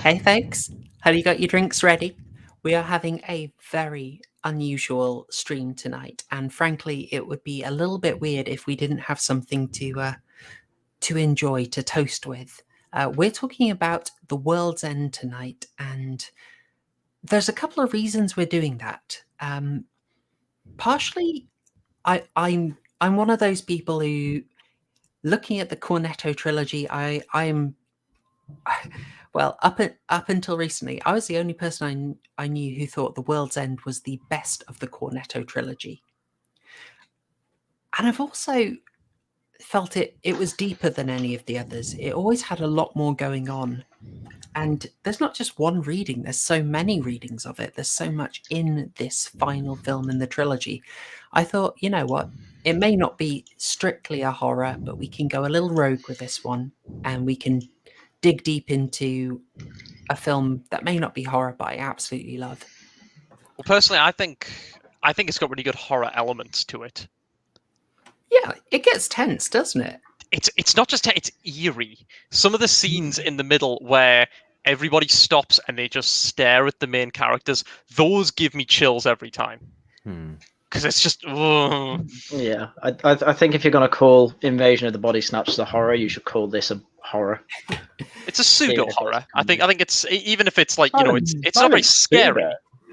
Hey folks, have you got your drinks ready? We are having a very unusual stream tonight, and frankly, it would be a little bit weird if we didn't have something to enjoy, to toast with. We're talking about The World's End tonight, and there's a couple of reasons we're doing that. Partially, I'm one of those people who, looking at the Cornetto trilogy, I'm well, up until recently, I was the only person I knew who thought The World's End was the best of the Cornetto trilogy. And I've also felt it was deeper than any of the others. It always had a lot more going on. And there's not just one reading, there's so many readings of it. There's so much in this final film in the trilogy. I thought, you know what? It may not be strictly a horror, but we can go a little rogue with this one and we can dig deep into a film that may not be horror, but I absolutely love. Well, personally, I think it's got really good horror elements to it. Yeah, it gets tense, doesn't it? It's not just it's eerie. Some of the scenes in the middle where everybody stops and they just stare at the main characters, those give me chills every time. Because it's just Yeah, I think if you're going to call Invasion of the Body Snatchers a horror, you should call this a horror. It's a pseudo horror. I think it's, even if it's like, it's not very scary.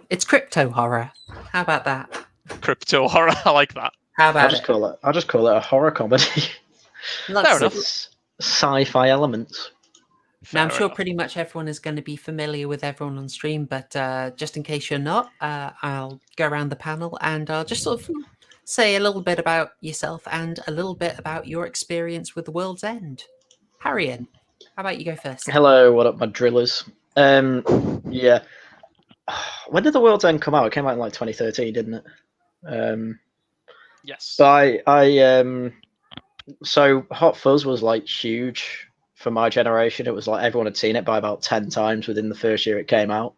It's crypto horror. How about that? Crypto horror. I like that. How about I'll just call it a horror comedy. Fair enough. Sci-fi elements. Now, I'm sure pretty much everyone is going to be familiar with everyone on stream, but just in case you're not, I'll go around the panel and I'll just sort of say a little bit about yourself and a little bit about your experience with The World's End. Harriet, how about you go first? Hello, what up, my drillers? Yeah. When did The World's End come out? It came out in like 2013, didn't it? Yes. But so Hot Fuzz was like huge for my generation. It was like everyone had seen it by about 10 times within the first year it came out,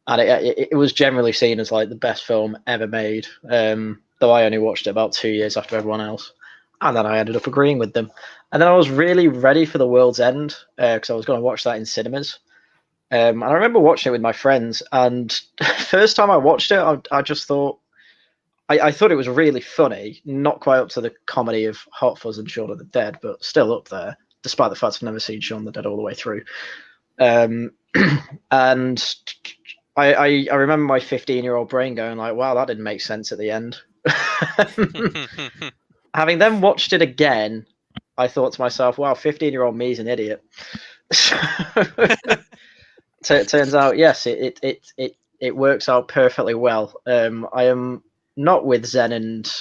and it was generally seen as like the best film ever made. Though I only watched it about 2 years after everyone else, and then I ended up agreeing with them. And then I was really ready for The World's End because I was going to watch that in cinemas. And I remember watching it with my friends, and first time I watched it, I just thought. I thought it was really funny, not quite up to the comedy of Hot Fuzz and Shaun of the Dead, but still up there, despite the fact I've never seen Shaun of the Dead all the way through. And I remember my 15-year-old brain going like, wow, that didn't make sense at the end. Having then watched it again, I thought to myself, wow, 15-year-old me is an idiot. So it turns out, yes, it works out perfectly well. I am not with Zen and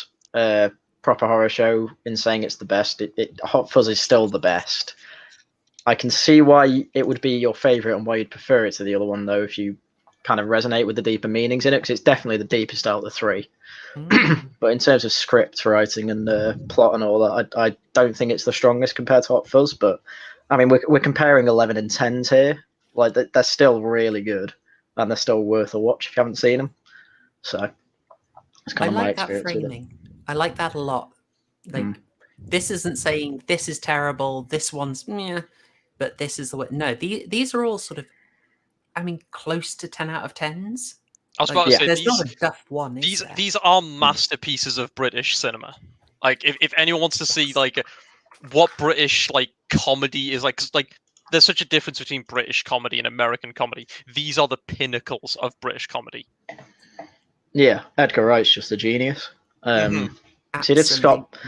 Proper Horror Show in saying it's the best. Hot Fuzz is still the best. I can see why it would be your favourite and why you'd prefer it to the other one, though, if you kind of resonate with the deeper meanings in it, because it's definitely the deepest out of the three. But in terms of script writing and plot and all that, I don't think it's the strongest compared to Hot Fuzz. But I mean, we're comparing 11 and 10s here. Like they're still really good, and they're still worth a watch if you haven't seen them. So. I like that framing. I like that a lot. Like, this isn't saying this is terrible, this one's meh, but this is the way. No, these are all sort of, I mean, close to 10 out of 10s. I was about to say, there's not a duff one. These are masterpieces of British cinema. Like, if anyone wants to see like what British like comedy is like there's such a difference between British comedy and American comedy. These are the pinnacles of British comedy. Yeah, Edgar Wright's just a genius. So he did Scott,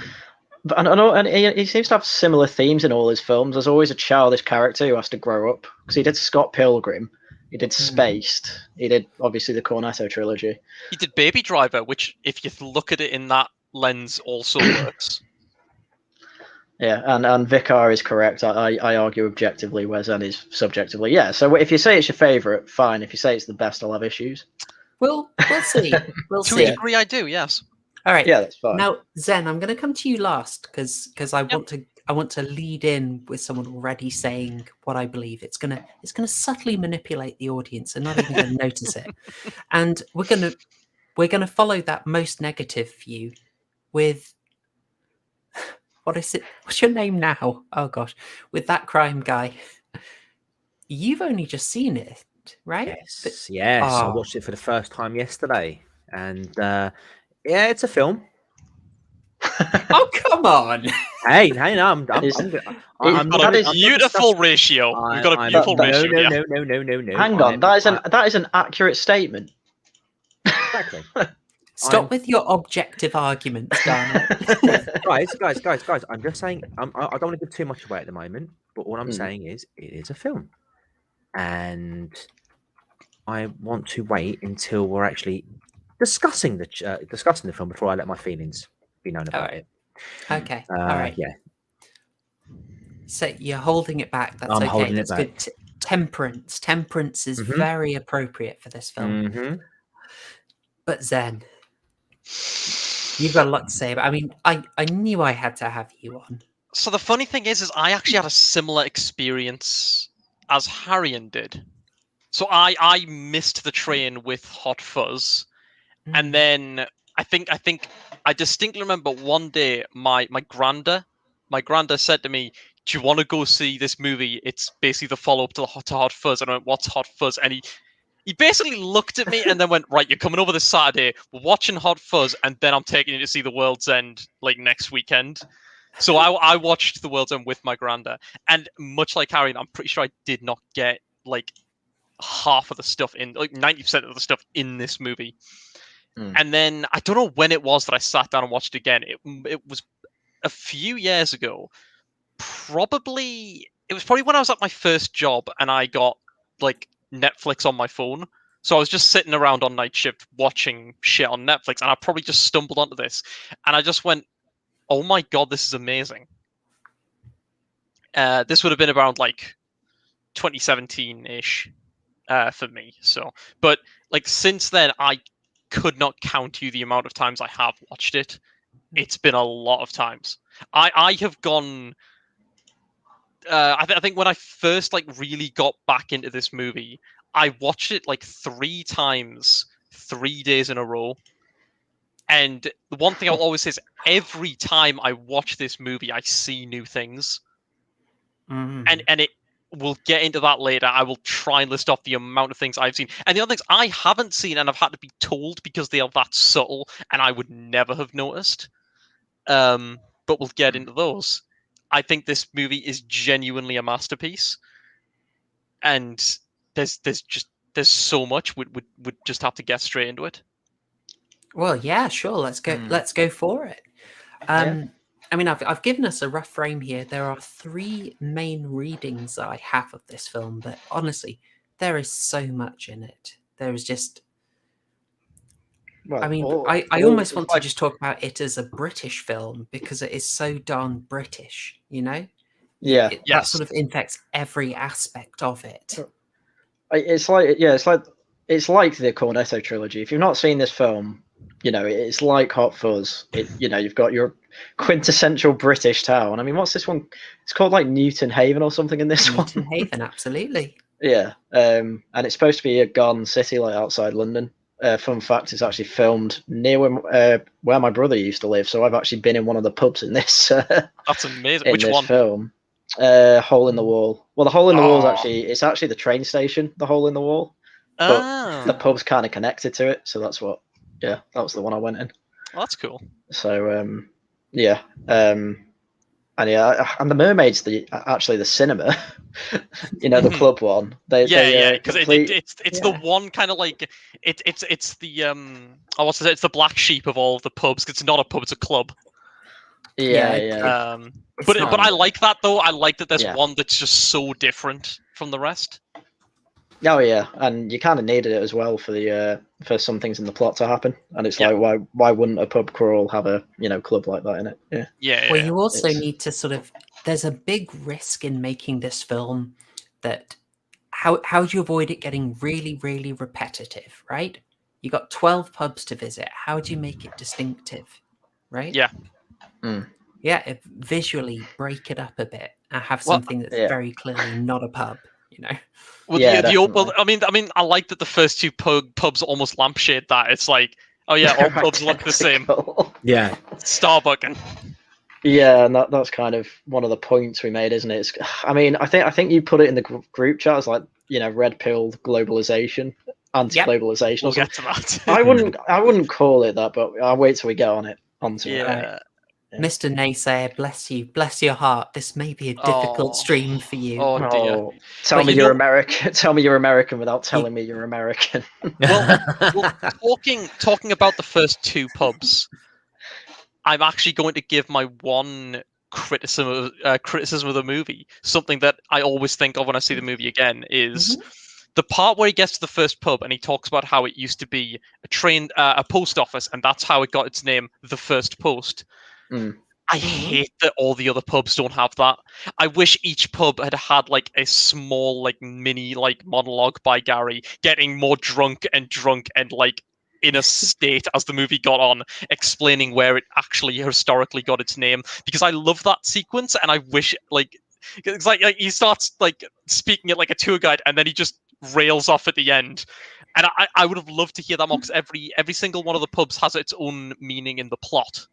and he seems to have similar themes in all his films. There's always a childish character who has to grow up. Because he did Scott Pilgrim, he did Spaced, he did obviously the Cornetto trilogy. He did Baby Driver, which, if you look at it in that lens, also works. Yeah, and Vicar is correct. I argue objectively, whereas Zen is subjectively. Yeah, so if you say it's your favourite, fine. If you say it's the best, I'll have issues. We'll see. To a degree, I do. Yes. All right. Yeah, that's fine. Now, Zen, I'm going to come to you last because I want to lead in with someone already saying what I believe. It's gonna subtly manipulate the audience and not even going to notice it. And we're gonna follow that most negative view with what is it? What's your name now? Oh gosh, with that crime guy. you've only just seen it, right? Yes. I Oh. watched it for the first time yesterday, and yeah, it's a film. Oh, come on! Hey, no, I'm We've got a beautiful ratio. We've got a beautiful ratio. No. Hang on, that is an accurate statement. Exactly. Stop with your objective arguments, Dana. guys. I'm just saying. I don't want to give too much away at the moment, but all I'm saying is it is a film, and I want to wait until we're actually discussing the film before I let my feelings be known about it. Okay. All right. Yeah. So you're holding it back. That's I'm okay. holding it That's good. Temperance. Temperance is very appropriate for this film. Mm-hmm. But Zen, you've got a lot to say. But I mean, I knew I had to have you on. So the funny thing is I actually had a similar experience as Harrion did. So I missed the train with Hot Fuzz, and then I think I distinctly remember one day my granda said to me, "Do you want to go see this movie? It's basically the follow up to Hot Fuzz." And I went, "What's Hot Fuzz?" And he basically looked at me and then went, "Right, you're coming over this Saturday. We're watching Hot Fuzz, and then I'm taking you to see The World's End like next weekend." So I watched The World's End with my granda, and much like Harry, I'm pretty sure I did not get like half of the stuff in, like 90% of the stuff in this movie. And then I don't know when it was that I sat down and watched it again. It was a few years ago. It was probably when I was at my first job and I got like Netflix on my phone. So I was just sitting around on night shift watching shit on Netflix, and I probably just stumbled onto this, and I just went, "Oh my god, this is amazing." This would have been around like 2017-ish for me. So, but like since then, I could not count you the amount of times I have watched it. It's been a lot of times. I have gone. I think when I first like really got back into this movie, I watched it like 3 times, 3 days in a row. And the one thing I'll always say is every time I watch this movie, I see new things. And it we'll get into that later. I will try and list off the amount of things I've seen. And the other things I haven't seen and I've had to be told because they are that subtle and I would never have noticed. But we'll get into those. I think this movie is genuinely a masterpiece. And there's so much. We'd just have to get straight into it. Well, yeah, sure. Let's go for it. I mean, I've given us a rough frame here. There are 3 main readings that I have of this film, but honestly, there is so much in it. There is just... Well, I mean, I almost want to just talk about it as a British film because it is so darn British, you know? Yeah. That sort of infects every aspect of it. It's like the Cornetto trilogy. If you've not seen this film, you know, it's like Hot Fuzz. You know, you've got your quintessential British town. I mean, what's this one? It's called like Newton Haven or something in this one. Newton Haven, absolutely. Yeah, and it's supposed to be a garden city, like outside London. Fun fact: it's actually filmed near where my brother used to live. So I've actually been in one of the pubs in this. That's amazing. Which one? Film? Hole in the Wall. Well, the Hole in the Wall is actually the train station. The Hole in the Wall. But the pub's kind of connected to it, so that's what. Yeah, that was the one I went in. Oh, that's cool. So and the Mermaid's actually the cinema. You know, the club one. Because it's the one kind of like it's the it's the black sheep of all of the pubs. It's not a pub, it's a club. Yeah. But I like that though. I like that there's one that's just so different from the rest. Oh yeah, and you kind of needed it as well for some things in the plot to happen, and it's like why wouldn't a pub crawl have a club like that in it? Yeah. Well, you also need to sort of. There's a big risk in making this film that how do you avoid it getting really, really repetitive, right? You got 12 pubs to visit. How do you make it distinctive, right? Yeah. Yeah, visually break it up a bit and have something that's very clearly not a pub, you know. Well, I mean, I like that the first 2 pubs almost lampshade that. It's like, oh yeah, all pubs look the same. Yeah. Starbucks. Yeah, and that's kind of one of the points we made, isn't it? I mean, I think you put it in the group chat as like, red pill globalization, anti-globalization. We'll get to that. I wouldn't call it that, but I'll wait till we get onto it. Yeah. Yeah. Mr. Naysayer, bless your heart. This may be a difficult stream for you. Oh dear. Oh, tell But me you you're know- American. Tell me you're American without telling me you're American. Well, talking about the first two pubs, I'm actually going to give my one criticism of the movie. Something that I always think of when I see the movie again is the part where he gets to the first pub and he talks about how it used to be a post office, and that's how it got its name, the First Post. I hate that all the other pubs don't have that. I wish each pub had like a small, like mini, like monologue by Gary getting more drunk and like in a state as the movie got on, explaining where it actually historically got its name. Because I love that sequence, and I wish it's like he starts like speaking it like a tour guide, and then he just rails off at the end. And I would have loved to hear that more, because every single one of the pubs has its own meaning in the plot.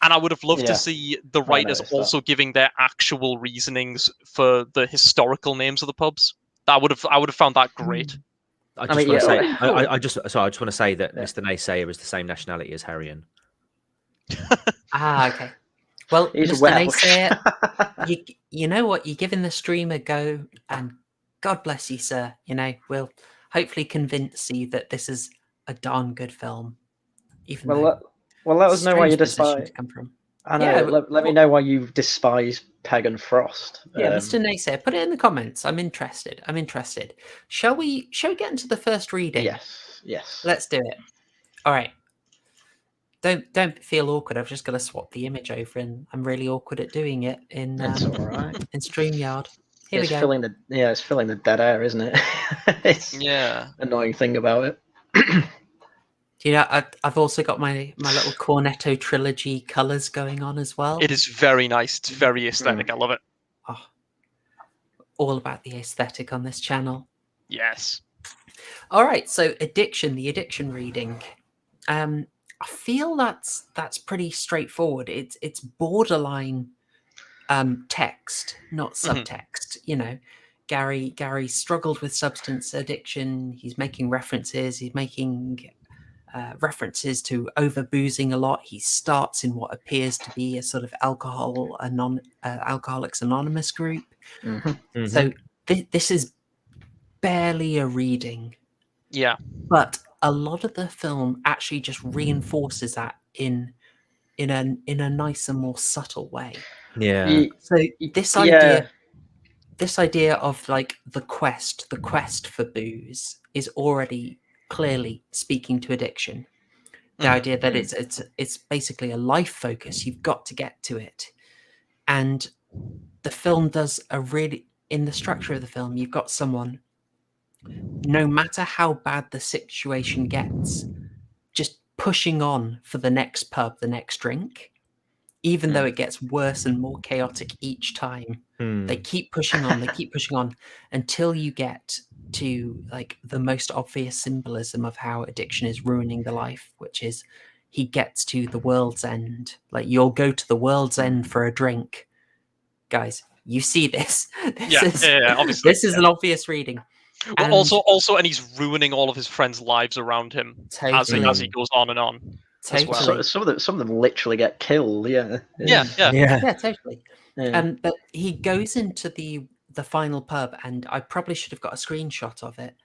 And I would have loved to see the writers also giving their actual reasonings for the historical names of the pubs. I would have found that great. I just want to say, I just want to say that Mr. Naysayer is the same nationality as Harrian. Okay. Well, He's Mr. Welsh. Naysayer, you know what? You're giving the stream a go, and God bless you, sir. We'll hopefully convince you that this is a darn good film. Even though let us know why you strange position despise. to come from. I know. Let me know why you despise Pegg and Frost. Yeah, Mr. Naysayer, put it in the comments. I'm interested. Shall we get into the first reading? Yes. Let's do it. All right. Don't feel awkward. I've just got to swap the image over, and I'm really awkward at doing it in It's all right. in StreamYard. Here we go. It's filling the dead air, isn't it? It's annoying thing about it. I've also got my little cornetto trilogy colors going on as well. It is very nice. It's very aesthetic. I love it. Oh, all about the aesthetic on this channel. Yes. All right. So the addiction reading. I feel that's pretty straightforward. It's borderline text, not subtext. Gary struggled with substance addiction. He's making references. He's making references to overboozing a lot. He starts in what appears to be a sort of Alcoholics Anonymous group. So this is barely a reading. Yeah. But a lot of the film actually just reinforces that in a nicer, more subtle way. Yeah. So this idea of like the quest for booze is already clearly speaking to addiction. The idea that it's basically a life focus. You've got to get to it. And the film does in the structure of the film, you've got someone, no matter how bad the situation gets, just pushing on for the next pub, the next drink, even though it gets worse and more chaotic each time. They keep pushing on until you get to like the most obvious symbolism of how addiction is ruining the life, which is he gets to the world's end. Like, you'll go to the world's end for a drink. Guys, you see this. Obviously. This is an obvious reading. Well, also, and he's ruining all of his friends' lives around him as he goes on and on. Totally. Well. Some of them literally get killed. Yeah, totally. But he goes into the final pub, and I probably should have got a screenshot of it.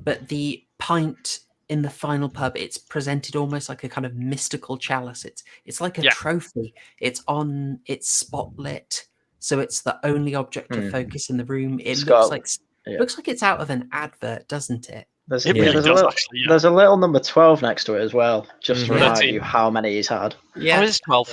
But the pint in the final pub, it's presented almost like a kind of mystical chalice. It's like a trophy. It's spotlit, so it's the only object of focus in the room. It looks like it's out of an advert, doesn't it? There's a little number 12 next to it as well, just to remind you how many he's had. Yeah, it's 12.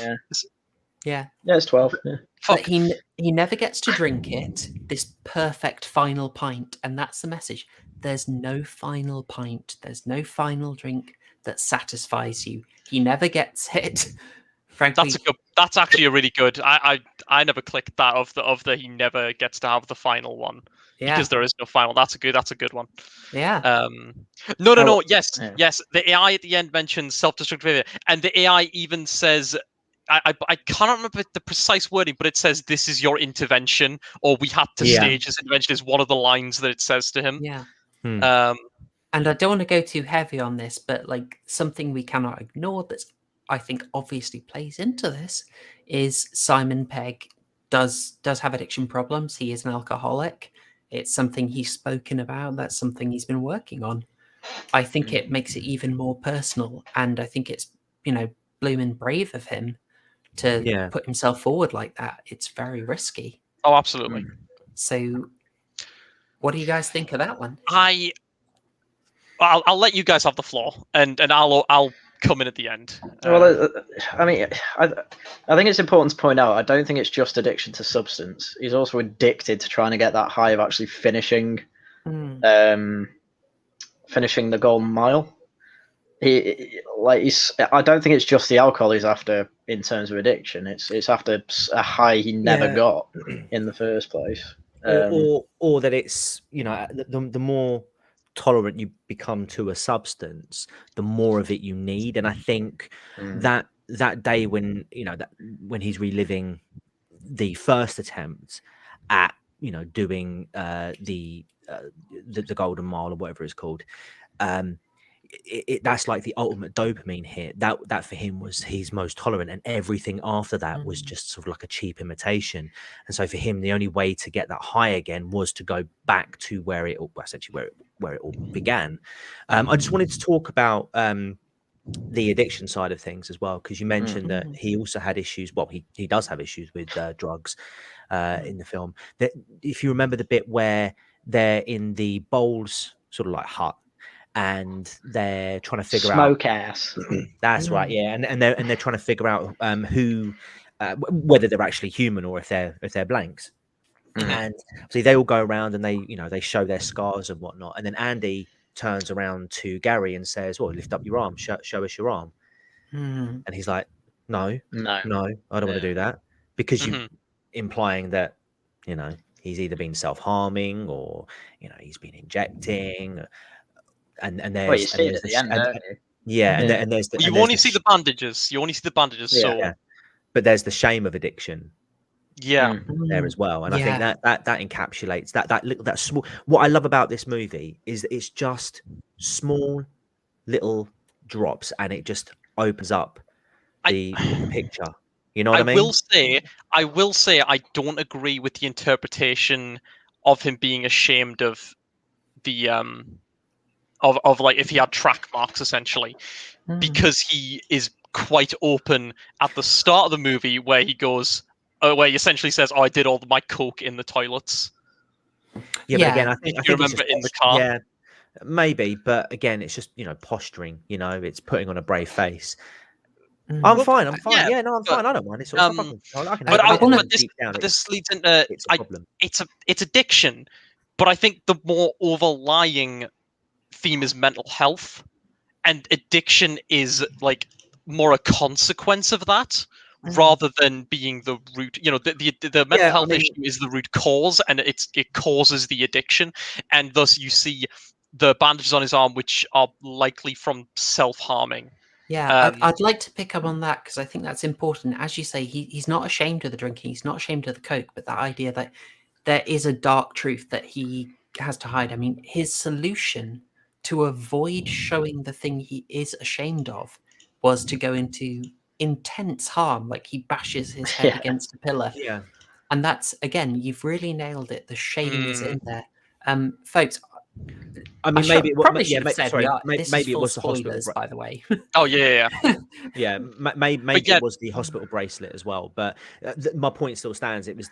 Yeah, it's 12. Yeah. But he never gets to drink it, this perfect final pint, and that's the message. There's no final pint. There's no final drink that satisfies you. He never gets it. Frankly, that's actually a really good. I never clicked that of the he never gets to have the final one. Yeah. Because there is no final. That's a good one. Yeah. No. Yes. The AI at the end mentions self-destructive behavior, and the AI even says I can't remember the precise wording, but it says this is your intervention, or we had to stage this intervention is one of the lines that it says to him. Yeah. And I don't want to go too heavy on this, but like something we cannot ignore that's I think obviously plays into this is Simon Pegg does have addiction problems. He is an alcoholic. It's something he's spoken about. That's something he's been working on. I think it makes it even more personal, and I think it's blooming brave of him to put himself forward like that. It's very risky. Oh, absolutely. So, what do you guys think of that one? I'll let you guys have the floor, and I'll come in at the end. Well, I mean, I think it's important to point out, I don't think it's just addiction to substance. He's also addicted to trying to get that high of actually finishing the golden mile. I don't think it's just the alcohol he's after in terms of addiction. It's after a high he never got in the first place. Or that it's the more tolerant you become to a substance, the more of it you need. And I think that day when when he's reliving the first attempt at doing the golden mile or whatever it's called, that's like the ultimate dopamine hit. That for him was his most tolerant, and everything after that was just sort of like a cheap imitation. And so for him, the only way to get that high again was to go back to where it all began. I just wanted to talk about the addiction side of things as well, because you mentioned that he also had issues. Well, he does have issues with drugs in the film. That if you remember the bit where they're in the Bowles sort of like hut, and they're trying to figure out smokehouse. That's right, yeah, and they're trying to figure out who, whether they're actually human or if they're blanks. And so they all go around and they show their scars and whatnot, and then Andy turns around to Gary and says, "Well, lift up your arm, show us your arm." And he's like, "No, I don't want to do that," because you implying that he's either been self-harming or he's been injecting. And there's, well, you see it at the end, don't you? And there's you only see the bandages. You only see the bandages. But there's the shame of addiction. Yeah, there as well, and I think that encapsulates that small. What I love about this movie is that it's just small little drops, and it just opens up the picture. You know what I mean? I will say I don't agree with the interpretation of him being ashamed of the of like if he had track marks essentially, because he is quite open at the start of the movie where he goes, where he essentially says, "Oh, I did all my coke in the toilets." Yeah, but again, I think you remember in the car. Yeah, maybe, but again, it's just posturing. It's putting on a brave face. I'm fine. Yeah, no, I'm fine. I don't mind. It's but this leads into it's addiction. But I think the more overlying theme is mental health, and addiction is like more a consequence of that rather than being the root. The mental health issue is the root cause, and it causes the addiction, and thus you see the bandages on his arm, which are likely from self-harming. Yeah, I'd like to pick up on that because I think that's important. As you say, he's not ashamed of the drinking, he's not ashamed of the coke, but that idea that there is a dark truth that he has to hide. I mean, his solution to avoid showing the thing he is ashamed of was to go into intense harm, like he bashes his head against a pillar. Yeah. And that's, again, you've really nailed it. The shame is in there. Folks, I mean, maybe it was the hospital, by the way. Oh yeah. Maybe it was the hospital bracelet as well. But my point still stands. It was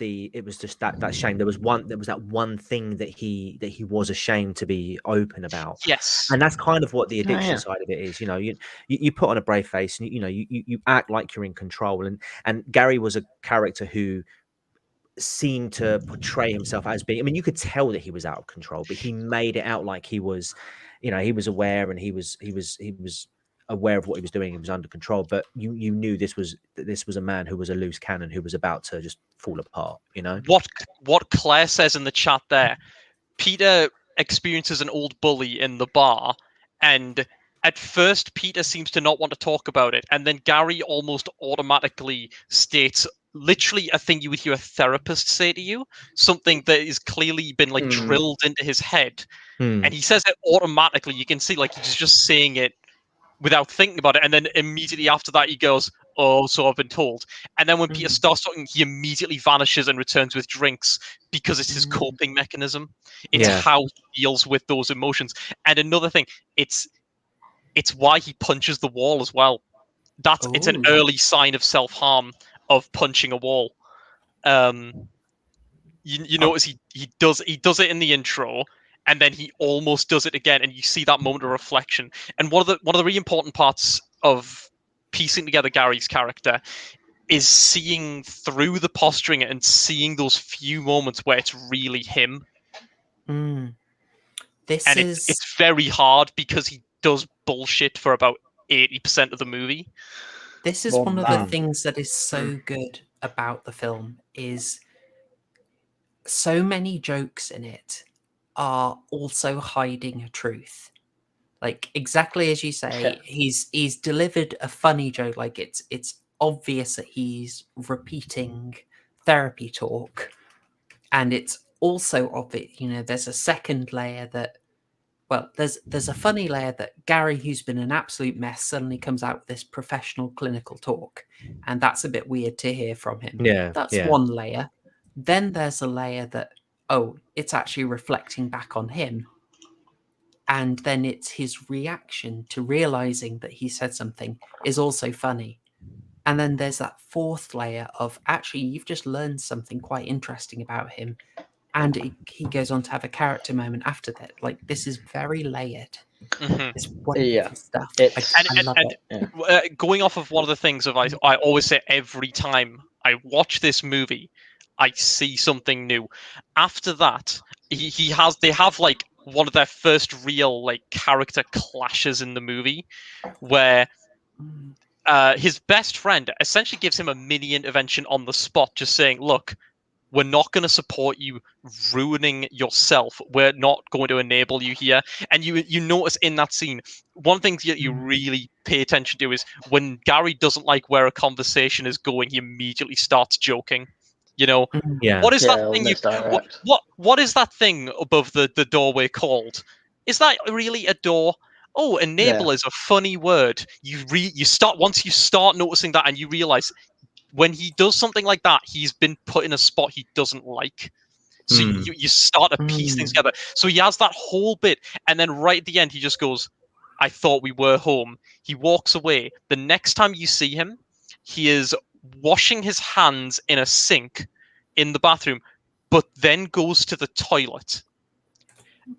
just that shame. There was that one thing that he was ashamed to be open about. Yes, and that's kind of what the addiction side of it is. You put on a brave face, and you act like you're in control. And Gary was a character who seemed to portray himself as being, I mean, you could tell that he was out of control, but he made it out like he was, he was aware, and he was aware of what he was doing. He was under control, but you knew this was a man who was a loose cannon, who was about to just fall apart. What Claire says in the chat there, Peter experiences an old bully in the bar, and at first Peter seems to not want to talk about it, and then Gary almost automatically states literally a thing you would hear a therapist say to you, something that is clearly been like drilled into his head, and he says it automatically. You can see like he's just saying it without thinking about it, and then immediately after that he goes, "Oh, so I've been told." And then when Peter starts talking, he immediately vanishes and returns with drinks because it's his coping mechanism. It's how he deals with those emotions. And another thing, it's why he punches the wall as well. It's an early sign of self-harm of punching a wall. You notice he does it in the intro, and then he almost does it again, and you see that moment of reflection. And one of the really important parts of piecing together Gary's character is seeing through the posturing and seeing those few moments where it's really him. It's very hard because he does bullshit for about 80% of the movie. This is one of the things that is so good about the film, is so many jokes in it are also hiding a truth. Like, exactly as you say, he's delivered a funny joke. Like, it's obvious that he's repeating therapy talk, and it's also obvious, there's a second layer that, well, there's a funny layer that Gary, who's been an absolute mess, suddenly comes out with this professional clinical talk, and that's a bit weird to hear from him. That's one layer. Then there's a layer that, it's actually reflecting back on him. And then it's his reaction to realizing that he said something is also funny. And then there's that fourth layer of, actually, you've just learned something quite interesting about him. And he goes on to have a character moment after that. Like, this is very layered. It's wonderful stuff. I love it. Going off of one of the things I always say every time I watch this movie, I see something new. After that, they have like one of their first real like character clashes in the movie, where his best friend essentially gives him a mini intervention on the spot, just saying, "Look, we're not going to support you ruining yourself. We're not going to enable you here." And you notice in that scene, one of the things that you really pay attention to is when Gary doesn't like where a conversation is going, he immediately starts joking. What is that thing? What is that thing above the doorway called? Is that really a door? Oh, enable is a funny word. Once you start noticing that, and you realize when he does something like that, he's been put in a spot he doesn't like. So you start to piece things together. So he has that whole bit, and then right at the end, he just goes, "I thought we were home." He walks away. The next time you see him, he is washing his hands in a sink in the bathroom, but then goes to the toilet.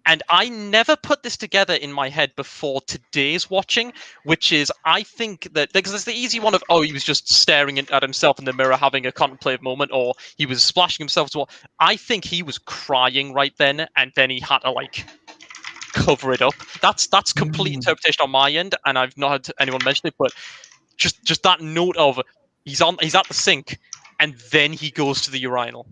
And I never put this together in my head before today's watching, which is, I think that, because there's the easy one of, he was just staring at himself in the mirror, having a contemplative moment, or he was splashing himself as well. I think he was crying right then, and then he had to like cover it up. That's complete interpretation on my end, and I've not had anyone mention it, but just that note of he's at the sink, and then he goes to the urinal.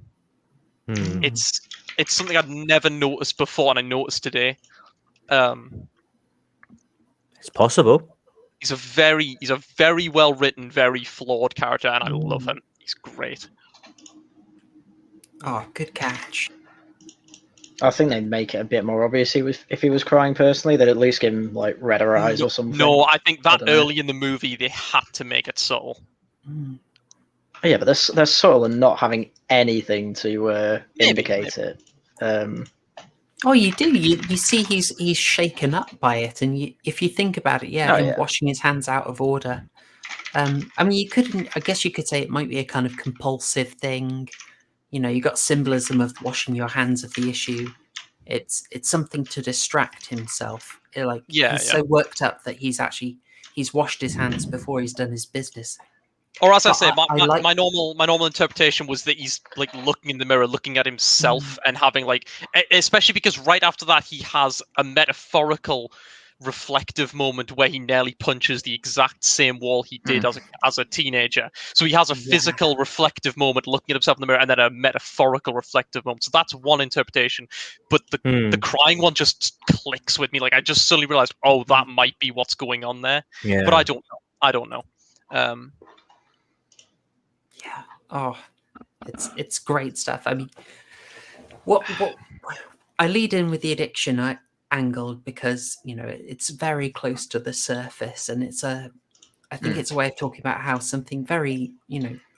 It's something I'd never noticed before, and I noticed today. It's possible. He's a very well written, very flawed character, and I love him. He's great. Oh, good catch. I think they'd make it a bit more obvious if he was crying personally. They'd at least give him like redder eyes or something. No, I think that early in the movie they had to make it subtle. Yeah, but they're subtle and not having anything to indicate it. You do. You see he's shaken up by it, and if you think about it, washing his hands out of order. I mean, I guess you could say it might be a kind of compulsive thing. You got symbolism of washing your hands of the issue. It's something to distract himself. He's so worked up that he's washed his hands before he's done his business. Or as I say, my normal interpretation was that he's like looking in the mirror, looking at himself, and having like, especially because right after that he has a metaphorical reflective moment where he nearly punches the exact same wall he did as a teenager. So he has a physical reflective moment looking at himself in the mirror, and then a metaphorical reflective moment. So that's one interpretation. But the crying one just clicks with me. Like I just suddenly realized, oh, that might be what's going on there. Yeah. But I don't know. Yeah. Oh, it's great stuff. I mean, what I lead in with the addiction angle because it's very close to the surface, and I think it's a way of talking about how something very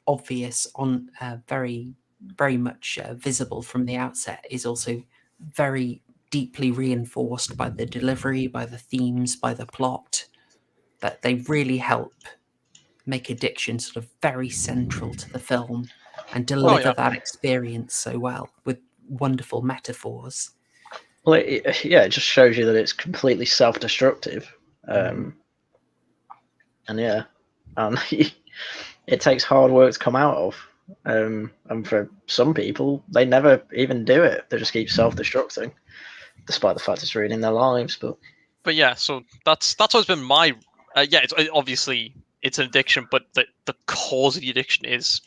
obvious on very very much visible from the outset is also very deeply reinforced by the delivery, by the themes, by the plot, that they really help make addiction sort of very central to the film and deliver that experience so well with wonderful metaphors. Well, it just shows you that it's completely self-destructive. And it takes hard work to come out of. And for some people, they never even do it. They just keep self-destructing, despite the fact it's ruining their lives. But yeah, so that's always been my it's obviously it's an addiction, but the cause of the addiction is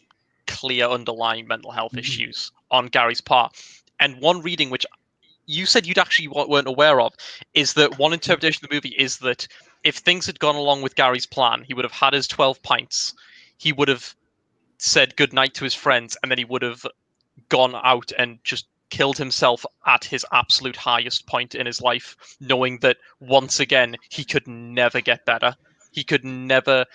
clear underlying mental health issues on Gary's part. And one reading, which you said you'd actually weren't aware of, is that one interpretation of the movie is that if things had gone along with Gary's plan, he would have had his 12 pints, he would have said goodnight to his friends, and then he would have gone out and just killed himself at his absolute highest point in his life, knowing that once again he could never get better. He could never.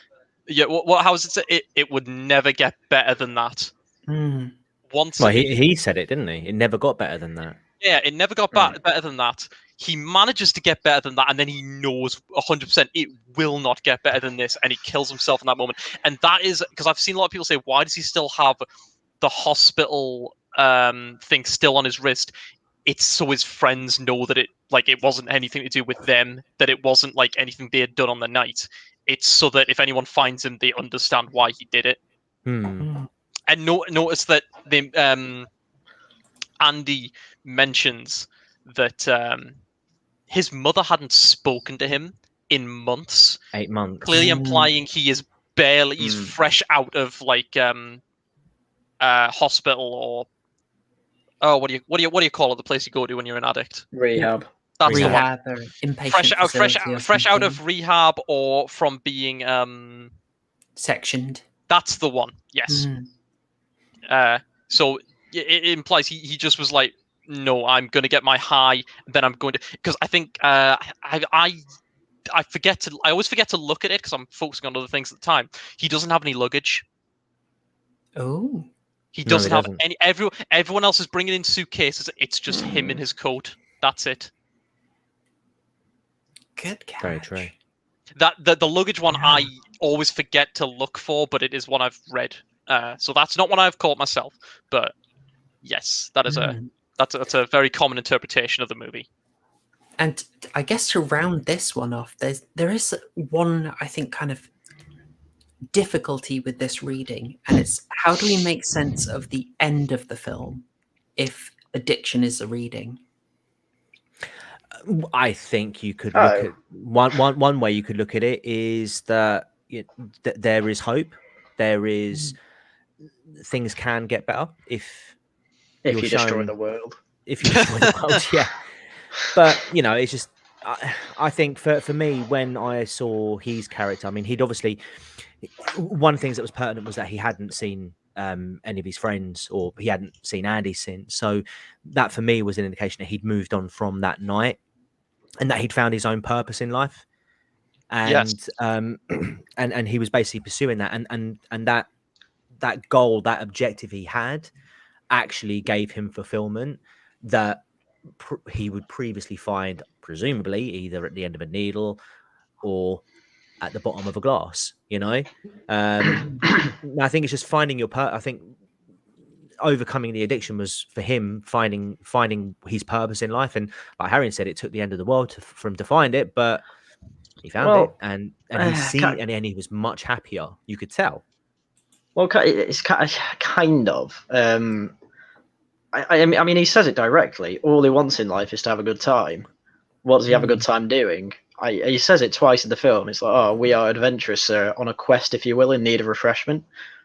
Yeah, how is it? It would never get better than that. Well, he said it, didn't he? It never got better than that. Yeah, it never got better than that. He manages to get better than that, and then he knows 100% it will not get better than this, and he kills himself in that moment. And that is because I've seen a lot of people say, why does he still have the hospital thing still on his wrist? It's so his friends know that it wasn't anything to do with them, that it wasn't like anything they had done on the night. It's so that if anyone finds him, they understand why he did it. And notice that Andy mentions that his mother hadn't spoken to him in months. 8 months. Clearly implying he's fresh out of hospital or what do you call it? The place you go to when you're an addict? Rehab. That's rehab the one. Or inpatient fresh out of rehab or from being sectioned. That's the one. Yes. So it implies he just was like, no, I'm going to get my high, then I'm going to, because I think I always forget to look at it because I'm focusing on other things at the time. He doesn't have any luggage. Oh. He doesn't have any. Everyone else is bringing in suitcases. It's just him in his coat. That's it. Good catch. Very true. That the luggage one I always forget to look for, but it is one I've read. So that's not one I've caught myself. But yes, that is that's a very common interpretation of the movie. And I guess to round this one off, there is one, I think, kind of difficulty with this reading, and it's how do we make sense of the end of the film if addiction is a reading? I think you could look at one way you could look at it is that there is hope. There is things can get better if you destroy the world. If you destroy the world, yeah. But it's just I think for me when I saw his character, I mean, he'd obviously one of the things that was pertinent was that he hadn't seen any of his friends, or he hadn't seen Andy since. So that for me was an indication that he'd moved on from that night and that he'd found his own purpose in life. And and he was basically pursuing that, and that goal, that objective he had actually gave him fulfillment that he would previously find presumably either at the end of a needle or at the bottom of a glass, I think it's just finding your I think overcoming the addiction was for him finding his purpose in life. And like Harry said, it took the end of the world for him to find it, but he found it, and he was much happier. You could tell. Well, it's kind of. I mean, he says it directly. All he wants in life is to have a good time. what does he have a good time doing? He says it twice in the film. It's like, oh, we are adventurous, sir, on a quest, if you will, in need of refreshment.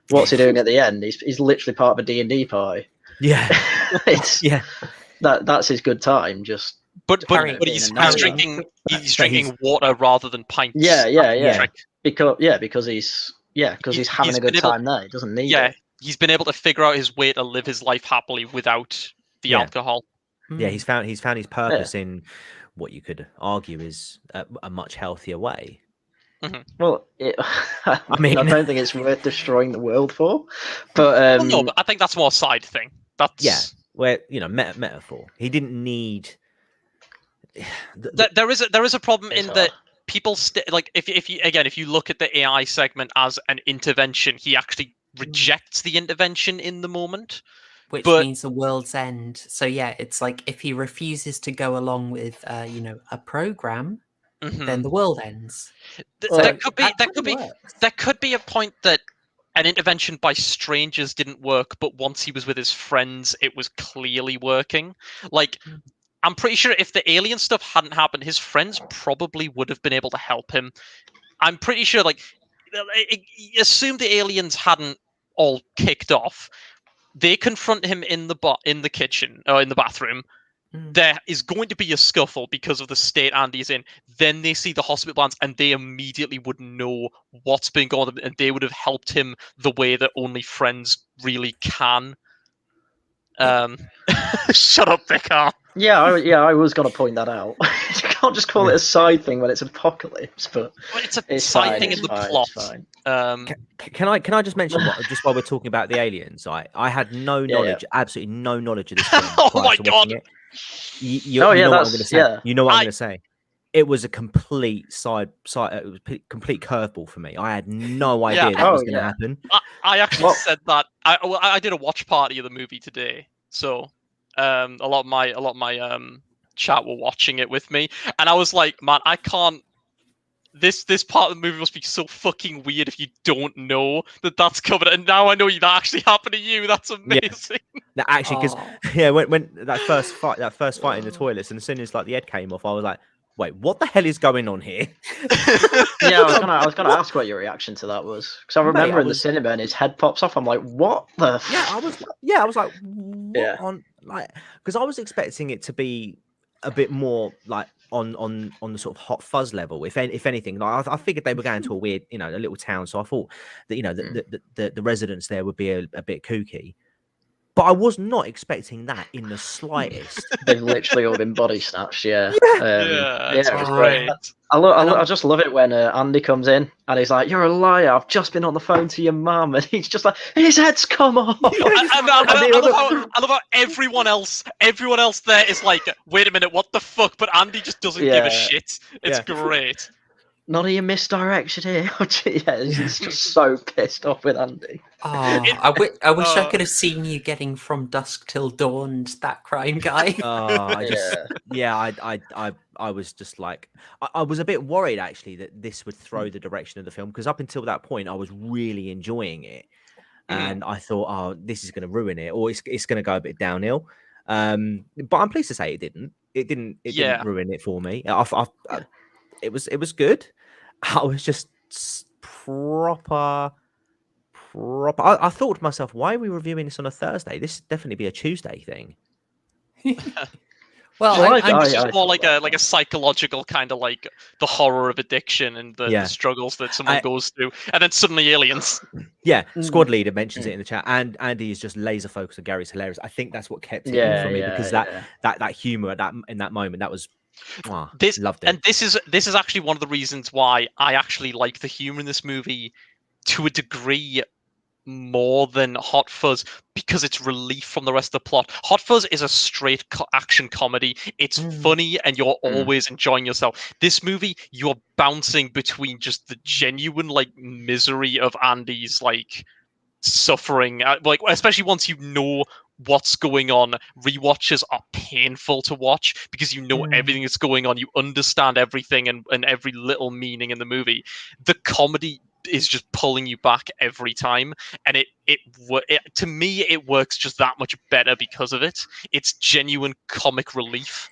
What's he doing at the end? He's literally part of a D&D party. Yeah. That's his good time. Just But being he's a nerd. drinking water rather than pints. Yeah. Because he's having a good time there. He doesn't need it. He's been able to figure out his way to live his life happily without the alcohol. Yeah, he's found his purpose in what you could argue is a much healthier way. Mm-hmm. Well, I don't think it's worth destroying the world for. But no, but I think that's more a side thing. That's where metaphor. He didn't need. There is a problem in that people like if you look at the AI segment as an intervention, he actually rejects the intervention in the moment. Which means the world's end. So yeah, it's like if he refuses to go along with a program, then the world ends. There could be a point that an intervention by strangers didn't work, but once he was with his friends, it was clearly working. Like, I'm pretty sure if the alien stuff hadn't happened, his friends probably would have been able to help him. I'm pretty sure, like, assume the aliens hadn't all kicked off. They confront him in the kitchen or in the bathroom. There is going to be a scuffle because of the state Andy's in. Then they see the hospital plans and they immediately would know what's been going on and they would have helped him the way that only friends really can. Shut up, Vicar. I was going to point that out. You can't just call it a side thing when it's an apocalypse, but it's a side thing in the plot. Can I just mention just while we're talking about the aliens? I had no knowledge, absolutely no knowledge of this film. Oh my god! You know what I'm going to say. You know what I'm going to say. It was a complete it was a complete curveball for me. I had no idea that was going to happen. I actually said that. I did a watch party of the movie today, so a lot of my chat were watching it with me, and I was like, man, I can't. This part of the movie must be so fucking weird if you don't know that that's covered. And now I know that actually happened to you. That's amazing. That actually, because when that first fight in the toilets, and as soon as like the head came off, I was like, wait, what the hell is going on here? I was gonna ask what your reaction to that was, because I remember in the cinema and his head pops off. I'm like, what the? I was like, what on, like, because I was expecting it to be a bit more like on the sort of Hot Fuzz level, if anything. Like I figured they were going to a weird, a little town, so I thought that the residents there would be a bit kooky. But I was not expecting that in the slightest. They've literally all been body snatched. It was great. I just love it when Andy comes in and he's like, "You're a liar. I've just been on the phone to your mum," and he's just like, "His head's come off." I love how everyone else there is like, "Wait a minute, what the fuck?" But Andy just doesn't give a shit. It's great. Not a misdirection here. He's just so pissed off with Andy. I wish I could have seen you getting From Dusk Till Dawn, that crime guy. I was just like, I was a bit worried actually that this would throw the direction of the film, because up until that point I was really enjoying it, and I thought, oh, this is going to ruin it, or it's going to go a bit downhill. But I'm pleased to say it didn't. It didn't ruin it for me. It was good. I was just proper. I thought to myself, why are we reviewing this on a Thursday? This should definitely be a Tuesday thing. Well, I think it's just more like a psychological kind of like the horror of addiction and the struggles that someone goes through, and then suddenly aliens. Yeah, squad leader mentions it in the chat, and Andy is just laser focused on Gary's hilarious. I think that's what kept it in for me, because that humor in that moment, that was. Loved it. And this is actually one of the reasons why I actually like the humor in this movie to a degree more than Hot Fuzz, because it's relief from the rest of the plot. Hot Fuzz is a straight action comedy. It's funny and you're always enjoying yourself. This movie, you're bouncing between just the genuine like misery of Andy's like suffering, like especially once you know what's going on. Rewatches are painful to watch because you know everything that's going on, you understand everything and every little meaning in the movie. The comedy is just pulling you back every time, and it to me it works just that much better because of it. It's genuine comic relief.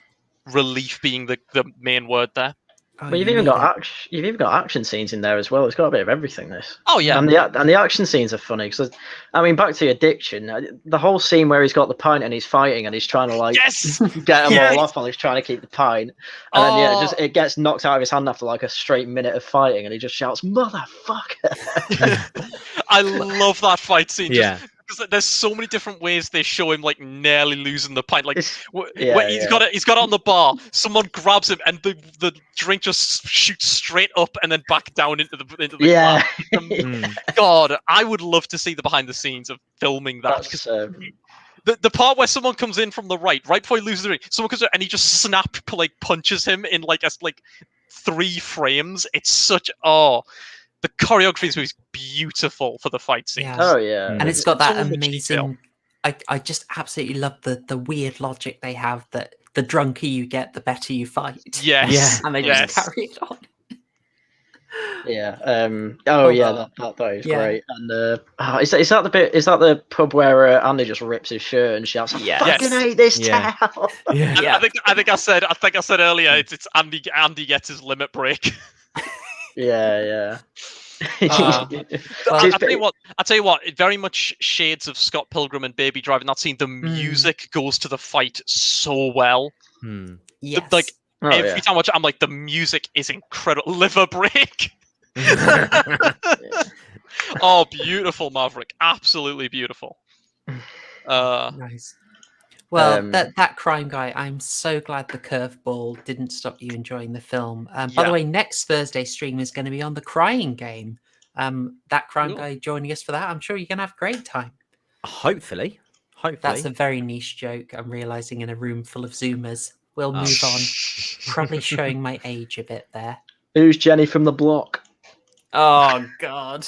relief being the main word there. Oh, But you've you even need got it. you've even got action scenes in there as well. It's got a bit of everything. This. Oh yeah, And the action scenes are funny because, I mean, back to the addiction. The whole scene where he's got the pint and he's fighting and he's trying to like yes, get them Yes! all off while he's trying to keep the pint, and then Oh. it gets knocked out of his hand after like a straight minute of fighting, and he just shouts "motherfucker." I love that fight scene. Yeah. Because there's so many different ways they show him like nearly losing the pint. Like Yeah, when he's got it on the bar, someone grabs him and the drink just shoots straight up and then back down into the Yeah. glass. God, I would love to see the behind the scenes of filming that. That's The part where someone comes in from the right before he loses the ring, someone comes in and he just punches him in like 3 frames. It's such the choreography in this movie is beautiful for the fight scenes. Yeah. Oh yeah, And it's got that so much detail. amazing. I just absolutely love the weird logic they have that the drunker you get, the better you fight. Yes. And they yes. just carry it on. Yeah. That is Yeah. great. And is that the bit? Is that the pub where Andy just rips his shirt and shouts, "I Yeah. fucking Yes. hate this Yeah. town"? Yeah. I think I said earlier it's Andy gets his limit break. Yeah. Well, I tell you what, it very much shades of Scott Pilgrim and Baby Driver. In that scene, the music goes to the fight so well. Yes. Every time I watch it, I'm like, the music is incredible. Liver break. Oh, beautiful, Maverick. Absolutely beautiful. Nice. Well, that crime guy, I'm so glad the curveball didn't stop you enjoying the film. By the way, next Thursday stream is going to be on the Crying Game. That crime guy joining us for that. I'm sure you're going to have a great time. Hopefully. That's a very niche joke, I'm realizing, in a room full of Zoomers. We'll move on. Probably showing my age a bit there. Who's Jenny from the block? Oh, God.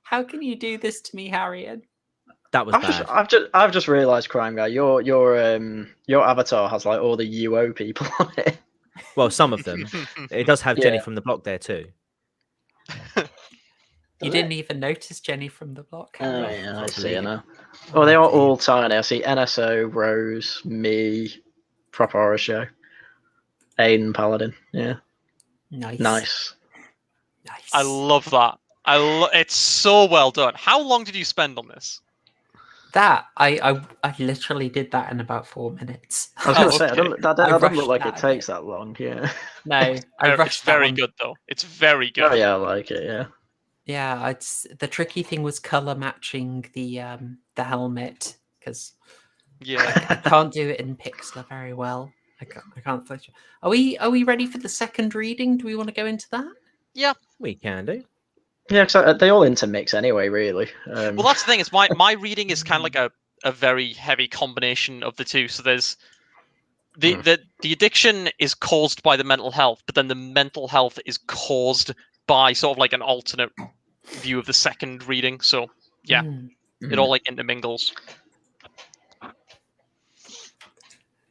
How can you do this to me, Harriet? That was bad. I've just realised, crime guy, your avatar has like all the UO people on it. Well, some of them. It does have Jenny from the block there too. You didn't even notice Jenny from the block. Oh yeah, I see her now. Oh, they are all tiny. I see NSO, Rose, me, Proper Horrorshow, Aiden, Paladin. Yeah, nice. I love that. It's so well done. How long did you spend on this? That I literally did that in about 4 minutes. I was going to say, that doesn't look like rushed it takes that long. Yeah. No, I rushed. It's very good though. It's very good. Oh yeah, I like it. Yeah. Yeah, it's the tricky thing was color matching the helmet because I can't do it in Pixlr very well. I can't. Are we ready for the second reading? Do we want to go into that? Yeah, we can do. Yeah, because they all intermix anyway, really. Well, that's the thing. Is my reading is kind of like a very heavy combination of the two. So there's the addiction is caused by the mental health, but then the mental health is caused by sort of like an alternate view of the second reading. So yeah, it all like intermingles.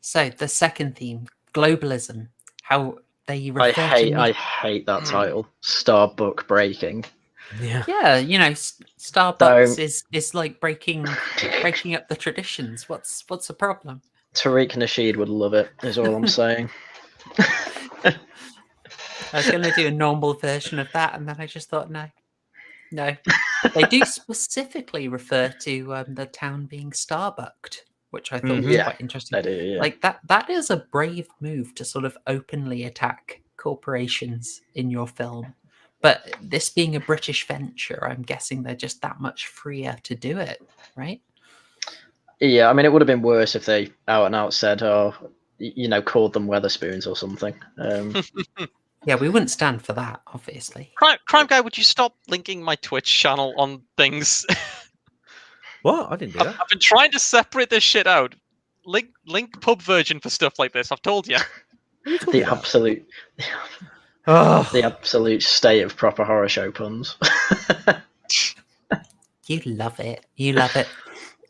So the second theme, globalism, how they refer I hate that title, Starbuck Breaking. Yeah, you know, Starbucks is like breaking up the traditions. What's the problem? Tariq Nasheed would love it, is all I'm saying. I was going to do a normal version of that, and then I just thought, no. They do specifically refer to the town being Starbucked, which I thought was quite interesting. They do, yeah. Like that is a brave move to sort of openly attack corporations in your film. But this being a British venture, I'm guessing they're just that much freer to do it, right? Yeah, I mean, it would have been worse if they out and out said, called them Weatherspoons or something. Yeah, we wouldn't stand for that, obviously. Crime Guy, would you stop linking my Twitch channel on things? What? I didn't do that. I've been trying to separate this shit out. Link pub virgin for stuff like this. I've told you. The absolute state of Proper Horrorshow puns. You love it. You love it.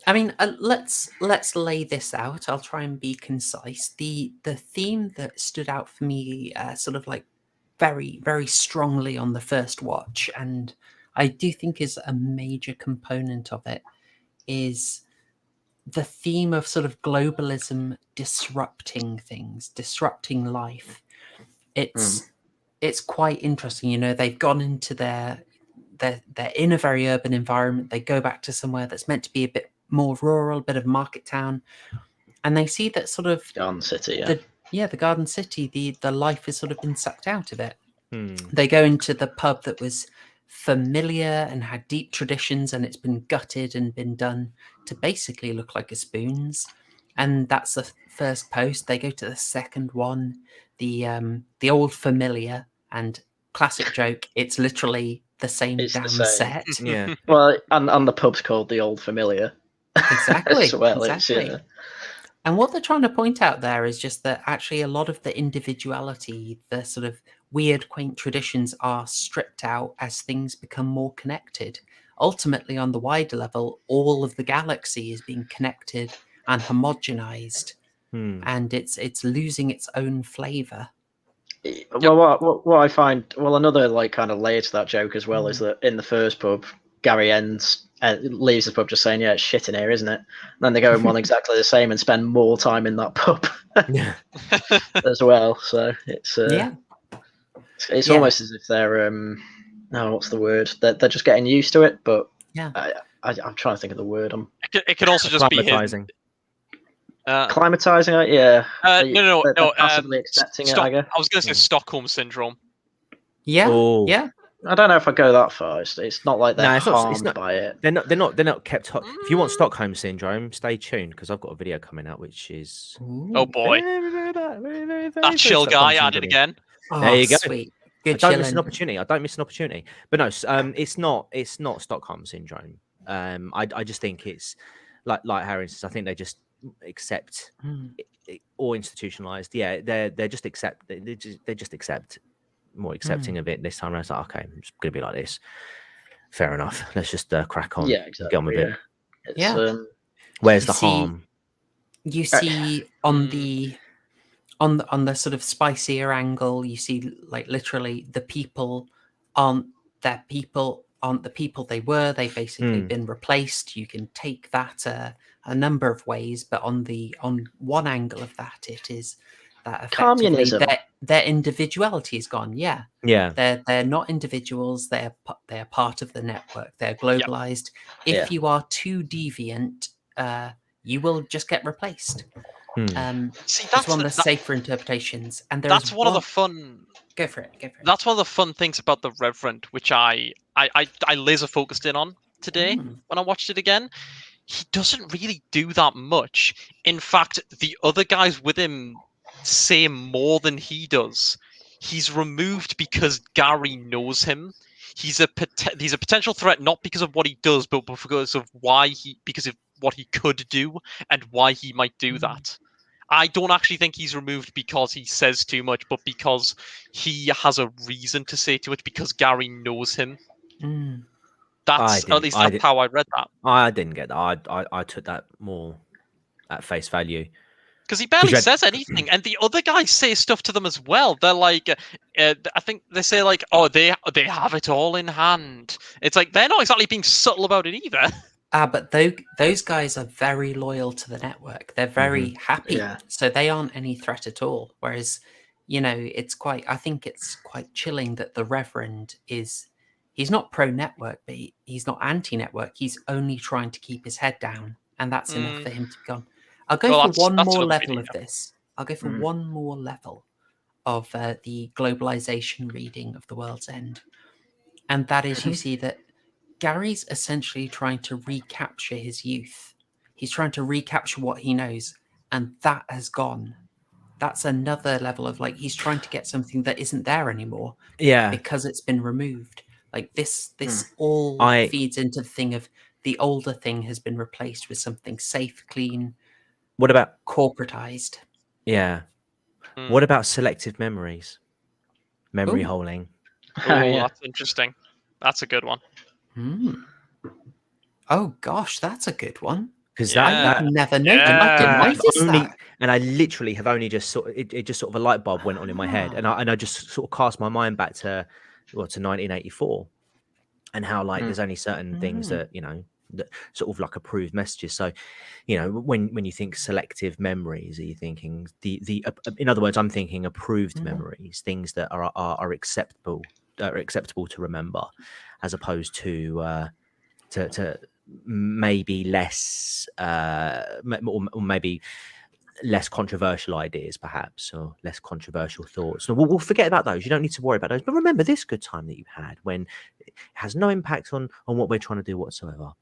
I mean, let's lay this out. I'll try and be concise. The theme that stood out for me, sort of like very, very strongly on the first watch, and I do think is a major component of it, is the theme of sort of globalism disrupting things, disrupting life. It's quite interesting. You know, they've gone into they're in a very urban environment. They go back to somewhere that's meant to be a bit more rural, a bit of market town, and they see that sort of Garden City, yeah. the Garden City, the life has sort of been sucked out of it. Hmm. They go into the pub that was familiar and had deep traditions, and it's been gutted and been done to basically look like a Spoons. And that's the first post. They go to the second one, the old familiar, and classic joke. It's literally the same It's the damn same. set. Yeah. Well, and the pub's called the Old Familiar. Exactly. As well, exactly. It's, And what they're trying to point out there is just that actually a lot of the individuality, the sort of weird, quaint traditions are stripped out as things become more connected. Ultimately, on the wider level, all of the galaxy is being connected and homogenized, and it's losing its own flavor. Well, what I find, another like kind of layer to that joke as well is that in the first pub, Gary leaves the pub just saying, "Yeah, it's shit in here, isn't it?" And then they go and one exactly the same and spend more time in that pub Yeah. as well. So it's it's Yeah. almost as if they're no, what's the word? They're just getting used to it. But Yeah. I'm trying to think of the word. It could also just be hidden. Acclimatizing. Climatizing it, yeah. No. They're passively accepting it, I guess. I was going to say Stockholm syndrome. Yeah. Oh. Yeah. I don't know if I go that far. It's not like they're No, it's harmed not. by it. They're not kept hot. If you want Stockholm syndrome, stay tuned because I've got a video coming out which is Oh boy, that chill guy at it again. Oh, There you go. sweet. Good I don't miss chilling. an opportunity. I don't miss an opportunity. But no, it's not Stockholm syndrome. I just think it's like Harry says. I think they just accept or institutionalized. Yeah, they just accept. They just accept more accepting of it this time around. It's like, okay, it's gonna be like this. Fair enough. Let's just crack on. Yeah, exactly. Get on with it. Yeah. Where's You the see- harm? You see on the sort of spicier angle, you see like literally the people aren't the people they were. They've basically been replaced. You can take that a number of ways, but on one angle of that, it is that effectively Communism. their individuality is gone. Yeah, Yeah. they're not individuals. They're part of the network. They're globalized. If Yeah. you are too deviant, you will just get replaced. See, That's one of the safer interpretations, and that's one of the fun. Go for it. That's one of the fun things about the Reverend, which I laser focused in on today when I watched it again. He doesn't really do that much. In fact, the other guys with him say more than he does. He's removed because Gary knows him. He's a potential threat not because of what he does, but because of because of what he could do and why he might do that. I don't actually think he's removed because he says too much, but because he has a reason to say too much because Gary knows him. That's how I read that. I didn't get that. I took that more at face value. Because he barely says anything, and the other guys say stuff to them as well. They're like, I think they say like, "Oh, they have it all in hand." It's like they're not exactly being subtle about it either. But those guys are very loyal to the network. They're very happy, so they aren't any threat at all. Whereas, I think it's quite chilling that the Reverend he's not pro-network, but he's not anti-network. He's only trying to keep his head down, and that's enough for him to be gone. I'll go for one more level of this. I'll go for one more level of the globalization reading of The World's End, and that is you see that Gary's essentially trying to recapture his youth. He's trying to recapture what he knows, and that has gone. That's another level of like he's trying to get something that isn't there anymore. Yeah, because it's been removed. Like this all feeds into the thing of the older thing has been replaced with something safe, clean. What about corporatized? Yeah. What about selective memories? Memory holding. That's interesting. That's a good one. Oh gosh, that's a good one. Because I've never noticed. I didn't notice that. And I literally have only just it just sort of a light bulb went on in my head, and I just sort of cast my mind back to 1984, and how like there's only certain things that sort of like approved messages. So, when you think selective memories, are you thinking in other words, I'm thinking approved memories, things that are acceptable to remember, as opposed to maybe less or maybe less controversial ideas, perhaps, or less controversial thoughts. So we'll forget about those. You don't need to worry about those. But remember this good time that you had when it has no impact on what we're trying to do whatsoever.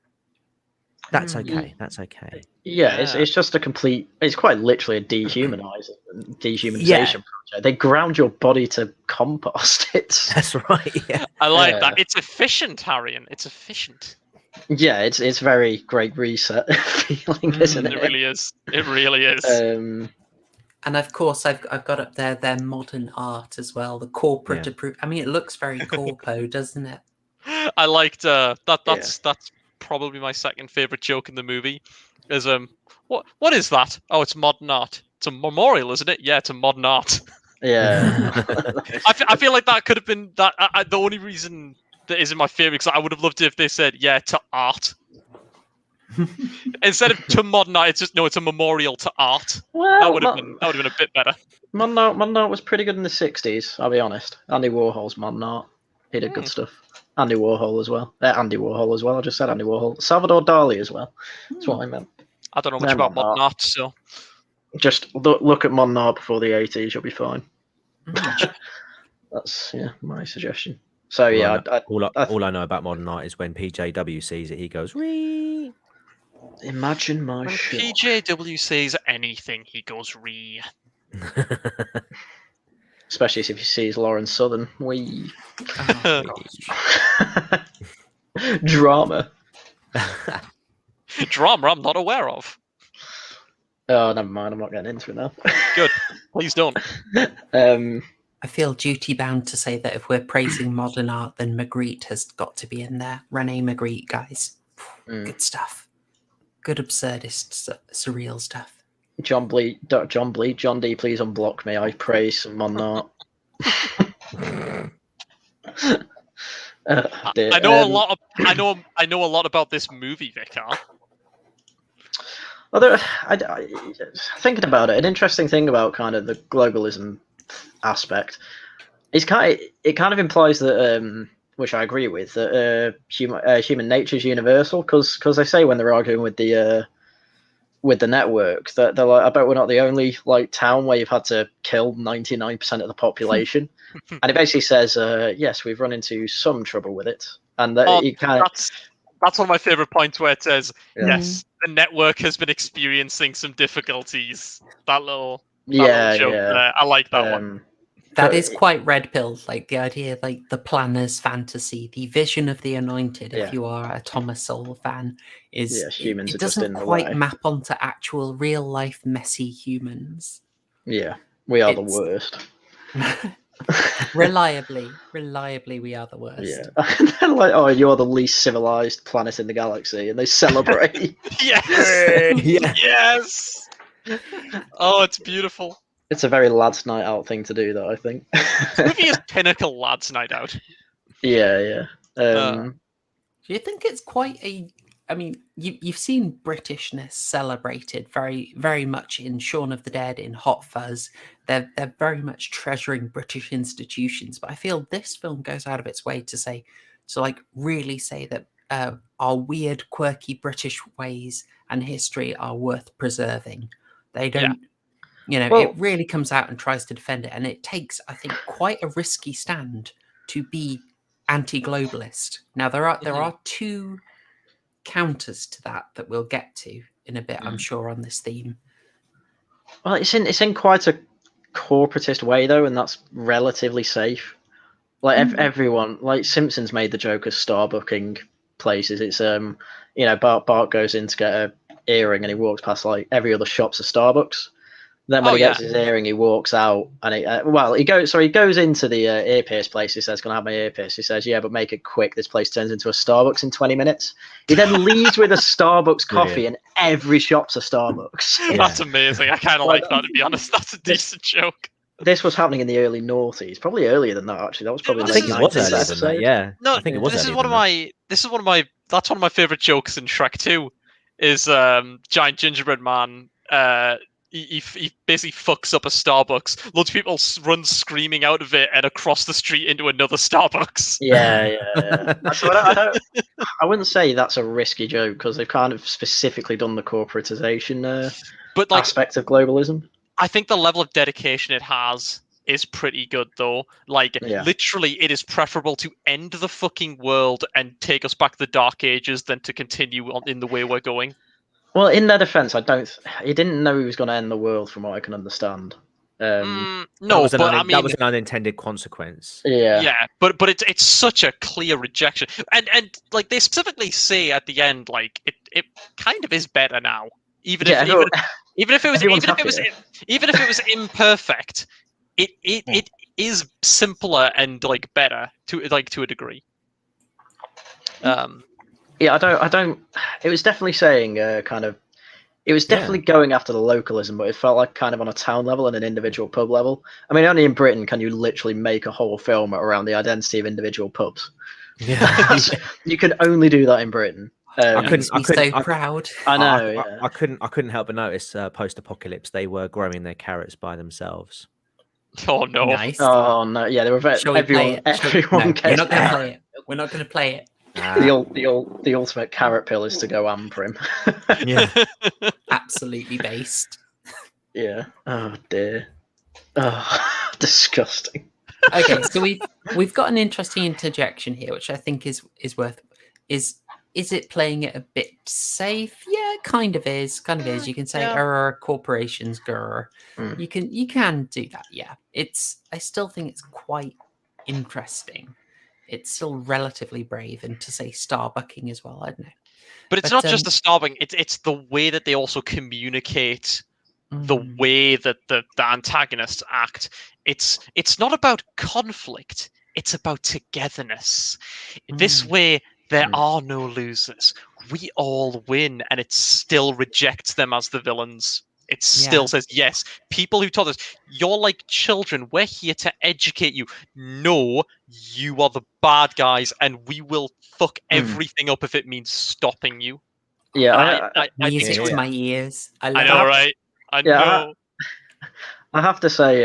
That's okay. That's okay. Yeah, it's just it's quite literally a dehumanization project. They ground your body to compost it. That's right. Yeah. I like that. It's efficient, Harrion. It's efficient. Yeah, it's very Great Reset feeling, isn't it? It really is. It really is. And of course, I've got up there their modern art as well. The corporate I mean, it looks very corpo, doesn't it? I liked that. That's probably my second favorite joke in the movie. Is what is that? Oh, it's modern art. It's a memorial, isn't it? Yeah, it's a modern art. Yeah. I feel like that could have been that. The only reason that isn't my favorite, because I would have loved it if they said, yeah, to art. Instead of to modern art, it's just it's a memorial to art. Well, that would have been a bit better. Modern art was pretty good in the 60s, I'll be honest. Andy Warhol's modern art. He did good stuff. Andy Warhol as well. I just said Andy Warhol. Salvador Dali as well. That's what I meant. I don't know much about modern art, so just look at modern art before the 80s. You'll be fine. That's my suggestion. So all I know about modern art is when PJW sees it, he goes, "Ree." Imagine my shock. PJW says anything, he goes ree. Especially if he sees Lauren Southern. Wee. Oh, Drama. Drama I'm not aware of. Oh, never mind. I'm not getting into it now. Good. Please don't. I feel duty bound to say that if we're praising modern art, then Magritte has got to be in there. Rene Magritte, guys. Good stuff. Good absurdist, surreal stuff. John D, please unblock me. I praise some modern art. I know a lot. I know a lot about this movie, Vicar. Thinking about it, an interesting thing about kind of the globalism aspect is it kind of implies that, which I agree with, that human nature is universal, because they say when they're arguing with the network that they're like, I bet we're not the only town where you've had to kill 99% of the population. And it basically says, yes, we've run into some trouble with it, and that's one of my favorite points, where it says, yes, the network has been experiencing some difficulties. That little joke there. I like that one. That is quite red pill, the idea, the planner's fantasy, the vision of the anointed, if you are a Thomas Sowell fan, is humans it doesn't quite map onto actual real life messy humans. Yeah, we are the worst. Reliably, we are the worst. Yeah. You're the least civilized planet in the galaxy, and they celebrate. Yes. Yes. Oh, it's beautiful. It's a very lads' night out thing to do, though, I think. This movie is pinnacle lads' night out. Yeah. Do you think it's quite a... I mean, you've seen Britishness celebrated very, very much in Shaun of the Dead, in Hot Fuzz. They're very much treasuring British institutions, but I feel this film goes out of its way to really say that our weird, quirky British ways and history are worth preserving. They don't... it really comes out and tries to defend it, and it takes, I think, quite a risky stand to be anti-globalist. Now, there are two counters to that we'll get to in a bit, I'm sure, on this theme. Well, it's in quite a corporatist way, though, and that's relatively safe. Everyone, Simpsons made the joke of Starbucking places. It's Bart goes in to get a earring, and he walks past every other shop's a Starbucks. Then when he gets his earring, he walks out, and he goes into the earpiece place. He says, "Can I have my earpiece?" He says, "Yeah, but make it quick. This place turns into a Starbucks in 20 minutes." He then leaves with a Starbucks coffee, and every shop's a Starbucks. Yeah. That's amazing. I kind of like that, to be honest. That's a decent joke. this was happening in the early noughties, probably earlier than that. Actually, that was probably I the think late it was 90s earlier than that, episode. yeah. No, I think it was this is earlier one of than that. my. This is one of my. That's one of my favorite jokes in Shrek 2. Is giant gingerbread man. He basically fucks up a Starbucks. Loads of people run screaming out of it and across the street into another Starbucks. Yeah. So I wouldn't say that's a risky joke because they've kind of specifically done the corporatization But like, aspect of globalism. I think the level of dedication it has is pretty good, though. Like, Yeah. literally, it is preferable to end the fucking world and take us back to the Dark Ages than to continue on in the way we're going. Well, in their defense, he didn't know he was going to end the world, from what I can understand. No, that but was an unintended consequence. Yeah, but it's such a clear rejection, and like they specifically say at the end, like it kind of is better now, even if it was imperfect, it is simpler and like better to a degree. Yeah, I don't. It was definitely saying kind of. It was definitely going after the localism, but it felt like kind of on a town level and an individual pub level. I mean, only in Britain can you literally make a whole film around the identity of individual pubs. Yeah, you can only do that in Britain. I couldn't be so proud. I know. I couldn't help but notice post-apocalypse they were growing their carrots by themselves. Oh no! Nice. Oh no! Yeah, they were very. Everyone no, cares. we're not going to play it. We're not going to play it. The ultimate carrot pill is to go am for him. Yeah, absolutely based. Yeah. Oh dear. Oh, disgusting. Okay, so we've got an interesting interjection here, which I think is worth. Is it playing it a bit safe? Yeah, it kind of is. You can say, corporations, grr. You can do that. Yeah, I still think it's quite interesting. It's still relatively brave, and to say starbucking as well, I don't know. But it's not just the starbucking; it's the way that they also communicate, the way that the antagonists act. It's not about conflict; it's about togetherness. This way, there are no losers. We all win, and it still rejects them as the villains. It still says, yes, people who taught us, you're like children. We're here to educate you. No, you are the bad guys, and we will fuck everything up if it means stopping you. Yeah, music to my ears. I know, right? I know. I have to say,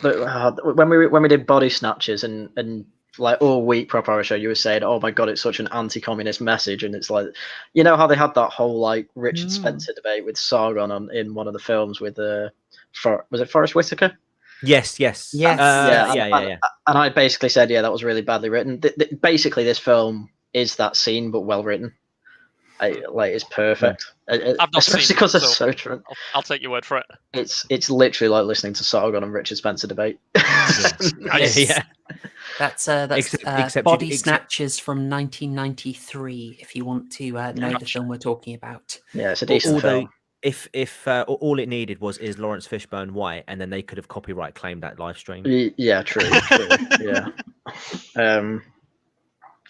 when we did Body Snatchers and like all week proper Horrorshow, you were saying, "Oh my god, it's such an anti-communist message," and it's like, you know how they had that whole like Richard Spencer debate with Sargon in one of the films with was it Forrest Whitaker? Yes. Yeah. And I basically said, yeah, that was really badly written. Basically, this film is that scene, but well written. It's perfect. I've not especially seen because it, it's so true. I'll take your word for it. It's literally like listening to Sargon and Richard Spencer debate. Yeah. That's except Body Snatchers from 1993. If you want to know the film we're talking about. Yeah, it's a decent film. If all it needed is Lawrence Fishburne white, and then they could have copyright claimed that live stream. Yeah, true. Yeah.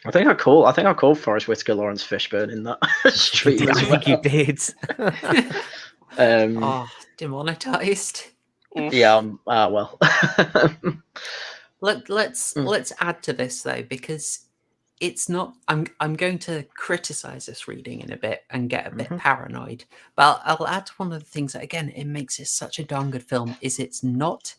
I think I called Forrest Whitaker Lawrence Fishburne in that stream. I think you did. Demonetized. Yeah. Well. Let's add to this though, because it's not. I'm going to criticize this reading in a bit and get a bit paranoid. But I'll add one of the things that again it makes this such a darn good film is it's not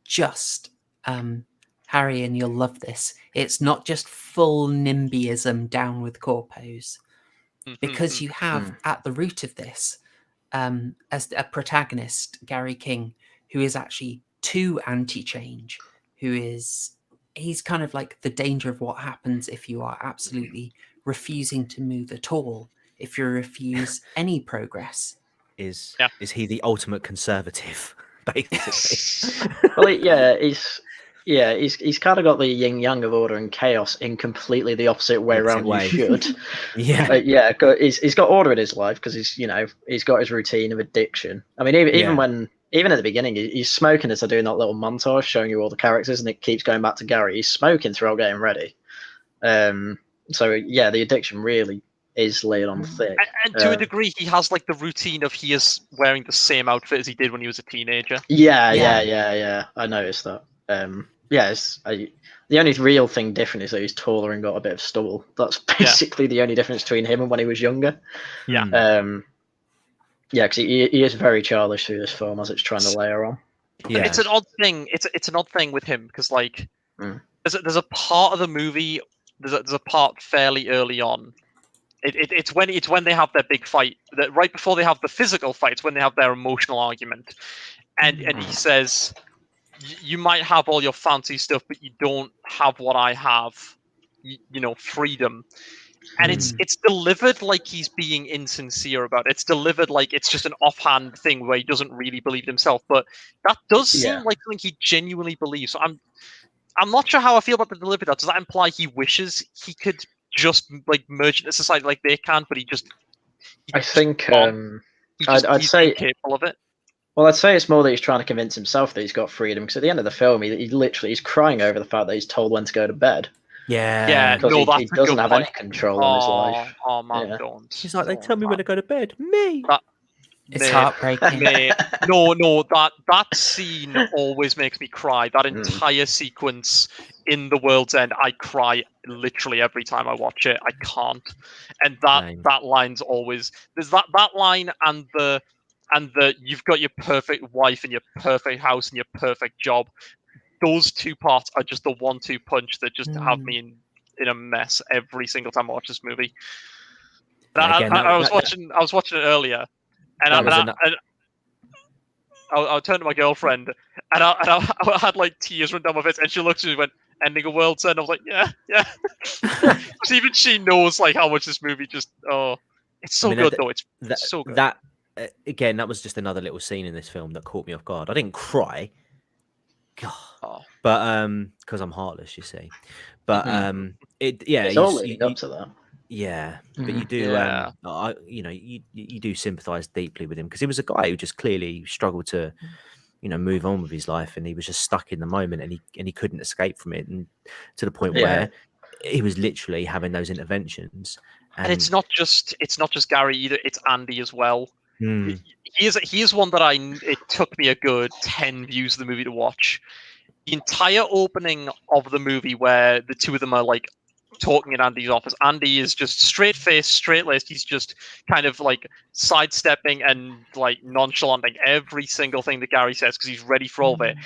just Harry, and you'll love this. It's not just full NIMBYism down with corpos, because you have at the root of this as a protagonist, Gary King, who is actually too anti-change, he's kind of like the danger of what happens if you are absolutely refusing to move at all, if you refuse any progress. Is he the ultimate conservative, basically? Well, he's kind of got the yin yang of order and chaos in completely the opposite way around. You should, he's got order in his life because he's got his routine of addiction. I mean, even at the beginning, he's smoking as they're doing that little montage showing you all the characters, and it keeps going back to Gary. He's smoking throughout getting ready. So yeah, the addiction really is laid on thick. And to a degree, he has like the routine of he is wearing the same outfit as he did when he was a teenager. Yeah. I noticed that. The only real thing different is that he's taller and got a bit of stubble. That's basically the only difference between him and when he was younger. Yeah. Because he is very childish through this film as it's trying to layer on. Yeah. It's an odd thing. It's an odd thing with him because like there's a part of the movie. There's a part fairly early on. It's when they have their big fight. That right before they have the physical fight, it's when they have their emotional argument, and he says, "You might have all your fancy stuff, but you don't have what I have. You know, freedom." And it's delivered like he's being insincere about it. It's delivered like it's just an offhand thing where he doesn't really believe it himself. But that does seem like something he genuinely believes. So I'm not sure how I feel about the delivery. Does that imply he wishes he could just like merge into society like they can, but he I think I'd say incapable of it. Well, I'd say it's more that he's trying to convince himself that he's got freedom. Because at the end of the film, he's crying over the fact that he's told when to go to bed. Yeah. Because he doesn't have any control on his life. Oh man, don't. He's like, they tell me when to go to bed. Me. It's heartbreaking. No, that scene always makes me cry. That entire sequence in The World's End, I cry literally every time I watch it. I can't. And that line's always there's that line and the you've got your perfect wife and your perfect house and your perfect job. Those two parts are just the 1-2 punch that just have me in a mess every single time I watch this movie. I was watching it earlier, and I turned to my girlfriend, and I had like tears run down my face, and she looked at me and went, "Ending a World's End." I was like, "Yeah." Because even she knows like how much this movie just it's so good though. It's so good. That again, that was just another little scene in this film that caught me off guard. I didn't cry. God. But because I'm heartless, you see. But it's all leading up to that. Yeah, but you do, you do sympathise deeply with him because he was a guy who just clearly struggled to, move on with his life, and he was just stuck in the moment, and he couldn't escape from it, and to the point where he was literally having those interventions. And it's not just Gary either; it's Andy as well. He is one that it took me a good 10 views of the movie to watch. The entire opening of the movie where the two of them are like talking in Andy's office. Andy is just straight-faced, straight-laced. He's just kind of like sidestepping and like nonchalanting every single thing that Gary says because he's ready for all of it.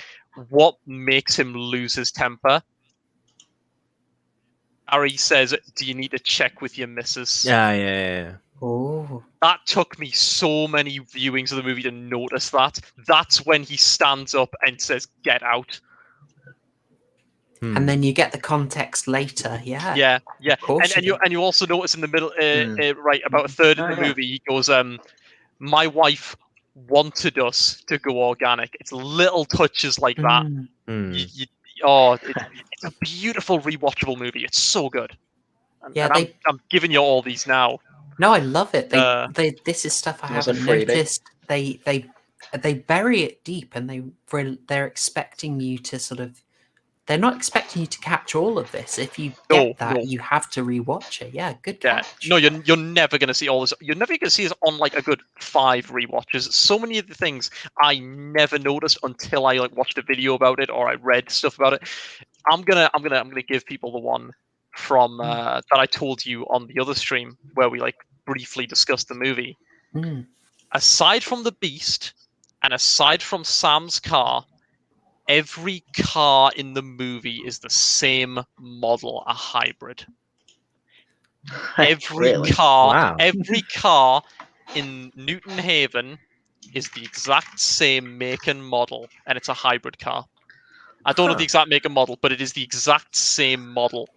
What makes him lose his temper? Gary says, "Do you need to check with your missus?" Yeah. Oh. That took me so many viewings of the movie to notice that. That's when he stands up and says, "Get out." And then you get the context later. Yeah. Yeah. And you also notice in the middle, right about a third of the movie, he goes, "My wife wanted us to go organic." It's little touches like that. It's a beautiful rewatchable movie. It's so good. I'm giving you all these now. No, I love it. This is stuff I haven't noticed. They bury it deep, and they're expecting you to sort of. They're not expecting you to catch all of this. If you get you have to rewatch it. Yeah, good catch. No, you're never going to see all this. You're never going to see this on like a good 5 rewatches. So many of the things I never noticed until I like watched a video about it or I read stuff about it. I'm gonna give people the one from that I told you on the other stream where we like briefly discussed the movie. Aside from the Beast and aside from Sam's car, every car in the movie is the same model, a hybrid. Every car in Newton Haven is the exact same make and model, and it's a hybrid car. I don't know the exact make and model, but it is the exact same model.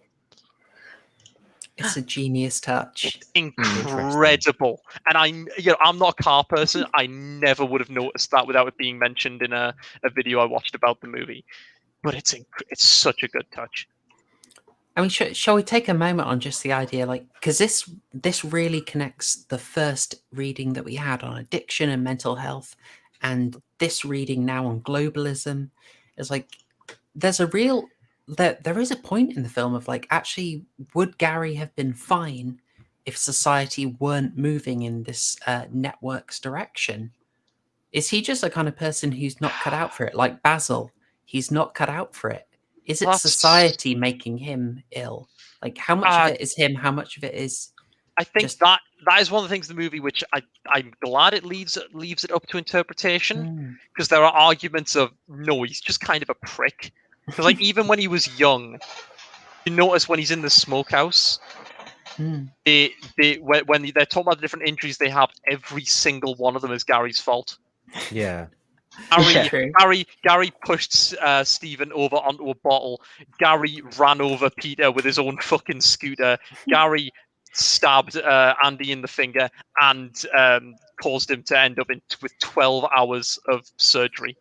It's a genius touch. It's incredible. And I'm not a car person. I never would have noticed that without it being mentioned in a video I watched about the movie. But it's such a good touch. I mean, shall we take a moment on just the idea, like, because this really connects the first reading that we had on addiction and mental health, and this reading now on globalism. It's like there's a there is a point in the film of like, actually, would Gary have been fine if society weren't moving in this network's direction? Is he just a kind of person who's not cut out for it? Like Basil, he's not cut out for it. Is it That's- society making him ill? Like, how much of it is him? How much of it is? I think Just- that is one of the things in the movie which I'm glad it leaves it up to interpretation, because there are arguments of no, he's just kind of a prick. Because like even when he was young, you notice when he's in the smokehouse, when they're talking about the different injuries they have, every single one of them is Gary's fault. Yeah. Gary pushed Stephen over onto a bottle. Gary ran over Peter with his own fucking scooter. Gary stabbed Andy in the finger and caused him to end up with 12 hours of surgery.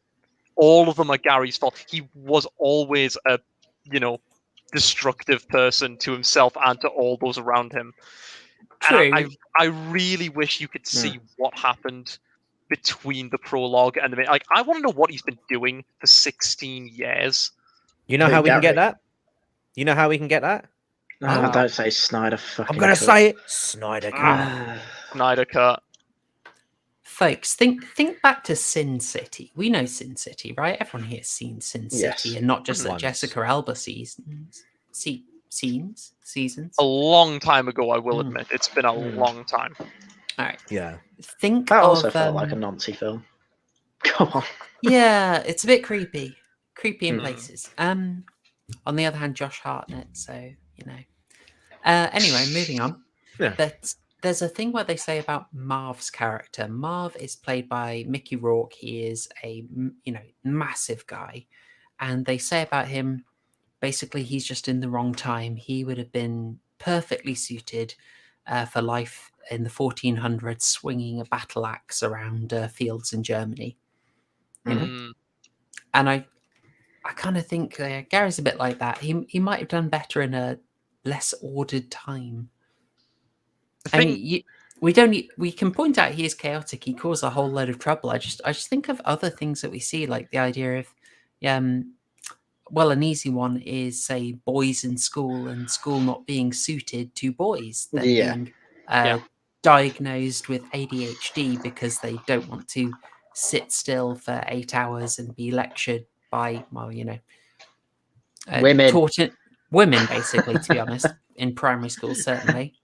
All of them are Gary's fault. He was always a, destructive person to himself and to all those around him. True. And I really wish you could see what happened between the prologue and the like. I want to know what he's been doing for 16 years. You know how we can get that? You know how we can get that? Don't say Snyder fucking I'm gonna cut. say it. Snyder cut. Snyder cut. Folks, think back to Sin City. We know Sin City, right? Everyone here's seen Sin City, Yes. and not just the Once. Jessica Alba seasons. Seasons. A long time ago, I will admit. It's been a long time. All right. Yeah. Think That of also felt like a Nazi film. Come on. yeah, it's a bit creepy in places. On the other hand, Josh Hartnett, so anyway, moving on. Yeah. But there's a thing where they say about Marv's character. Marv is played by Mickey Rourke. He is a massive guy, and they say about him, basically, he's just in the wrong time. He would have been perfectly suited for life in the 1400s, swinging a battle axe around fields in Germany. And I kind of think Gary's a bit like that. He might have done better in a less ordered time. We can point out he is chaotic. He caused a whole load of trouble. I just think of other things that we see, like the idea of, well, an easy one is, say, boys in school and school not being suited to boys. Them being diagnosed with ADHD because they don't want to sit still for 8 hours and be lectured by, women, basically, to be honest, in primary school, certainly.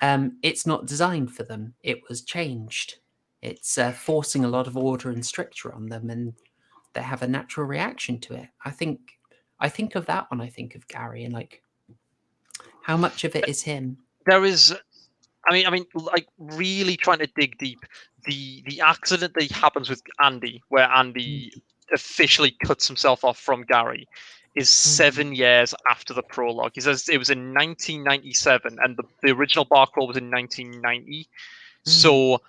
It's not designed for them. It was changed. It's forcing a lot of order and structure on them, and they have a natural reaction to it. I think of that when I think of Gary, and like, how much of it is him? There is, I mean, like really trying to dig deep. The accident that happens with Andy, where Andy officially cuts himself off from Gary, is 7 years after the prologue. He says it was in 1997, and the original bar crawl was in 1990. So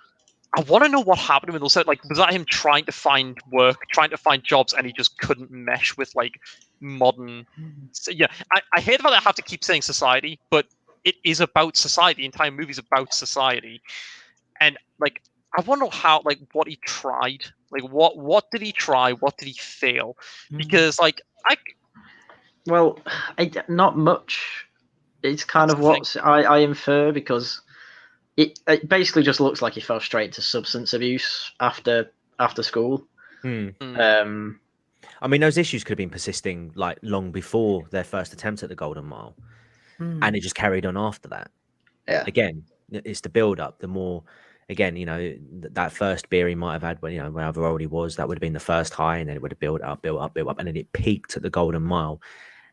I want to know what happened to him in those. Like, was that him trying to find work, trying to find jobs, and he just couldn't mesh with like modern? So, yeah, I hate that I have to keep saying society, but it is about society. The entire movie is about society, and like I want to know how, like, what he tried. Like, what did he try? What did he fail? Because like not much. It's kind of what I infer, because it basically just looks like he fell straight to substance abuse after school. I mean, those issues could have been persisting like long before their first attempt at the Golden Mile, and it just carried on after that. Yeah. Again, it's the build up. The more, again, that first beer he might have had when wherever old he was, that would have been the first high, and then it would have built up, and then it peaked at the Golden Mile,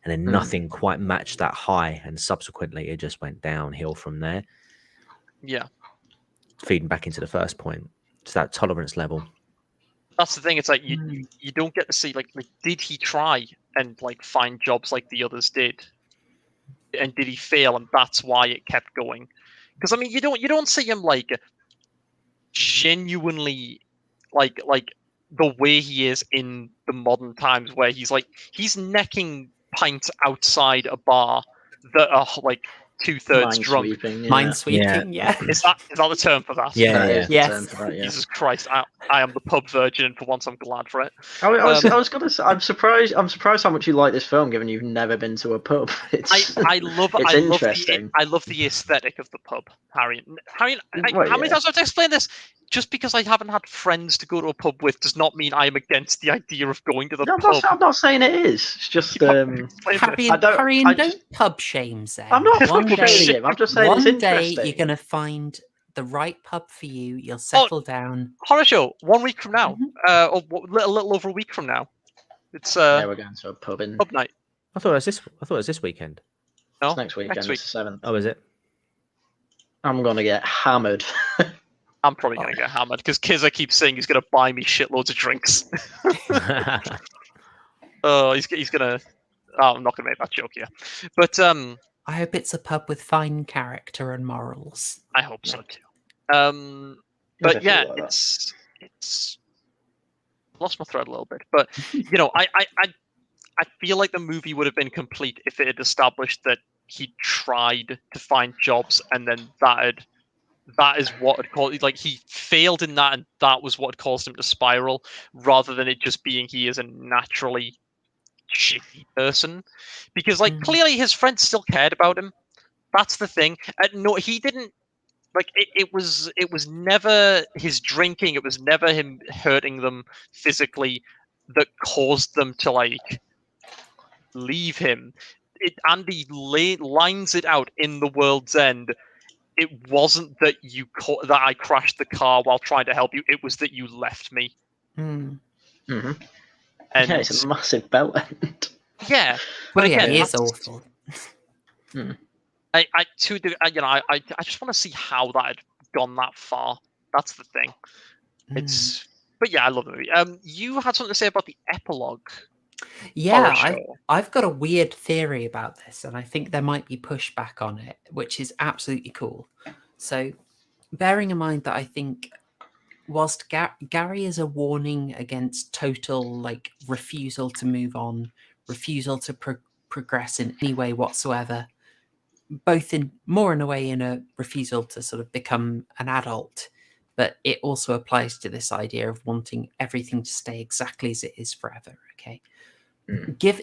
and then nothing quite matched that high, and subsequently it just went downhill from there. Yeah. Feeding back into the first point. It's that tolerance level. That's the thing. It's like you don't get to see like did he try and like find jobs like the others did, and did he fail, and that's why it kept going. Because I mean, you don't see him like genuinely like the way he is in the modern times, where he's necking pints outside a bar that are like 2/3 drunk. Minesweeping, yeah. Minesweeping, yeah. Is that the term for that? Yeah, That yeah. is the Yes. term for that, yeah. Jesus Christ, I am the pub virgin, and for once I'm glad for it. I was gonna say, I'm surprised how much you like this film, given you've never been to a pub. I love interesting. I love the aesthetic of the pub, Harry. How many Well, times do I have to explain this? Just because I haven't had friends to go to a pub with does not mean I am against the idea of going to the No, pub. I'm not saying it is. It's just Explain this. Harry, don't pub shame Zen. I'm not One fucking day, shaming him. I'm just saying it's one day interesting. you're going to find the right pub for you. You'll settle down. Horrorshow, 1 week from now, Mhm. or a little over a week from now. It's Yeah, we're going to a pub in pub night. I thought it was this weekend. No, it's next weekend. next week. It's the 7th. Oh, is it? I'm gonna get hammered. I'm probably gonna get hammered because Kizza keeps saying he's gonna buy me shitloads of drinks. Oh, he's gonna. Oh, I'm not gonna make that joke here, but I hope it's a pub with fine character and morals. I hope so too. Yes, I But yeah, feel like that. it's lost my thread a little bit, but I feel like the movie would have been complete if it had established that he tried to find jobs and then that is what had caused, like, he failed in that and that was what had caused him to spiral, rather than it just being he is a naturally shitty person. Because clearly his friends still cared about him. That's the thing. No, he didn't. Like it was never his drinking. It was never him hurting them physically that caused them to leave him. Andy lines it out in The World's End. It wasn't that that I crashed the car while trying to help you. It was that you left me. Mm. Mm-hmm. And Yeah, it's a massive belt end. yeah, Well, but yeah, again, it is that's- awful. I just want to see how that had gone that far. That's the thing. But yeah, I love the movie. You had something to say about the epilogue. Yeah, Horrorshow. I've got a weird theory about this, and I think there might be pushback on it, which is absolutely cool. So, bearing in mind that I think whilst Gary is a warning against total refusal to move on, refusal to progress in any way whatsoever, both in a way in a refusal to sort of become an adult, but it also applies to this idea of wanting everything to stay exactly as it is forever. Okay.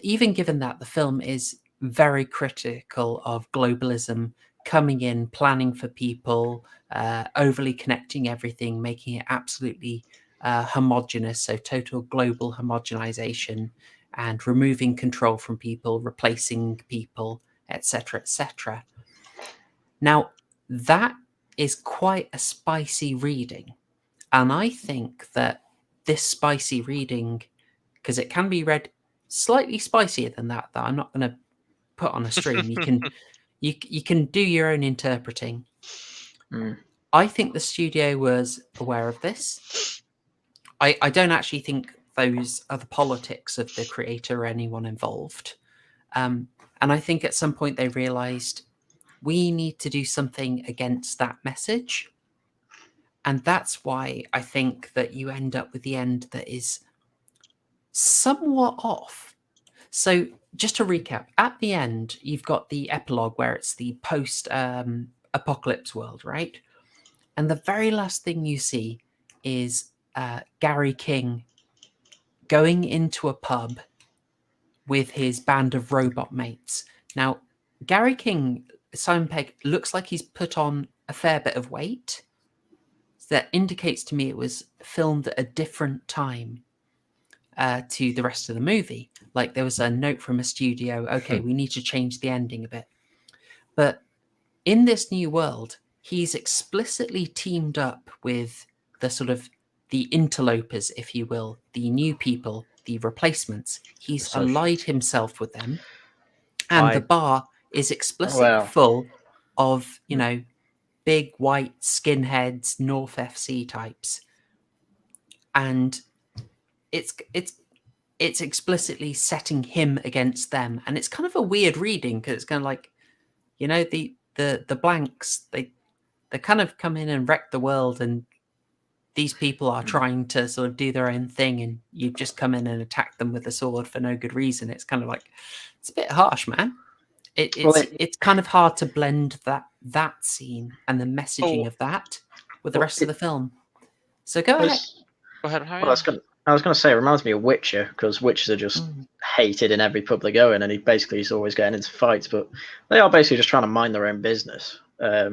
Even given that the film is very critical of globalism, coming in, planning for people, overly connecting everything, making it absolutely homogenous, so total global homogenization, and removing control from people, replacing people, etc., etc. Now, that is quite a spicy reading, and I think that this spicy reading, because it can be read slightly spicier than that I'm not going to put on a stream. You can do your own interpreting. I think the studio was aware of this. I don't actually think those are the politics of the creator or anyone involved. And I think at some point they realized we need to do something against that message. And that's why I think that you end up with the end that is somewhat off. So just to recap, at the end, you've got the epilogue where it's the post-apocalypse world, right? And the very last thing you see is Gary King going into a pub with his band of robot mates. Now, Gary King, Simon Pegg, looks like he's put on a fair bit of weight. That indicates to me it was filmed at a different time to the rest of the movie. Like there was a note from a studio, okay, we need to change the ending a bit. But in this new world, he's explicitly teamed up with the sort of the interlopers, if you will, the new people, the replacements. He's allied himself with them. And the bar is explicitly full of, big white skinheads, North FC types. And it's explicitly setting him against them, and it's kind of a weird reading because it's kind of like, the blanks, they kind of come in and wreck the world, and these people are trying to sort of do their own thing, and you just come in and attack them with a sword for no good reason. It's kind of like, it's a bit harsh, man. It's kind of hard to blend that scene and the messaging of that with the rest of the film. So go ahead. Go ahead, Harry. Well, I was going to say, it reminds me of Witcher, because Witchers are just hated in every pub they go in, and he's always getting into fights, but they are basically just trying to mind their own business. But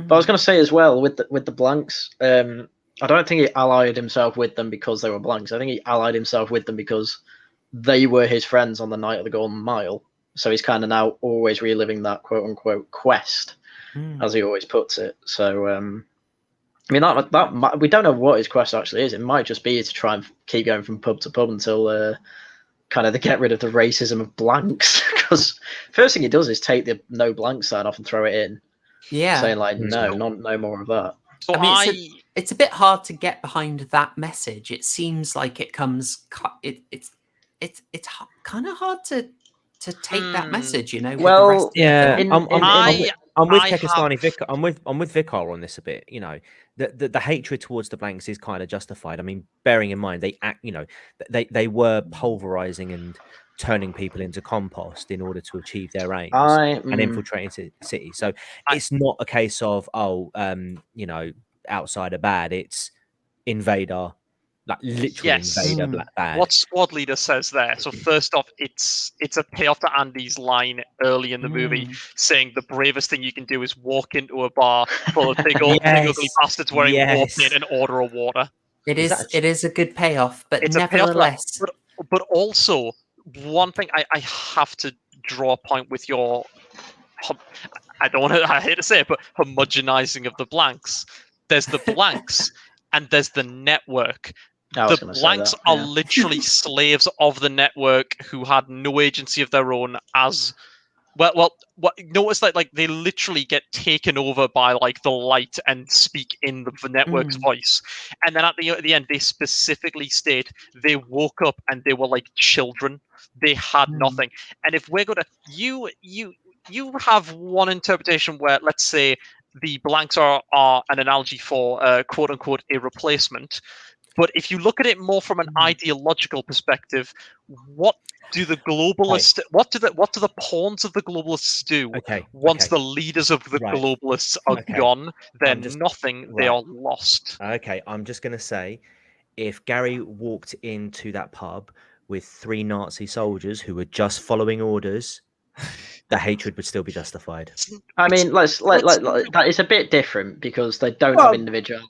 I was going to say as well, with the blanks, I don't think he allied himself with them because they were blanks. I think he allied himself with them because they were his friends on the night of the Golden Mile. So he's kind of now always reliving that quote-unquote quest, as he always puts it. So, I mean, that we don't know what his quest actually is. It might just be to try and keep going from pub to pub until kind of to get rid of the racism of blanks. Because first thing he does is take the no blank sign off and throw it in. Yeah. Saying like, no more of that. So I mean, it's a bit hard to get behind that message. It seems like it comes. It's kind of hard to take that message, you know. Well, I'm with Kekistani Vicar. I'm with Vicar on this a bit. You know, the hatred towards the blanks is kind of justified. I mean, bearing in mind they were pulverizing and turning people into compost in order to achieve their aims and infiltrating cities. So it's not a case of outsider bad. It's invader. Like literally invader bad. What squad leader says there? So first off, it's a payoff to Andy's line early in the movie, saying the bravest thing you can do is walk into a bar full of big ugly bastards wearing war paint and order a water. It is a good payoff, but it's nevertheless. But also one thing I have to draw a point with your. I hate to say it, but homogenizing of the blanks. There's the blanks and there's the network. The blanks are literally slaves of the network who had no agency of their own. As well, notice like they literally get taken over by like the light and speak in the network's voice. And then at the end, they specifically state they woke up and they were like children. They had nothing. And if we're gonna, you have one interpretation where, let's say, the blanks are an analogy for quote unquote a replacement. But if you look at it more from an ideological perspective, what do the globalists? What do the pawns of the globalists do once the leaders of the globalists are gone? They're nothing. They are lost. Okay, I'm just going to say, if Gary walked into that pub with 3 Nazi soldiers who were just following orders, the hatred would still be justified. I mean, that is a bit different because they don't have individuality.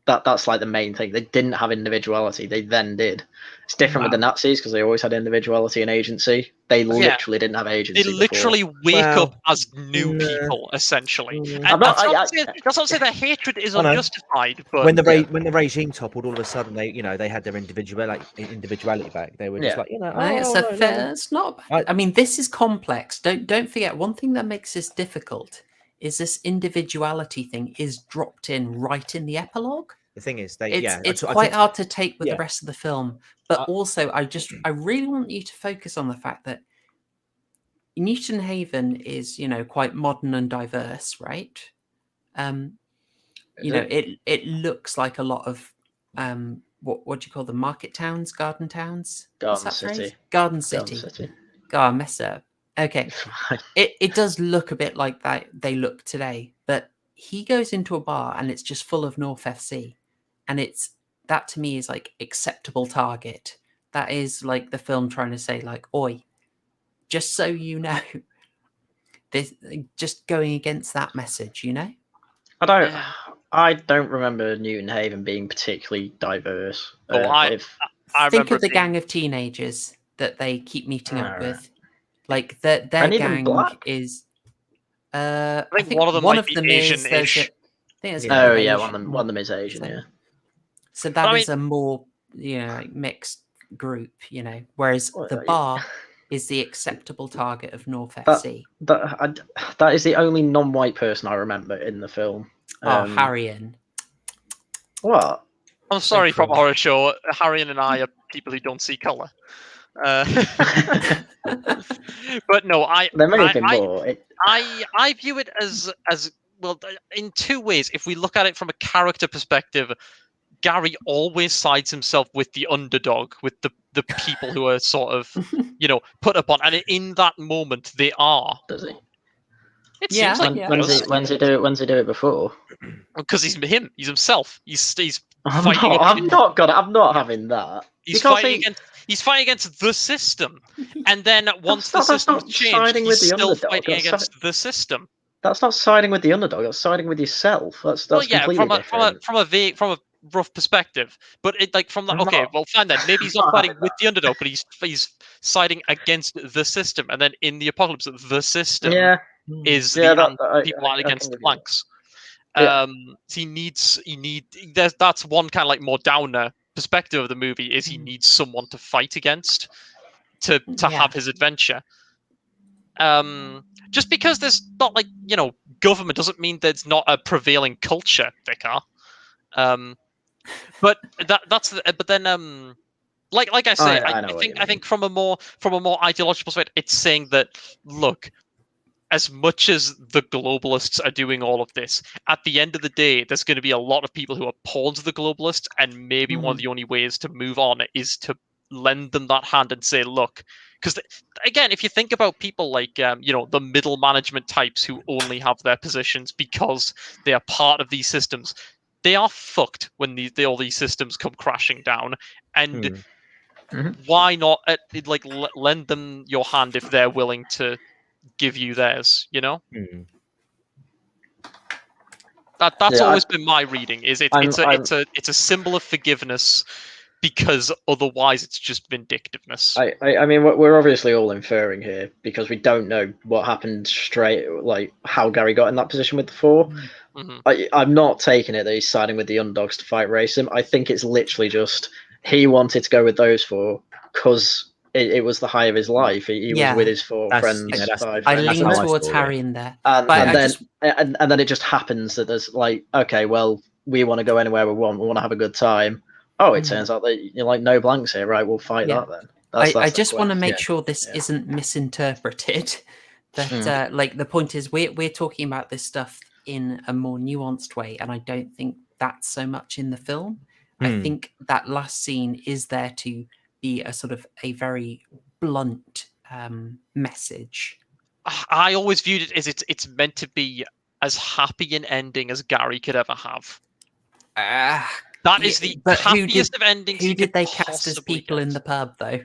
That's like the main thing. They didn't have individuality. They then did. It's different with the Nazis because they always had individuality and agency. They literally didn't have agency. They literally wake up as new people, essentially. And that's not to say that hatred is unjustified. But when the regime toppled, all of a sudden they had their individuality back. They were just like, it's not. I mean, this is complex. Don't forget, one thing that makes this difficult is this individuality thing is dropped in right in the epilogue. The thing is, it's quite hard to take with the rest of the film. But also, I really want you to focus on the fact that Newton Haven is, quite modern and diverse, right? It looks like a lot of what do you call them? Market towns, garden towns, Garden City. Garden City. God, I messed up. Okay, it does look a bit like that. They look today, but he goes into a bar and it's just full of North FC, and that to me is like acceptable target. That is like the film trying to say like, oi, just so you know, this just going against that message, I don't remember Newton Haven being particularly diverse. I think of the gang of teenagers that they keep meeting up with. Like their gang is. I think one of them is Asian-ish. One of them is Asian. Yeah. So that is a more mixed group, Whereas the bar is the acceptable target of North FC. That is the only non-white person I remember in the film. Harrion. What? I'm sorry, from Horrorshow. Harrion and I are people who don't see color. But no, I view it as well in two ways. If we look at it from a character perspective, Gary always sides himself with the underdog, with the the people who are sort of, put upon. And in that moment, they are. Does he? It Yeah, seems like yeah. When's he do it before? because he's him. He's himself. He's I'm fighting. not having that. He's fighting against the system, and then once the system's changed, he's still fighting against the system. That's not siding with the underdog. That's siding with yourself. That's completely different. From a rough perspective, but it from that. Okay, well, fine then. Maybe he's not siding with the underdog, but he's siding against the system, and then in the apocalypse, the system is people against the blanks. He needs. That's one kind of more downer perspective of the movie. Is he needs someone to fight against to have his adventure. Just because there's not government doesn't mean there's not a prevailing culture, Vicar. But but then like I say, I think from a more ideological perspective, it's saying that look, as much as the globalists are doing all of this, at the end of the day, there's going to be a lot of people who are pawns of the globalists, and maybe one of the only ways to move on is to lend them that hand and say, look, because again, if you think about people like the middle management types who only have their positions because they are part of these systems, they are fucked when all these systems come crashing down. And why not lend them your hand if they're willing to give you theirs? That's always been my reading. Is it's a symbol of forgiveness, because otherwise it's just vindictiveness. I mean, we're obviously all inferring here because we don't know what happened how Gary got in that position with the four. I'm not taking it that he's siding with the underdogs to fight racism. I think it's literally just he wanted to go with those four because it was the high of his life. He was with his five friends. I lean towards Harry in there. And then it just happens that there's okay, well, we want to go anywhere we want. We want to have a good time. Oh, it turns out that you're no blanks here, right? We'll fight that then. I just want to make sure this isn't misinterpreted. That the point is we're talking about this stuff in a more nuanced way, and I don't think that's so much in the film. I think that last scene is there to be a sort of a very blunt message. I always viewed it as it's meant to be as happy an ending as Gary could ever have. That is the happiest of endings. Who did they cast as people in the pub, though?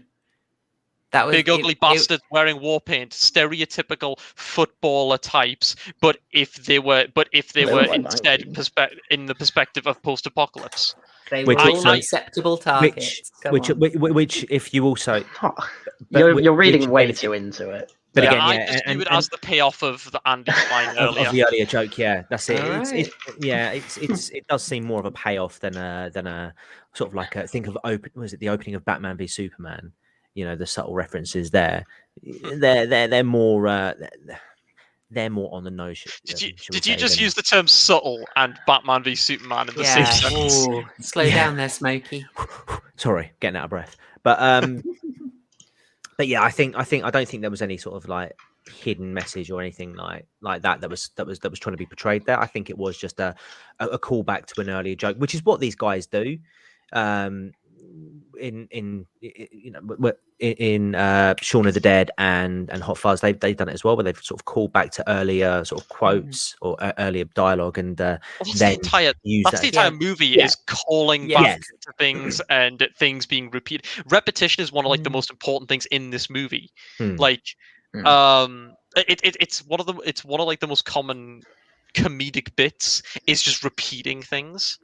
That was big ugly bastards wearing war paint, stereotypical footballer types. But if they were instead in the perspective of post-apocalypse, they were all acceptable targets. Which, if you also, you're reading way too into it. But again, I just view it as the payoff of the Andy's line earlier. Of the earlier joke, that's it. Right. It does seem more of a payoff than a sort of like think of the opening of Batman v Superman? The subtle references there. They're more on the nose. Did you just use the term subtle and Batman v Superman in the same sentence? Slow down there, Smokey. Sorry, getting out of breath. But but yeah, I don't think there was any sort of hidden message or anything like that was trying to be portrayed there. I think it was just a callback to an earlier joke, which is what these guys do. In Shaun of the Dead and Hot Fuzz, they've done it as well, where they've sort of called back to earlier sort of quotes or earlier dialogue, and the entire movie is calling back to things and things being repeated. Repetition is one of the most important things in this movie. It's one of the most common comedic bits is just repeating things.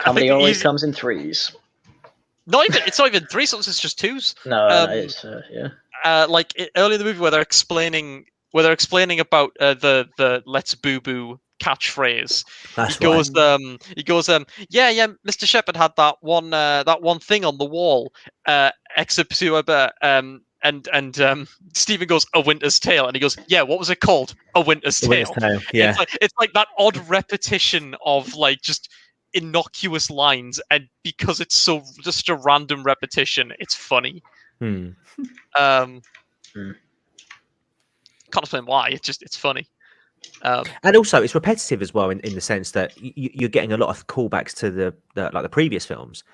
Comedy always comes in threes. It's not even three. Sometimes it's just twos. No, it's early in the movie where they're explaining about the "Let's Boo Boo" catchphrase. He goes, yeah, Mr. Shepard had that one thing on the wall, except and Stephen goes, "A Winter's Tale," and he goes, "Yeah, what was it called? A Winter's Tale." Yeah, it's like that odd repetition of just innocuous lines, and because it's so just a random repetition, it's funny. Can't explain why. It's funny. And also it's repetitive as well in the sense that you're getting a lot of callbacks to the previous films.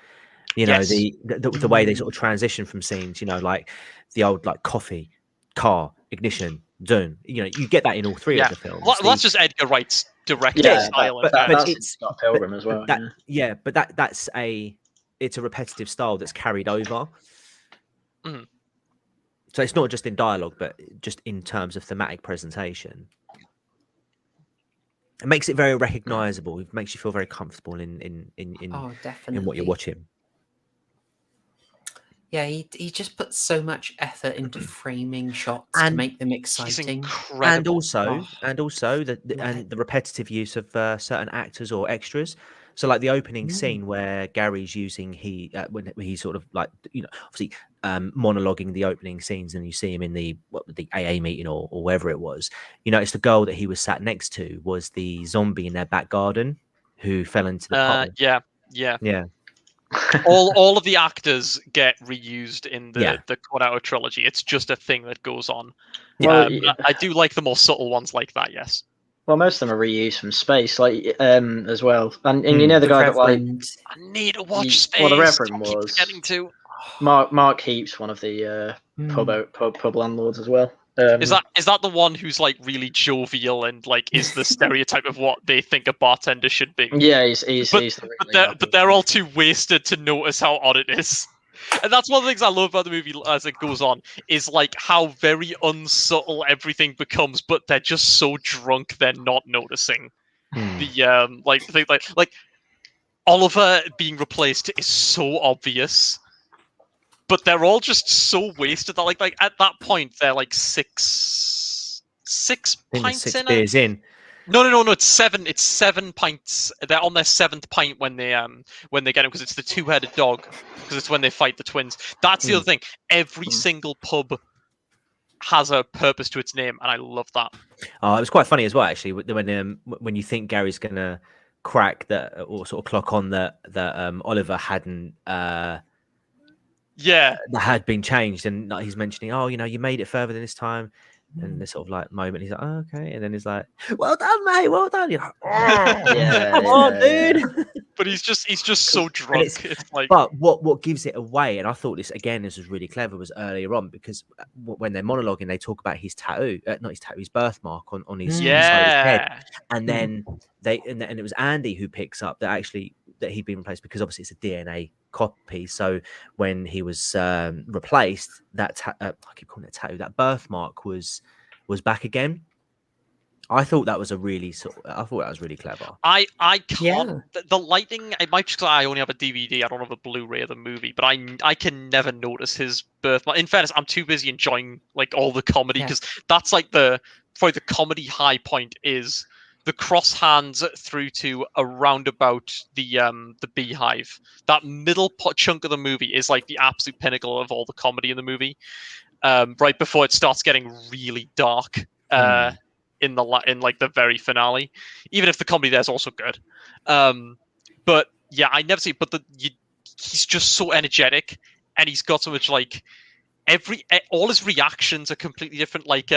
You know, Yes. the way they sort of transition from scenes, you know, like the old like coffee, car, ignition, zoom. You know, you get that in all three of the films. Well, that's just Edgar Wright's directing Yeah, style. but in fairness. that's Scott Pilgrim as well. But that's it's a repetitive style that's carried over. Mhm. So it's not just in dialogue, but just in terms of thematic presentation. It makes it very recognizable. It makes you feel very comfortable in definitely. what you're watching. Yeah, he just puts so much effort into framing shots to And make them He's exciting. incredible. And also the repetitive use of certain actors or extras. So like the opening scene where Gary's using when he's sort of like, you know, obviously monologuing the opening scenes, and you see him in the AA meeting or wherever it was. You know, it's the girl that he was sat next to was the zombie in their back garden who fell into the puddle. Yeah. all of the actors get reused in the cornetto trilogy. It's just a thing that goes on. Well, I do like the more subtle ones like that. Yes. Well, most of them are reused from Space, like as well. And you know the guy Reverend. I need to watch Space. Well, the Reverend I keep was forgetting to. Mark Heap's one of the pub landlords as well. Is that the one who's like really jovial and like is the stereotype of what they think a bartender should be? Yeah, he's but they're all too wasted to notice how odd it is. And that's one of the things I love about the movie as it goes on, is like how very unsubtle everything becomes, but they're just so drunk they're not noticing. The like Oliver being replaced is so obvious, but they're all just so wasted that like at that point they're like six pints in. Beers in. No, it's seven. It's 7 pints. They're on their 7th pint when they get him, because it's the two-headed dog. Because it's when they fight the twins. That's the other thing. Every single pub has a purpose to its name, and I love that. Oh, it was quite funny as well, actually, when you think Gary's gonna crack that or sort of clock on that Oliver hadn't. That had been changed, and he's mentioning, oh, you know, you made it further than this time. And this sort of like moment, he's like, oh, okay, and then he's like, well done, mate, well done. You're like, oh, come on, dude. But he's just so drunk. It's like, but what gives it away, and I thought this was really clever, was earlier on, because when they're monologuing, they talk about his tattoo, not his tattoo, his birthmark on his side of his head, and then and it was Andy who picks up that he'd been replaced, because obviously it's a DNA copy. So when he was replaced, I keep calling it a tattoo, that birthmark was back again. I thought that was really clever. I can't. The lighting. It might just because I only have a DVD. I don't have a Blu-ray of the movie, but I can never notice his birthmark. In fairness, I'm too busy enjoying like all the comedy, because that's like probably the comedy high point is the cross hands through to around about the beehive. That middle chunk of the movie is like the absolute pinnacle of all the comedy in the movie. Right before it starts getting really dark in like the very finale, even if the comedy there is also good. But yeah, I never see it. But he's just so energetic, and he's got so much like. All his reactions are completely different. Like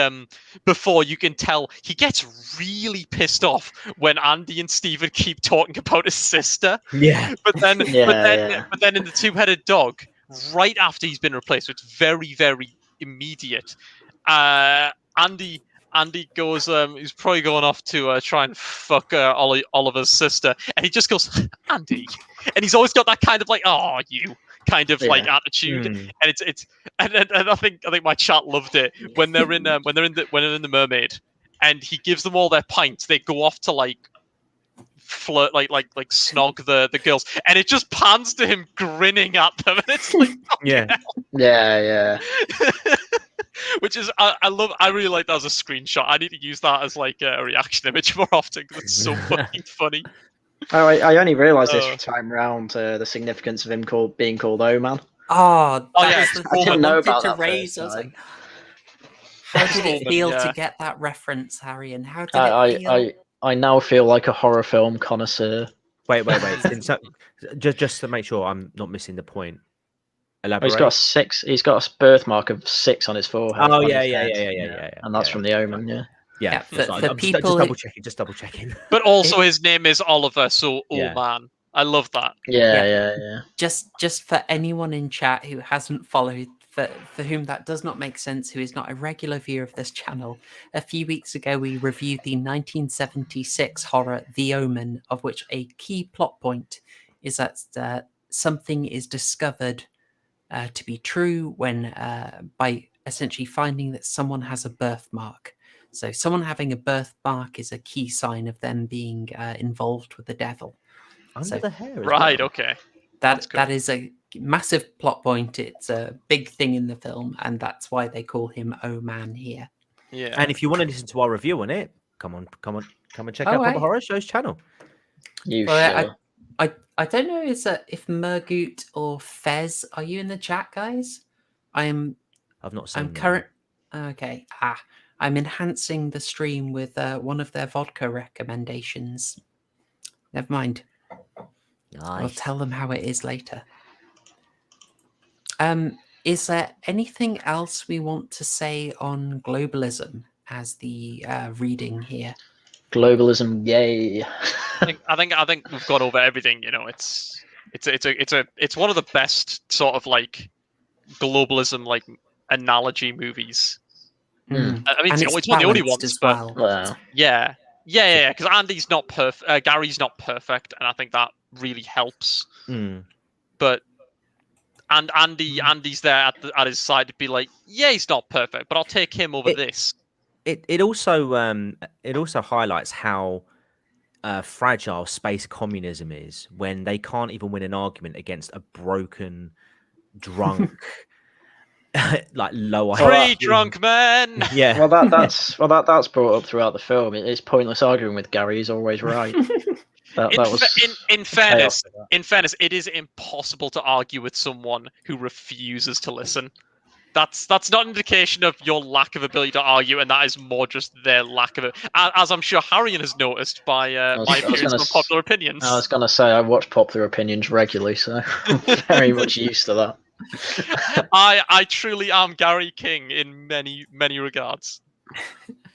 before, you can tell he gets really pissed off when Andy and Steven keep talking about his sister. Yeah. But then in the two-headed dog, right after he's been replaced, so it's very, very immediate. Andy goes, he's probably going off to try and fuck Oliver's sister, and he just goes, Andy, and he's always got that kind of like, oh, you kind of like attitude, and it's and I think my chat loved it when they're in the Mermaid, and he gives them all their pints. They go off to like flirt, like snog the girls, and it just pans to him grinning at them, and it's like, yeah. Which is I really like that as a screenshot. I need to use that as like a reaction image more often, because it's so fucking funny. Oh, I only realised this time round the significance of him being called O-Man. I didn't know about that. How did it feel to get that reference, Harry? And how did it feel? I now feel like a horror film connoisseur. Wait. just to make sure I'm not missing the point. Elaborate. He's got a birthmark of 6 on his forehead. Oh yeah. And that's from the Omen. For people just double checking. But also his name is Oliver, so man. I love that. Yeah. Just for anyone in chat who hasn't followed, for whom that does not make sense, who is not a regular viewer of this channel, a few weeks ago we reviewed the 1976 horror The Omen, of which a key plot point is that something is discovered to be true when by essentially finding that someone has a birthmark. So someone having a birthmark is a key sign of them being involved with the devil. Under the hair, Right. well. Okay. That's cool. That is a massive plot point. It's a big thing in the film, and that's why they call him Oh Man here. Yeah. And if you want to listen to our review on it, come and check out Proper Horror Show's channel. I don't know if Murgoot or Fez, are you in the chat, guys? I've not seen. Okay. I'm enhancing the stream with one of their vodka recommendations. Never mind. Nice. I'll tell them how it is later. Is there anything else we want to say on globalism as the reading here? Globalism, yay! I think we've gone over everything. You know, it's one of the best sort of like globalism like analogy movies. Mm. I mean, And it's one of the only ones as but well. Yeah. Because Andy's not perfect. Gary's not perfect, and I think that really helps. But Andy's there at his side to be like, yeah, he's not perfect, but I'll take him over this. It also highlights how fragile space communism is when they can't even win an argument against a broken, drunk, like low drunk man. Yeah. Well, that's brought up throughout the film. It's pointless arguing with Gary. He's always right. In fairness, it is impossible to argue with someone who refuses to listen. That's not an indication of your lack of ability to argue, and that is more just their lack of it. As I'm sure Harrion has noticed by my appearance on Popular Opinions. I was going to say I watch Popular Opinions regularly, so I'm very much used to that. I truly am Gary King in many regards.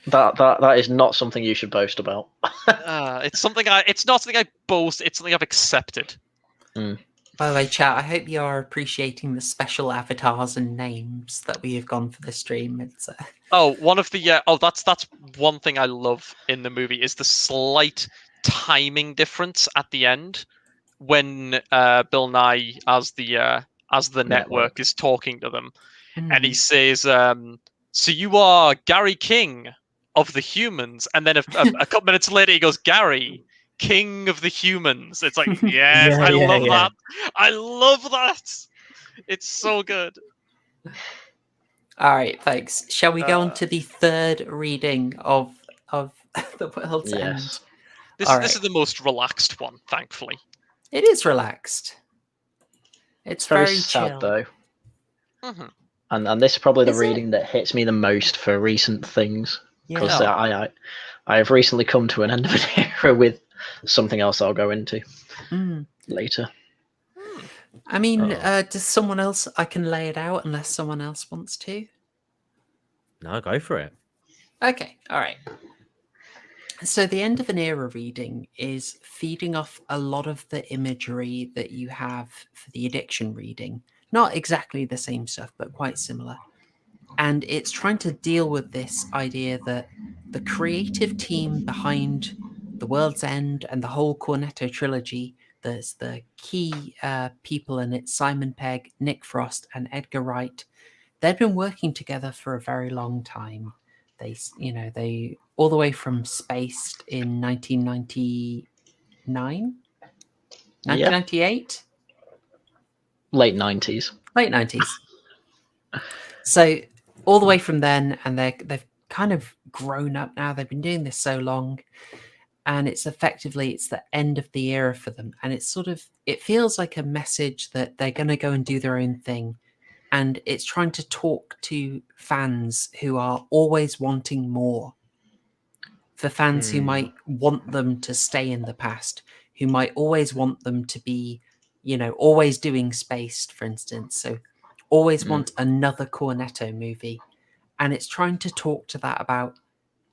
That is not something you should boast about. It's not something I boast. It's something I've accepted. By the way, chat, I hope you are appreciating the special avatars and names that we have gone for this stream. It's one of the that's one thing I love in the movie is the slight timing difference at the end when Bill Nye as the network is talking to them, and he says, "So you are Gary King of the humans," and then a couple minutes later he goes, "Gary, King of the humans." It's like, yes, I love that. I love that. It's so good. All right, thanks. Shall we go on to the third reading of The World's End? This is the most relaxed one, thankfully. It is relaxed. It's very sad chill. though. And this is probably the reading that hits me the most for recent things, because I have recently come to an end of an era with something else I'll go into later. I mean, does someone else? I can lay it out unless someone else wants to. No, go for it. Okay, all right. So the end of an era reading is feeding off a lot of the imagery that you have for the addiction reading. Not exactly the same stuff, but quite similar. And it's trying to deal with this idea that the creative team behind The World's End and the whole Cornetto trilogy, there's the key people in it, Simon Pegg, Nick Frost, and Edgar Wright. They've been working together for a very long time. They all the way from Spaced in 1999? 1998? Late 90s. Late 90s. So all the way from then, and they've kind of grown up now. They've been doing this so long, and it's the end of the era for them. And it feels like a message that they're going to go and do their own thing. And it's trying to talk to fans who are always wanting more. For fans who might want them to stay in the past, who might always want them to be, always doing Spaced, for instance. So always want another Cornetto movie. And it's trying to talk to that about,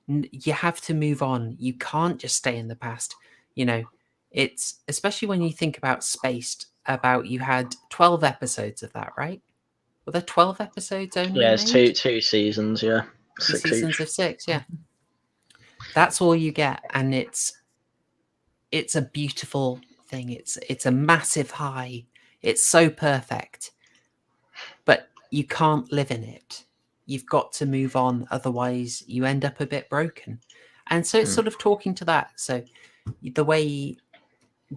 you have to move on. You can't just stay in the past. It's especially when you think about Spaced. About you had 12 episodes of that, right? Were there 12 episodes only Yeah, it's made? two seasons. Yeah, 2 6 seasons each. of 6. Yeah, that's all you get, and it's a beautiful thing. It's a massive high. It's so perfect, but you can't live in it. You've got to move on, otherwise you end up a bit broken. And so it's sort of talking to that. So the way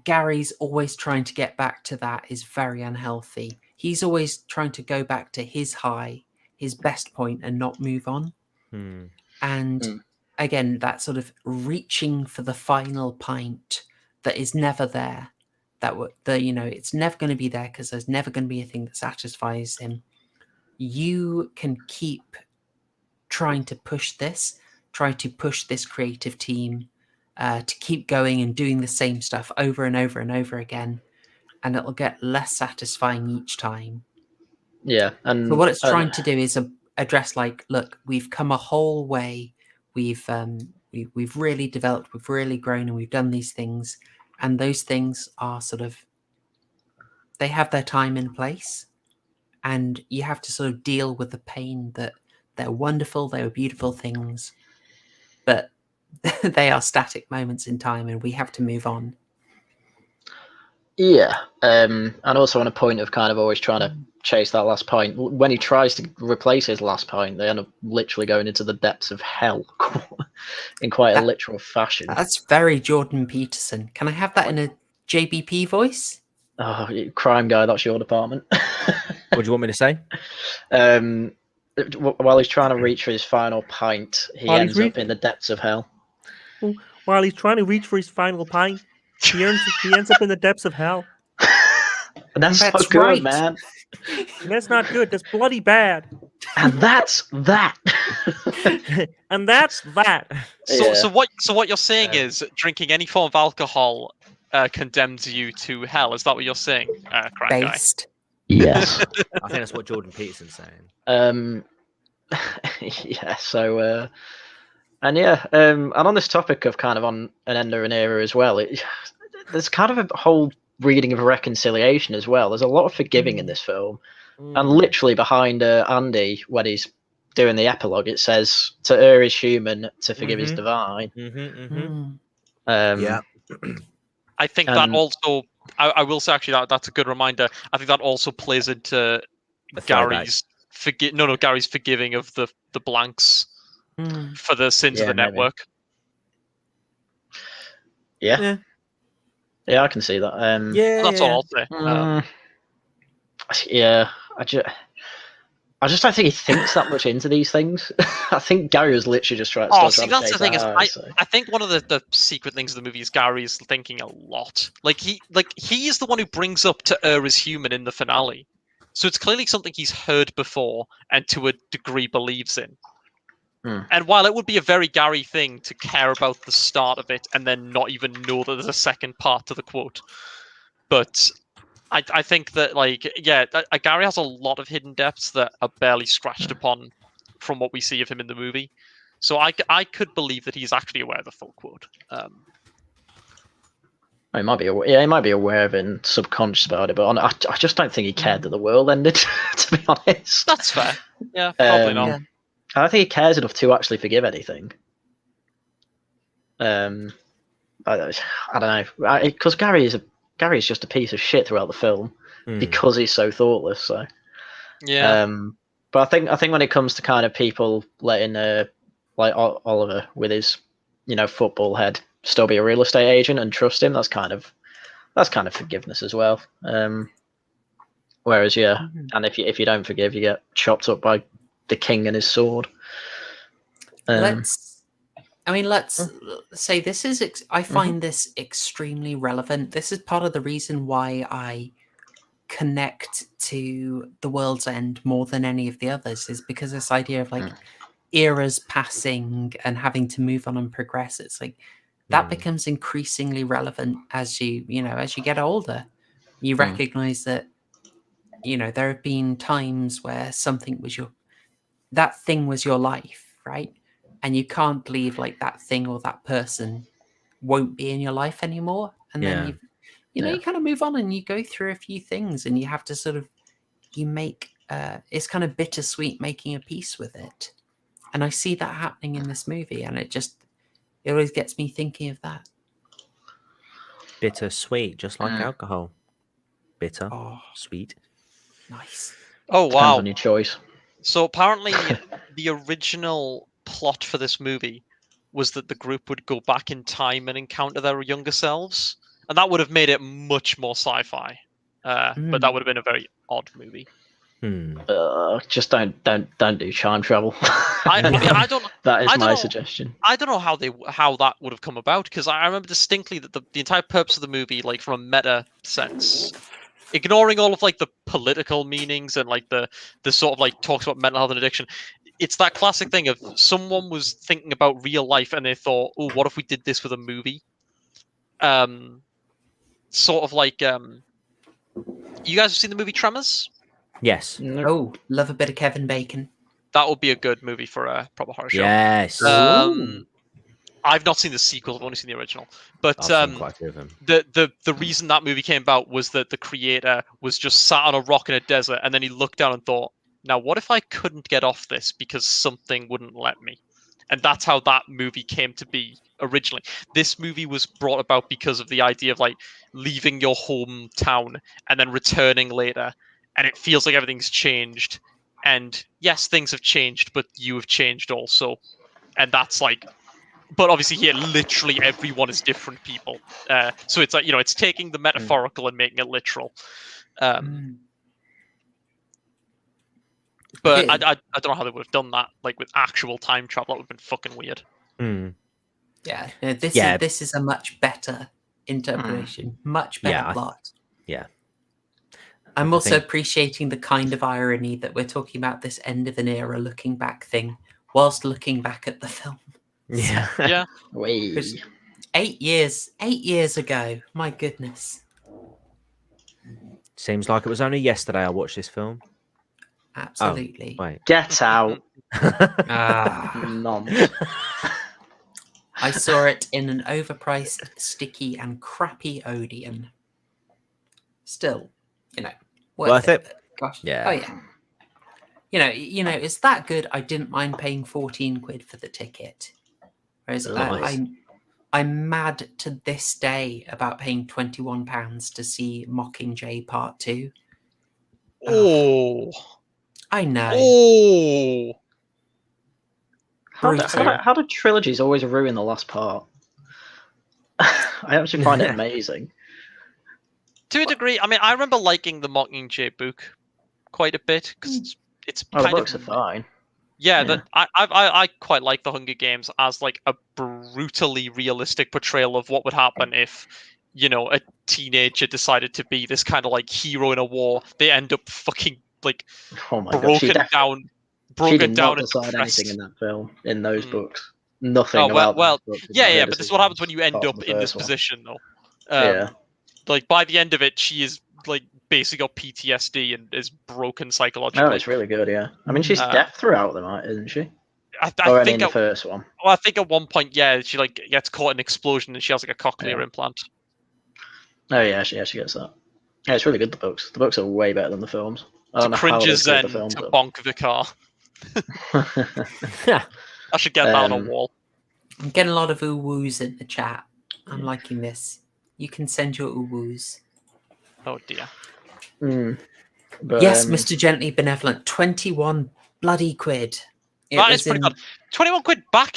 Gary's always trying to get back to that is very unhealthy. He's always trying to go back to his high, his best point, and not move on. And again, that sort of reaching for the final pint that is never there. It's never going to be there because there's never going to be a thing that satisfies him. You can keep trying to push this, try to push this creative team to keep going and doing the same stuff over and over and over again, and it'll get less satisfying each time. Yeah, and So what it's trying to do is address, like, look, we've come a whole way, we've really developed, we've really grown, and we've done these things, and those things are sort of, they have their time and place, and you have to sort of deal with the pain that they're wonderful, they were beautiful things, but they are static moments in time, and we have to move on. Yeah, and also on a point of kind of always trying to chase that last point. When he tries to replace his last point, they end up literally going into the depths of hell in quite a literal fashion. That's very Jordan Peterson. Can I have that in a JBP voice? Oh, crime guy, that's your department. What do you want me to say? While he's trying to reach for his final pint, he ends up in the depths of hell. While he's trying to reach for his final pint, he ends up in the depths of hell. And that's so good, right, man. That's not good. That's bloody bad. And that's that. And that's that. So what you're saying is drinking any form of alcohol condemns you to hell. Is that what you're saying, crime guy? Based. Yes. I think that's what Jordan Peterson's saying. Yeah. So, and on this topic of kind of on an end of an era as well, there's kind of a whole reading of reconciliation as well. There's a lot of forgiving in this film, and literally behind Andy, when he's doing the epilogue, it says, "To err is human, to forgive is divine." Yeah. I think that also, I will say actually that's a good reminder. I think that also plays into Gary's Gary's forgiving of the blanks for the sins of the maybe. network. Yeah, I can see that. That's all I'll say. Yeah, I just don't think he thinks that much into these things. I think Gary was literally just trying. That's the thing. I think one of the secret things of the movie is Gary is thinking a lot. He is the one who brings up "to err is human" in the finale, so it's clearly something he's heard before and to a degree believes in. And while it would be a very Gary thing to care about the start of it and then not even know that there's a second part to the quote, but I think that Gary has a lot of hidden depths that are barely scratched upon from what we see of him in the movie. So I could believe that he's actually aware of the full quote. He might be aware. Yeah, he might be aware of it and subconscious about it, but I just don't think he cared that the world ended. To be honest, that's fair. Yeah, probably not. Yeah. I don't think he cares enough to actually forgive anything. I don't know, because Gary is just a piece of shit throughout the film because he's so thoughtless. So yeah. But I think when it comes to kind of people letting like Oliver with his football head still be a real estate agent and trust him, that's kind of forgiveness as well. Whereas and if you don't forgive, you get chopped up by the king and his sword. Let's say this is. I find this extremely relevant. This is part of the reason why I connect to The World's End more than any of the others, is because this idea of eras passing and having to move on and progress. It's like that becomes increasingly relevant as you get older. You recognize that there have been times where something was that thing was your life, right? And you can't believe that thing or that person won't be in your life anymore. and then you kind of move on and you go through a few things, and you have to sort of make it's kind of bittersweet making a peace with it. And I see that happening in this movie, and it always gets me thinking of that. Bitter sweet, just like alcohol. Bitter, Oh, sweet. nice. Oh Depends wow! on your choice. So apparently, the original plot for this movie was that the group would go back in time and encounter their younger selves, and that would have made it much more sci-fi. But that would have been a very odd movie. Just don't do time travel. I mean, I don't. That is I don't my know- suggestion. I don't know how that would have come about, because I remember distinctly that the entire purpose of the movie, like from a meta sense, ignoring all of like the political meanings and like the sort of like talks about mental health and addiction, it's that classic thing of someone was thinking about real life and they thought, oh, what if we did this with a movie? Sort of like you guys have seen the movie Tremors? Yes. Oh, love a bit of Kevin Bacon. That would be a good movie for a proper horror show. Yes. I've not seen the sequel. I've only seen the original. But I've seen quite a few of them. the reason that movie came about was that the creator was just sat on a rock in a desert, and then he looked down and thought, now what if I couldn't get off this because something wouldn't let me? And that's how that movie came to be originally. This movie was brought about because of the idea of like leaving your hometown and then returning later, and it feels like everything's changed. And yes, things have changed, but you have changed also. And that's like, but obviously here, literally everyone is different people. So it's like, it's taking the metaphorical and making it literal. But I don't know how they would have done that, like with actual time travel. That would have been fucking weird. Yeah, this is a much better interpretation, much better plot. I'm also appreciating the kind of irony that we're talking about this end of an era looking back thing, whilst looking back at the film. Yeah. Yeah. Wait. 8 years ago. My goodness. Seems like it was only yesterday I watched this film. Absolutely. Oh, wait. Get out. Ah. Nonsense. I saw it in an overpriced, sticky, and crappy Odeon. Still, worth it. Gosh. Yeah. Oh yeah. It's that good. I didn't mind paying 14 quid for the ticket. Whereas I'm mad to this day about paying £21 to see Mockingjay Part 2. Oh. I know. Oh. How do trilogies always ruin the last part? I actually find it amazing. To a degree, I mean, I remember liking the Mockingjay book quite a bit because it's the kind books of are fine. Yeah, I quite like the Hunger Games as like a brutally realistic portrayal of what would happen if, a teenager decided to be this kind of like hero in a war. They end up fucking like Oh my god, broken she did not and decide depressed. anything in that film, in those books. Nothing about well, those books. yeah, but this is what happens when you end up in this position, though. Like by the end of it, she is like basically got PTSD and is broken psychologically. Oh, it's really good, yeah. I mean, she's deaf throughout them, isn't she? I Or think in the first one. Well, I think at one point, yeah, she like gets caught in an explosion and she has like a cochlear implant. Oh yeah, she gets that. Yeah, it's really good. The books are way better than the films. I don't know how Cringes they then did the films. to bonk the car. I should get that on a wall. I'm getting a lot of ooh-woos in the chat. I'm liking this. You can send your ooh-woos. Oh dear. But, yes, Mr. Gently Benevolent. 21 bloody quid. That is pretty good. 21 quid back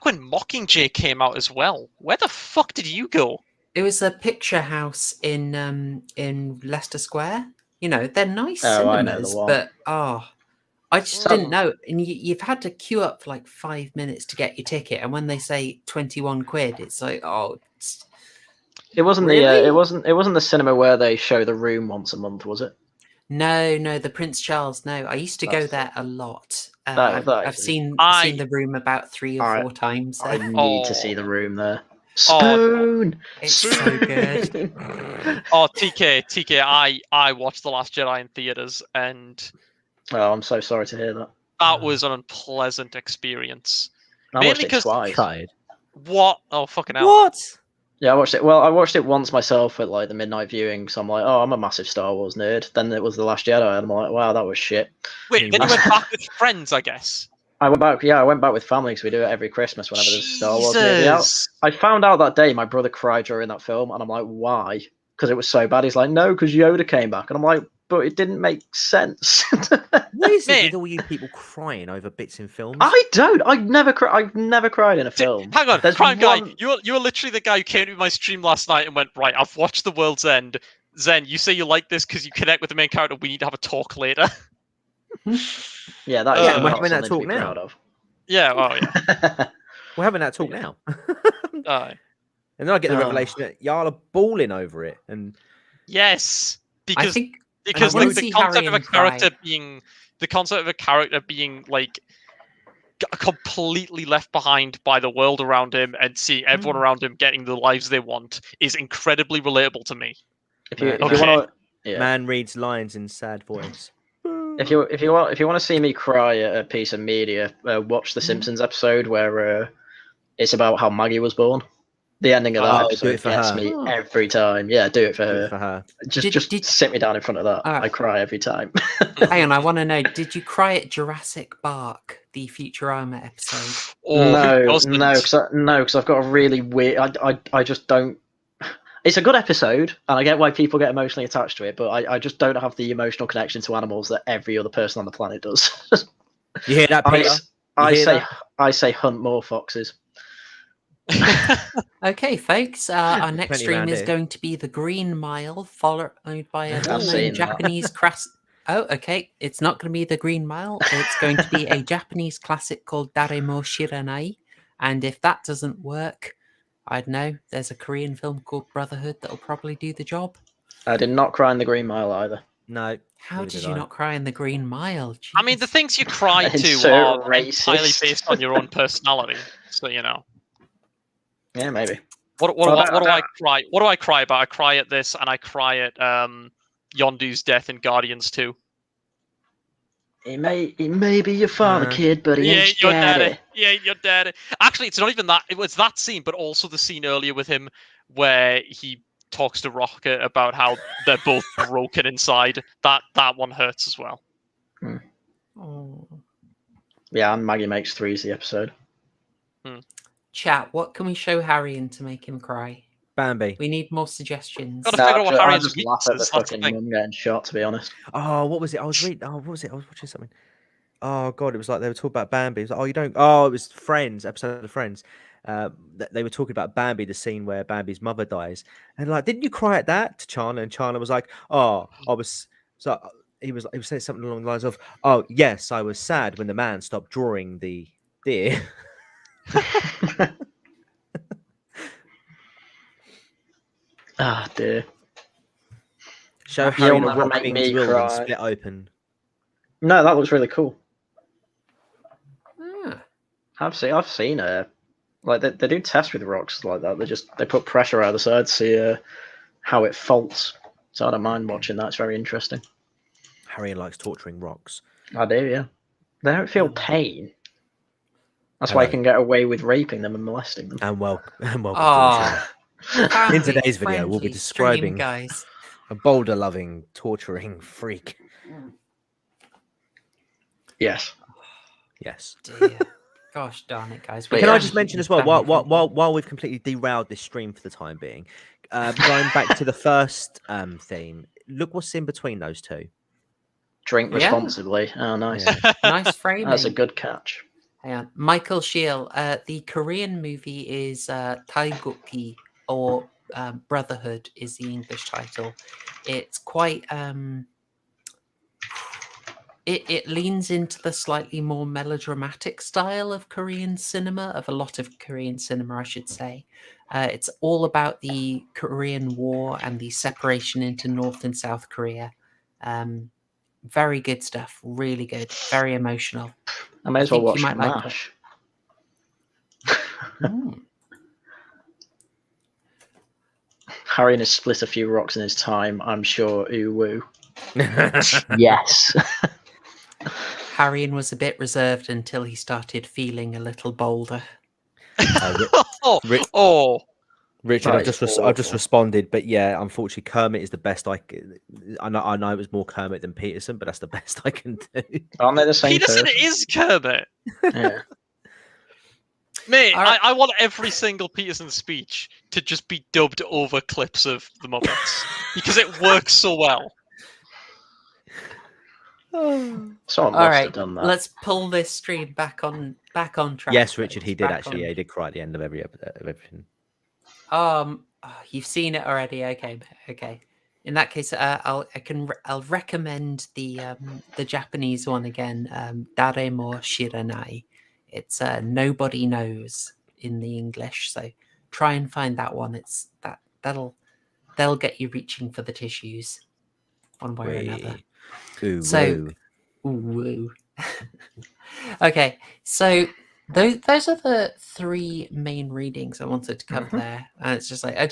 when Mockingjay came out as well. Where the fuck did you go? It was a picture house in Leicester Square. They're nice cinemas, but I just didn't know. And you've had to queue up for like 5 minutes to get your ticket, and when they say 21 quid, it's like, it wasn't really? it wasn't the cinema where they show The Room once a month, was it? No, the Prince Charles. No, I used to go there a lot. I've seen The Room about 3 or 4 times. I need to see The Room there. It's so good. TK, I watched The Last Jedi in theaters, and I'm so sorry to hear that. That was an unpleasant experience. I watched it twice. What? Oh fucking hell! What? Yeah, I watched it. Well, I watched it once myself at like the midnight viewing. So I'm like, oh, I'm a massive Star Wars nerd. Then it was The Last Jedi, and I'm like, wow, that was shit. Wait, then you went back with friends, I guess. I went back. Yeah, I went back with family because we do it every Christmas whenever there's a Star Wars movie out. Jesus. I found out that day my brother cried during that film, and I'm like, why? Because it was so bad. He's like, no, because Yoda came back, and I'm like, but it didn't make sense. What is it Mate. with all you people crying over bits in films? I don't. I've never cried in a film. Hang on, There's Prime Guy, one- you were literally the guy who came to my stream last night and went, right, I've watched The World's End. Zen, you say you like this because you connect with the main character. We need to have a talk later. Yeah, that Yeah, is we're not having that something to talk be now. proud of. Yeah, oh yeah. We're having that talk now. Aye. And then I get the Oh. revelation that y'all are bawling over it. And Yes, I think because I wanna like, the see concept Harry of a and cry. character being like completely left behind by the world around him and seeing everyone around him getting the lives they want is incredibly relatable to me. If you Okay. want to, yeah. man reads lines in sad voice. If you want to see me cry at a piece of media, watch the Simpsons episode where it's about how Maggie was born. The ending of that Oh, do episode it for gets her. me every time. Yeah, do it for Do her. it for her. Just sit me down in front of that. Ah. I cry every time. hang on, I want to know, did you cry at Jurassic Bark, the Futurama episode? Or who no, doesn't? because I've got a really weird. I just don't. It's a good episode, and I get why people get emotionally attached to it, but I just don't have the emotional connection to animals that every other person on the planet does. You hear that, Peter? I say hunt more foxes. Okay, folks, our next Plenty stream around is here. going to be the Green Mile, followed by a I've well-known seen that. Japanese Oh, okay. It's not going to be the Green Mile. It's going to be a Japanese classic called Daremo Shiranai. And if that doesn't work, I don't know. There's a Korean film called Brotherhood that'll probably do the job. I did not cry in the Green Mile either. No. How neither did did you I. not cry in the Green Mile? I mean, the Jeez. things you cry It's to so are racist. entirely based on your own personality. So you know, Yeah, maybe. what do I cry? What do I cry about? I cry at this, and I cry at Yondu's death in Guardians 2. It may be your father, kid, but he Yeah, ain't your daddy. daddy. Yeah, your daddy. Actually, it's not even that. It was that scene, but also the scene earlier with him where he talks to Rocket about how they're both broken inside. That one hurts as well. Oh. Yeah, and Maggie Makes Three's the episode. Chat, what can we show Harry in to make him cry? Bambi. We need more suggestions. Gotta figure out what I Harry's just laugh at the weaknesses. That's the fucking thing. mum getting shot, to be honest. Oh, what was it? I was reading. Oh, what was it? I was watching something. Oh God, it was like they were talking about Bambi. It was like, oh, you don't. Oh, it was Friends episode of Friends. They were talking about Bambi, the scene where Bambi's mother dies, and like, didn't you cry at that? To Chana, and Chana was like, oh, I was. So he was saying something along the lines of, oh yes, I was sad when the man stopped drawing the deer. Ah, dear. Show You'll Harry the never rock make things me will cry. and split open. No, that looks really cool. Ah, I've seen like they do tests with rocks like that. They put pressure out the side to see how it faults. So I don't mind watching that. It's very interesting. Harry likes torturing rocks. I do, yeah. They don't feel pain. That's why you Hello. can get away with raping them and molesting them. And welcome to the show. Ah. In today's video, we'll be family-friendly describing- stream, guys. A boulder-loving, torturing freak. Yes. Yes. Dear. Gosh darn it, guys. But Can yeah. I just mention as well, while we've completely derailed this stream for the time being, going back to the first theme, look what's in between those two. Drink Yeah. responsibly. Oh, nice. Yeah. Nice framing. That's a good catch. Hang on. Michael Scheel, the Korean movie is Taegukgi, or Brotherhood is the English title. It's quite it leans into the slightly more melodramatic style of Korean cinema, of a lot of Korean cinema, I should say. It's all about the Korean War and the separation into North and South Korea. Very good stuff, really good, very emotional. I may as well think watch you might like it. MASH. Mm. Harry has split a few rocks in his time, I'm sure. Ooh woo. Yes. Harrian was a bit reserved until he started feeling a little bolder. Oh, Ri- oh, Richard, That is I've just awful. responded, but yeah, unfortunately, Kermit is the best I know it was more Kermit than Peterson, but that's the best I can do. Aren't they the same Peterson person? is Kermit. Yeah. Mate, All right. I want every single Peterson speech to just be dubbed over clips of the Muppets because it works so well. Someone All must right, have done that. let's pull this stream back on track. Yes, Richard, he folks, did back actually. Yeah, he did cry at the end of every episode of everything. on- you've seen it already. Okay. In that case, I'll recommend the Japanese one again. Dare mo shiranai. It's nobody knows in the English. So try and find that one. It's that'll get you reaching for the tissues, one way or another. Ooh, So, woo. Okay, so those are the three main readings I wanted to cover there. And it's just like I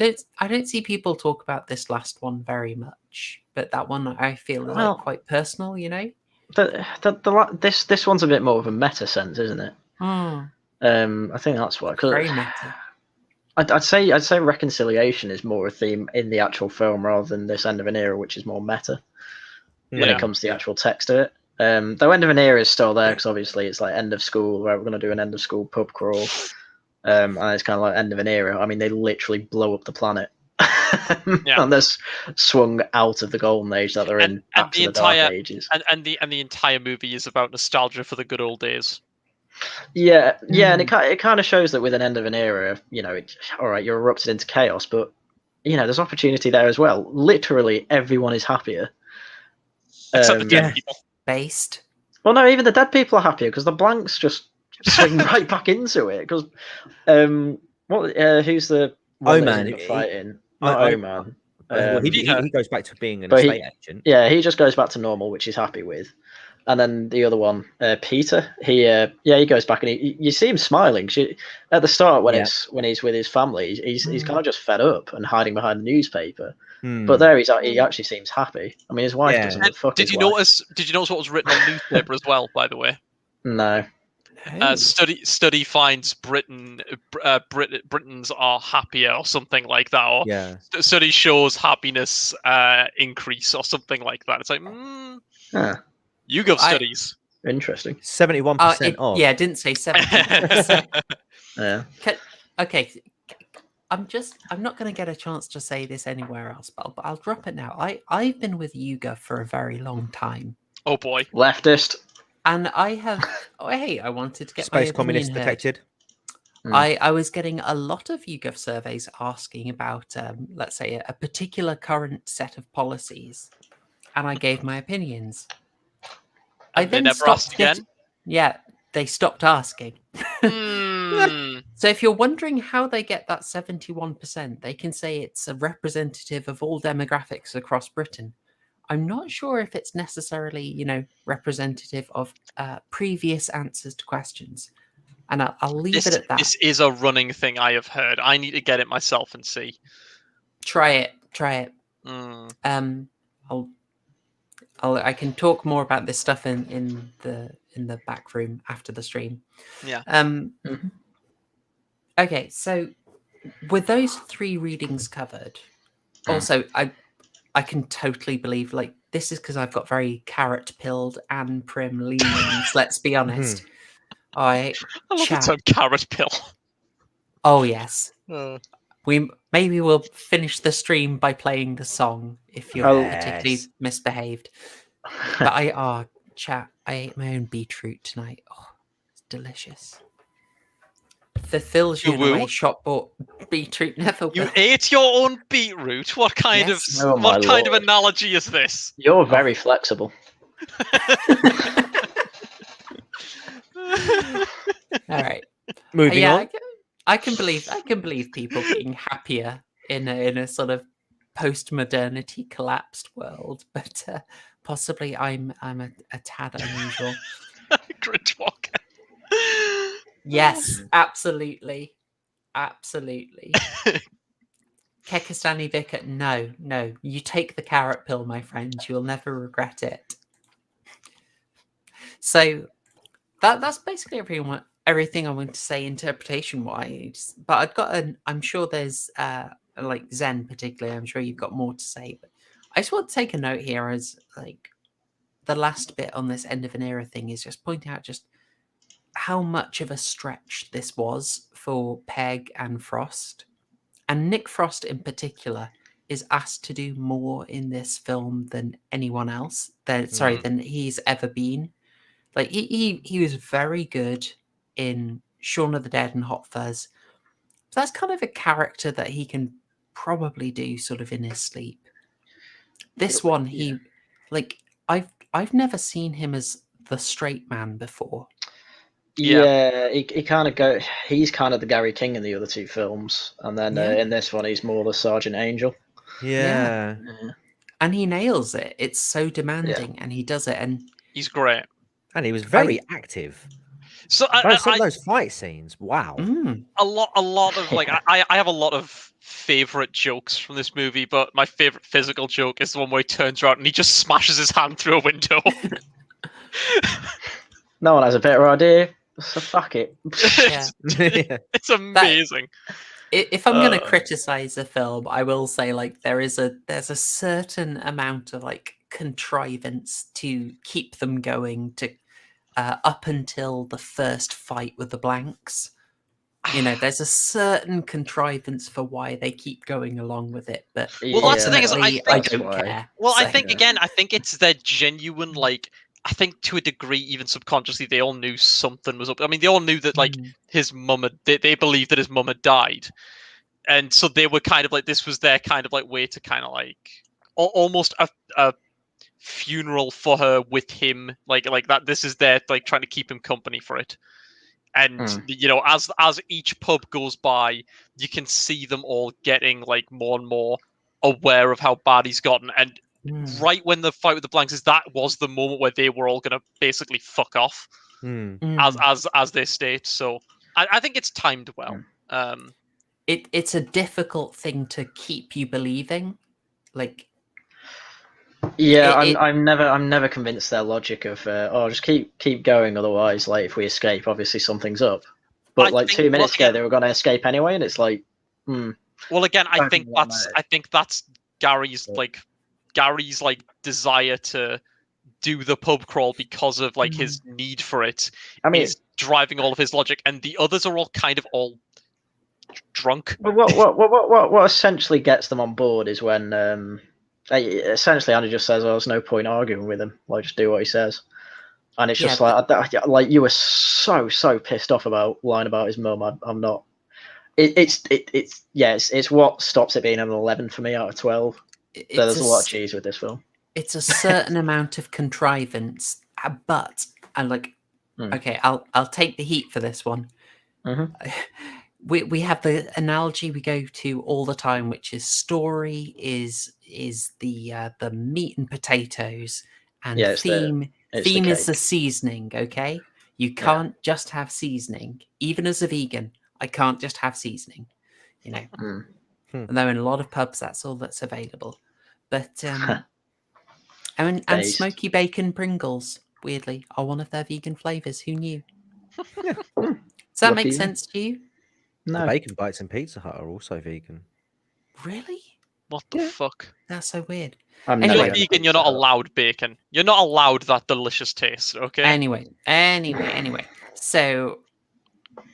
don't see people talk about this last one very much, but that one I feel is Well- like quite personal, you know. This one's a bit more of a meta sense, isn't it? Hmm, I think that's why. 'Cause very meta. I'd say reconciliation is more a theme in the actual film rather than this end of an era, which is more meta when Yeah. it comes to the actual text of it. Though end of an era is still there because obviously it's like end of school, right? We're going to do an end of school pub crawl, and it's kind of like end of an era. I mean, they literally blow up the planet, and they're swung out of the golden age that they're in back to the dark ages. And the entire movie is about nostalgia for the good old days. Yeah, and it kind of shows that with an end of an era, you know, all right, you're erupted into chaos, but you know, there's opportunity there as well. Literally, everyone is happier. Except the dead people. Based. Well, no, even the dead people are happier because the blanks just swing right back into it. Because who's the one that isn't fighting? Not Oman. Well, he goes back to being an but estate agent. Yeah, he just goes back to normal, which he's happy with. And then the other one, Peter, he goes back and you see him smiling. At the start when he's with his family, he's kind of just fed up and hiding behind the newspaper. But there he actually seems happy. I mean, his wife doesn't. And did you notice what was written on the newspaper as well? By the way, no. Study finds Britons are happier or something like that, or study shows happiness increase or something like that. It's like, YouGov studies. Interesting. 71% off. Yeah, I didn't say 70%. Yeah. Okay. I'm not going to get a chance to say this anywhere else, but I'll drop it now. I've been with YouGov for a very long time. Oh boy. Leftist. And I have. I wanted to get Space my communist opinion heard. detected. I was getting a lot of YouGov surveys asking about, let's say, a particular current set of policies, and I gave my opinions. And they never asked again? Yeah, they stopped asking. So if you're wondering how they get that 71%, they can say it's a representative of all demographics across Britain. I'm not sure if it's necessarily, representative of previous answers to questions. And I'll leave it at that. This is a running thing I have heard. I need to get it myself and see. Try it. I can talk more about this stuff in the back room after the stream. Yeah. Okay, so with those three readings covered, also I can totally believe this is because I've got very carrot pilled and prim leanings. Let's be honest. I love the term carrot pill. Oh yes. We'll finish the stream by playing the song if you're particularly misbehaved. But chat, I ate my own beetroot tonight. Oh, it's delicious. The Phil's away shop bought beetroot never will. You ate your own beetroot? What kind of analogy is this? You're very flexible. All right. Moving on. I can believe people being happier in a sort of post-modernity collapsed world, but possibly I'm a tad unusual. Gridwalker. Yes, absolutely. Kekistani Vicar, no. You take the carrot pill, my friend. You'll never regret it. So that's basically everything I want to say interpretation wise, but I've got I'm sure there's like Zen particularly, I'm sure you've got more to say, but I just want to take a note here as like the last bit on this end of an era thing is just pointing out just how much of a stretch this was for Pegg and Frost. And Nick Frost in particular is asked to do more in this film than anyone else. Than he's ever been. Like he was very good in Shaun of the Dead and Hot Fuzz. So that's kind of a character that he can probably do sort of in his sleep. This one, I've never seen him as the straight man before. Yeah, he kind of he's kind of the Gary King in the other two films, and then in this one he's more the Sergeant Angel. Yeah. And he nails it. It's so demanding, and he does it, and he's great. And he was very active. So those fight scenes, wow. A lot of like I have a lot of favorite jokes from this movie, but my favorite physical joke is the one where he turns around and he just smashes his hand through a window. No one has a better idea, so fuck it. It's amazing. If I'm going to criticize a film, I will say like there's a certain amount of like contrivance to keep them going to up until the first fight with the blanks. You know, there's a certain contrivance for why they keep going along with it, but that's the thing is I don't care. Well, I think it's their genuine like. I think to a degree, even subconsciously, they all knew something was up. I mean, they all knew that like his mum they believed that his mum had died, and so they were kind of like this was their kind of like way to kind of like almost a funeral for her with him, like that. This is their like trying to keep him company for it. And you know, as each pub goes by, you can see them all getting like more and more aware of how bad he's gotten. And right when the fight with the blanks is, that was the moment where they were all going to basically fuck off, as they state. So I think it's timed well. It's a difficult thing to keep you believing, like. Yeah, I'm never convinced their logic of just keep going, otherwise like if we escape obviously something's up. But like 2 minutes ago they were going to escape anyway, and it's like well again I think that's Gary's desire to do the pub crawl because of like his need for it. I mean, is driving all of his logic, and the others are all kind of all drunk. But what essentially gets them on board is when essentially Andy just says, "Oh, there's no point arguing with him. Like, just do what he says." And it's just like you were so pissed off about lying about his mum. I'm not. It's what stops it being an 11 for me out of 12. So there's a lot of cheese with this film. It's a certain amount of contrivance, but I'm like, okay, I'll take the heat for this one. We have the analogy we go to all the time, which is story is the meat and potatoes, and theme is the seasoning. Okay, you can't just have seasoning. Even as a vegan, I can't just have seasoning. You know, although in a lot of pubs that's all that's available. But and smoky bacon Pringles, weirdly, are one of their vegan flavors. Who knew? Does that make sense to you? No. The bacon bites in Pizza Hut are also vegan. Really? What the fuck? That's so weird. Anyway, vegan, you're not allowed bacon. You're not allowed that delicious taste, okay? Anyway. So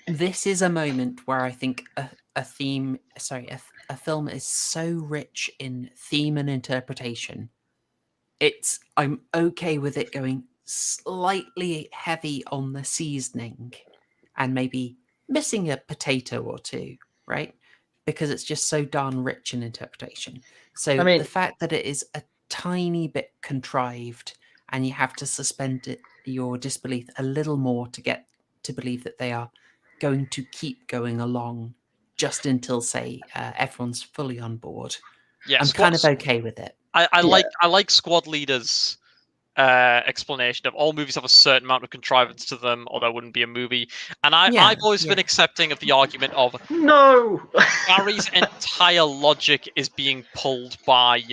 this is a moment where I think a film is so rich in theme and interpretation. I'm okay with it going slightly heavy on the seasoning and maybe missing a potato or two, right? Because it's just so darn rich in interpretation. So the fact that it is a tiny bit contrived and you have to suspend your disbelief a little more to get to believe that they are going to keep going along just until, say, everyone's fully on board. Yeah, I'm kind of okay with it. I like Squad Leader's explanation of all movies have a certain amount of contrivance to them, or there wouldn't be a movie. And I've always been accepting of the argument of no, Gary's entire logic is being pulled by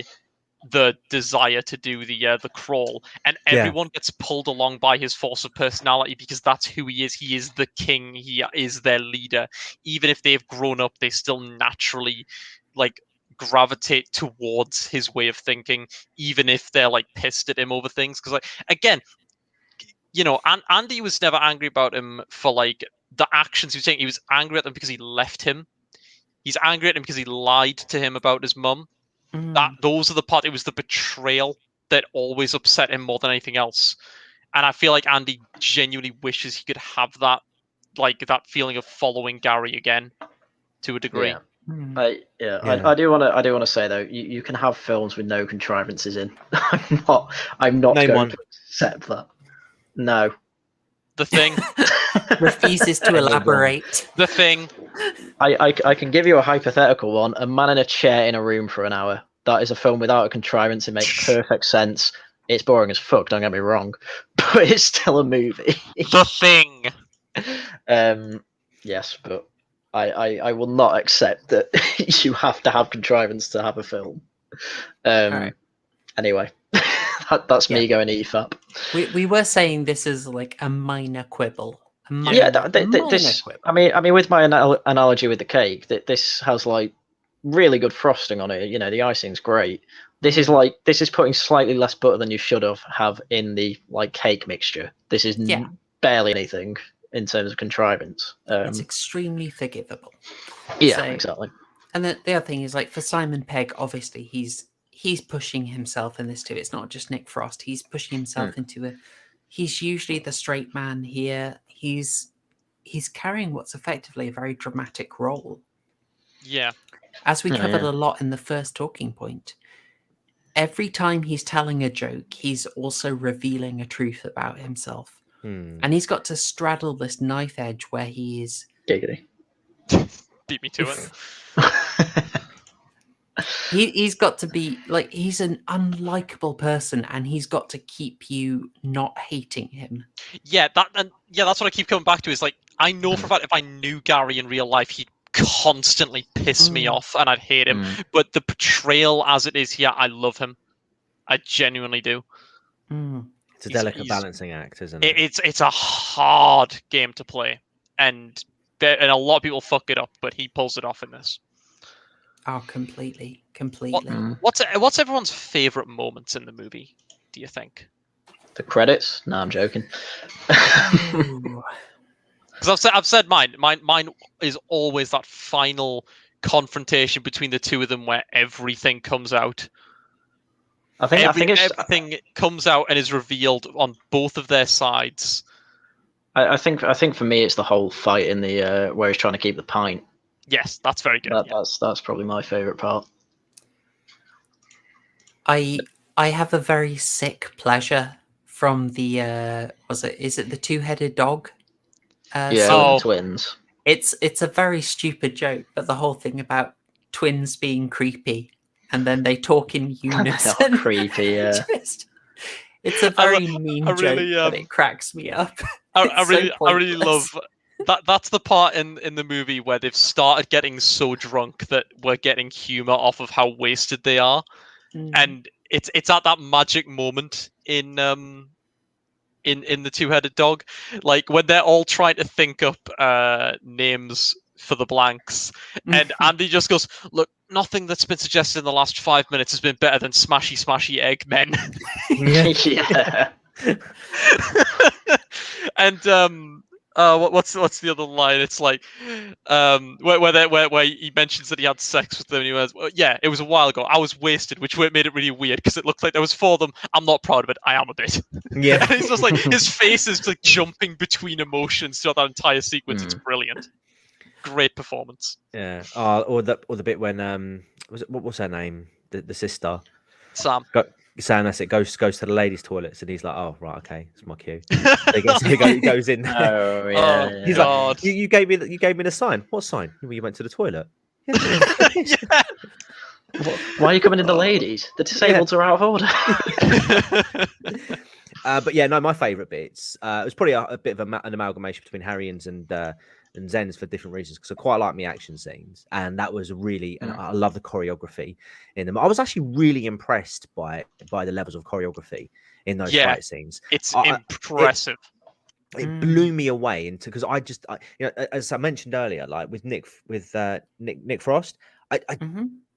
the desire to do the crawl, and everyone gets pulled along by his force of personality because that's who he is. He is the king. He is their leader. Even if they've grown up, they still naturally like gravitate towards his way of thinking, even if they're like pissed at him over things. Because like again, you know, Andy was never angry about him for like the actions he was taking. He was angry at them because he left him. He's angry at him because he lied to him about his mum. Those are the part. It was the betrayal that always upset him more than anything else. And I feel like Andy genuinely wishes he could have that, like that feeling of following Gary again, to a degree. I do want to say though, you can have films with no contrivances in. I'm not Name going one. to accept that. No. The Thing. Refuses to elaborate. The Thing. I can give you a hypothetical one. A man in a chair in a room for an hour. That is a film without a contrivance. It makes perfect sense. It's boring as fuck, don't get me wrong. But it's still a movie. The Thing. Yes, but I will not accept that you have to have contrivance to have a film. Right. Anyway, that's me going EFAP. We were saying this is like a minor quibble. This. Quibble. I mean, with my analogy with the cake, this has like really good frosting on it. You know, the icing's great. This is putting slightly less butter than you should have in the like cake mixture. This is barely anything in terms of contrivance. It's extremely forgivable. Yeah, So, exactly. And the other thing is, like, for Simon Pegg, obviously he's pushing himself in this too. It's not just Nick Frost. He's pushing himself into a. He's usually the straight man here. He's carrying what's effectively a very dramatic role. Yeah. As we covered a lot in the first talking point, every time he's telling a joke, he's also revealing a truth about himself. And he's got to straddle this knife edge where he is... Giggity. Beat me to it. He's got to be, like, he's an unlikable person, and he's got to keep you not hating him. Yeah, that's what I keep coming back to, is like, I know for a fact if I knew Gary in real life, he'd constantly piss me off and I'd hate him. But the portrayal as it is here, I love him. I genuinely do. It's a delicate balancing act, isn't it? It's a hard game to play, and a lot of people fuck it up, but he pulls it off in this. Oh, completely. What's everyone's favorite moments in the movie, do you think? The credits? No, I'm joking. Because I've said mine. Mine is always that final confrontation between the two of them where everything comes out. I think everything comes out and is revealed on both of their sides. I think for me it's the whole fight in the where he's trying to keep the pint. Yes, that's very good. That's probably my favorite part. I have a very sick pleasure from the is it the two-headed dog? Twins. It's a very stupid joke, but the whole thing about twins being creepy and then they talk in unison. Creepy, yeah. It's a very mean joke, but it cracks me up. I really love that. That's the part in the movie where they've started getting so drunk that we're getting humor off of how wasted they are, and it's at that magic moment in the two-headed dog, like when they're all trying to think up names for the blanks, and Andy just goes, "Look, nothing that's been suggested in the last 5 minutes has been better than Smashy Smashy Egg Men." Yeah. And what's the other line? It's like where he mentions that he had sex with them, and he goes, well, "Yeah, it was a while ago. I was wasted," which made it really weird because it looked like there was 4 of them. I'm not proud of it. I am a bit. Yeah. And it's just like his face is like jumping between emotions throughout that entire sequence. It's brilliant. Great performance. Yeah. Or the bit when what was her name? The sister. Sam. Sam, that's it. Goes to the ladies' toilets, and he's like, "Oh, right, okay, it's my cue." He goes in. Oh yeah. He's God. like, "You gave me the sign. What sign? You went to the toilet." Yeah. Why are you coming in the ladies? The disabled are out of order. But yeah, no, my favourite bits. It was probably a bit of an amalgamation between Harrian's and and Zen's for different reasons, because I quite like my action scenes, and that was really, and I love the choreography in them. I was actually really impressed by the levels of choreography in those fight scenes. It's I- impressive. It blew me away into, because you know, as I mentioned earlier, like with Nick Frost, I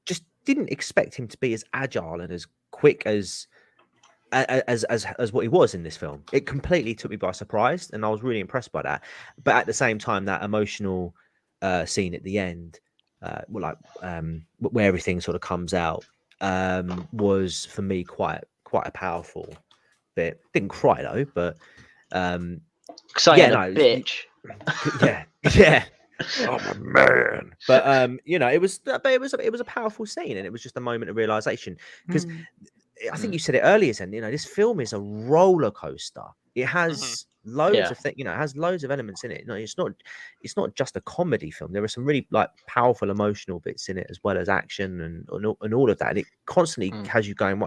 just didn't expect him to be as agile and as quick as what he was in this film. It completely took me by surprise, and I was really impressed by that. But at the same time, that emotional scene at the end, where everything sort of comes out, was for me quite a powerful bit. Didn't cry though, but Exciting bitch. yeah. I'm a man. But you know, it was a powerful scene, and it was just a moment of realization, because I think you said it earlier, Zen. You know, this film is a roller coaster. It has loads of things. You know, it has loads of elements in it. No, it's not just a comedy film. There are some really like powerful emotional bits in it, as well as action and all of that. And it constantly has you going.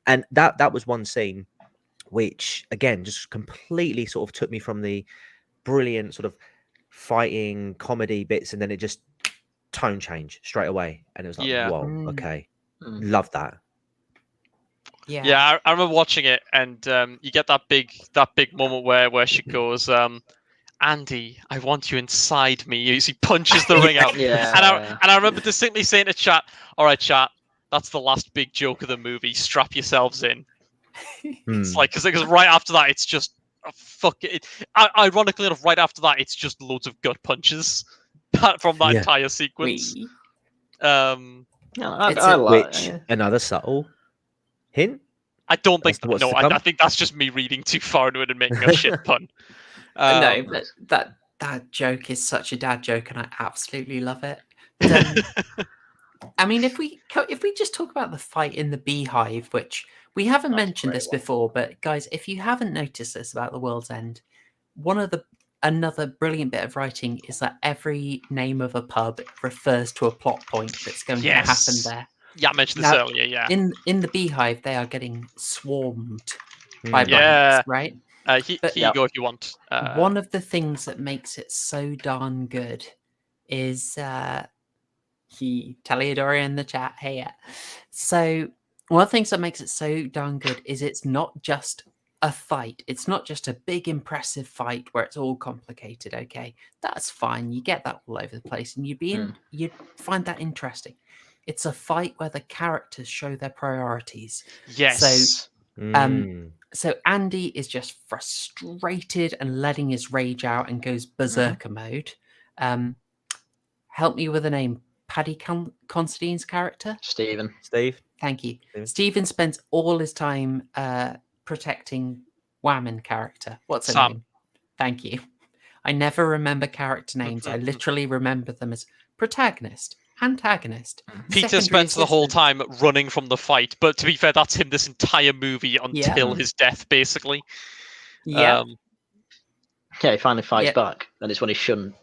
And that was one scene which, again, just completely sort of took me from the brilliant sort of fighting comedy bits, and then it just tone change straight away, and it was like, whoa, okay, love that. Yeah, I remember watching it, and you get that big moment where she goes, Andy, I want you inside me. He punches the ring out. Yeah. And I remember distinctly saying to chat, all right, chat, that's the last big joke of the movie. Strap yourselves in. It's like, because right after that, it's just, ironically enough, right after that, it's just loads of gut punches from that entire sequence. Another subtle hint. I don't think. No, I think that's just me reading too far into it and making a shit pun. No, but that joke is such a dad joke, and I absolutely love it. But, I mean, if we just talk about the fight in the beehive, which we haven't mentioned this before, but guys, if you haven't noticed this about The World's End, another brilliant bit of writing is that every name of a pub refers to a plot point that's going to happen there. Yeah, I mentioned this earlier. Yeah, in the beehive, they are getting swarmed by bunnies, right? Here you go if you want. One of the things that makes it so darn good is Taliadori in the chat. Hey, so one of the things that makes it so darn good is it's not just a fight. It's not just a big impressive fight where it's all complicated. Okay, that's fine. You get that all over the place, and you'd find that interesting. It's a fight where the characters show their priorities. Yes. So Andy is just frustrated and letting his rage out and goes berserker mode. Help me with a name. Paddy Considine's character? Steve. Thank you. Stephen spends all his time protecting Whammon character. What's her name? Thank you. I never remember character names. I literally remember them as protagonist, antagonist. Peter spends the whole time running from the fight, but to be fair, that's him this entire movie until his death, basically. Yeah. He finally fights back, and it's when he shouldn't.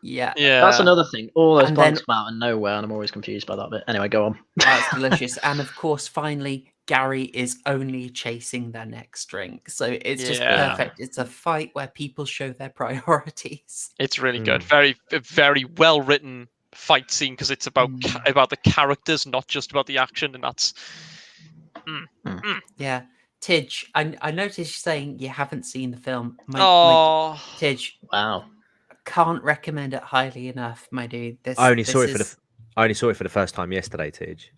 Yeah. That's another thing. All those blanks come out of nowhere, and I'm always confused by that bit. Anyway, go on. That's delicious. And of course, finally, Gary is only chasing their next drink. So it's just perfect. It's a fight where people show their priorities. It's really good. Very, very well written fight scene, because it's about the characters, not just about the action, and that's yeah. Tidge, I noticed you saying you haven't seen the film. Tidge, wow, can't recommend it highly enough, my dude. I only saw it for the first time yesterday, Tidge.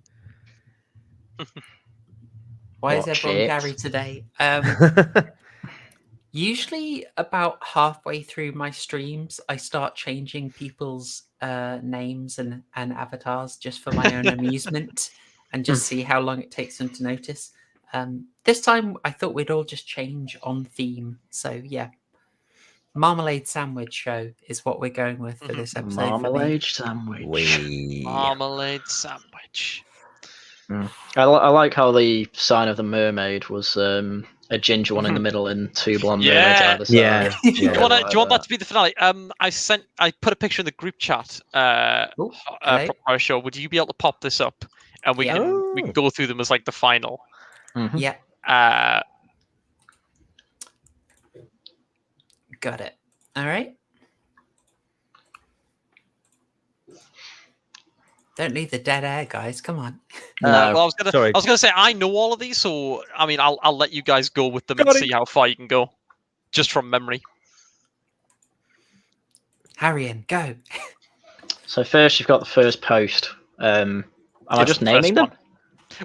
Why is everyone Gary today? Usually about halfway through my streams, I start changing people's names and avatars just for my own amusement and just see how long it takes them to notice. This time, I thought we'd all just change on theme. So, yeah. Marmalade Sandwich Show is what we're going with for this episode. Marmalade Sandwich. Marmalade Sandwich. I like how the sign of the mermaid was a ginger one in the middle and two blonde mermaids either side. Yeah. Do you want that to be the finale? I put a picture in the group chat from Horrorshow. Would you be able to pop this up, and we can go through them as like the final? Yeah. Got it. All right. Don't leave the dead air, guys. Come on. No. Well, I Sorry. was gonna say I know all of these, so I mean, I'll let you guys go with them and Got it. see how far you can go, just from memory. Harrian, go. So first, you've got the first post. Am I just the naming first them?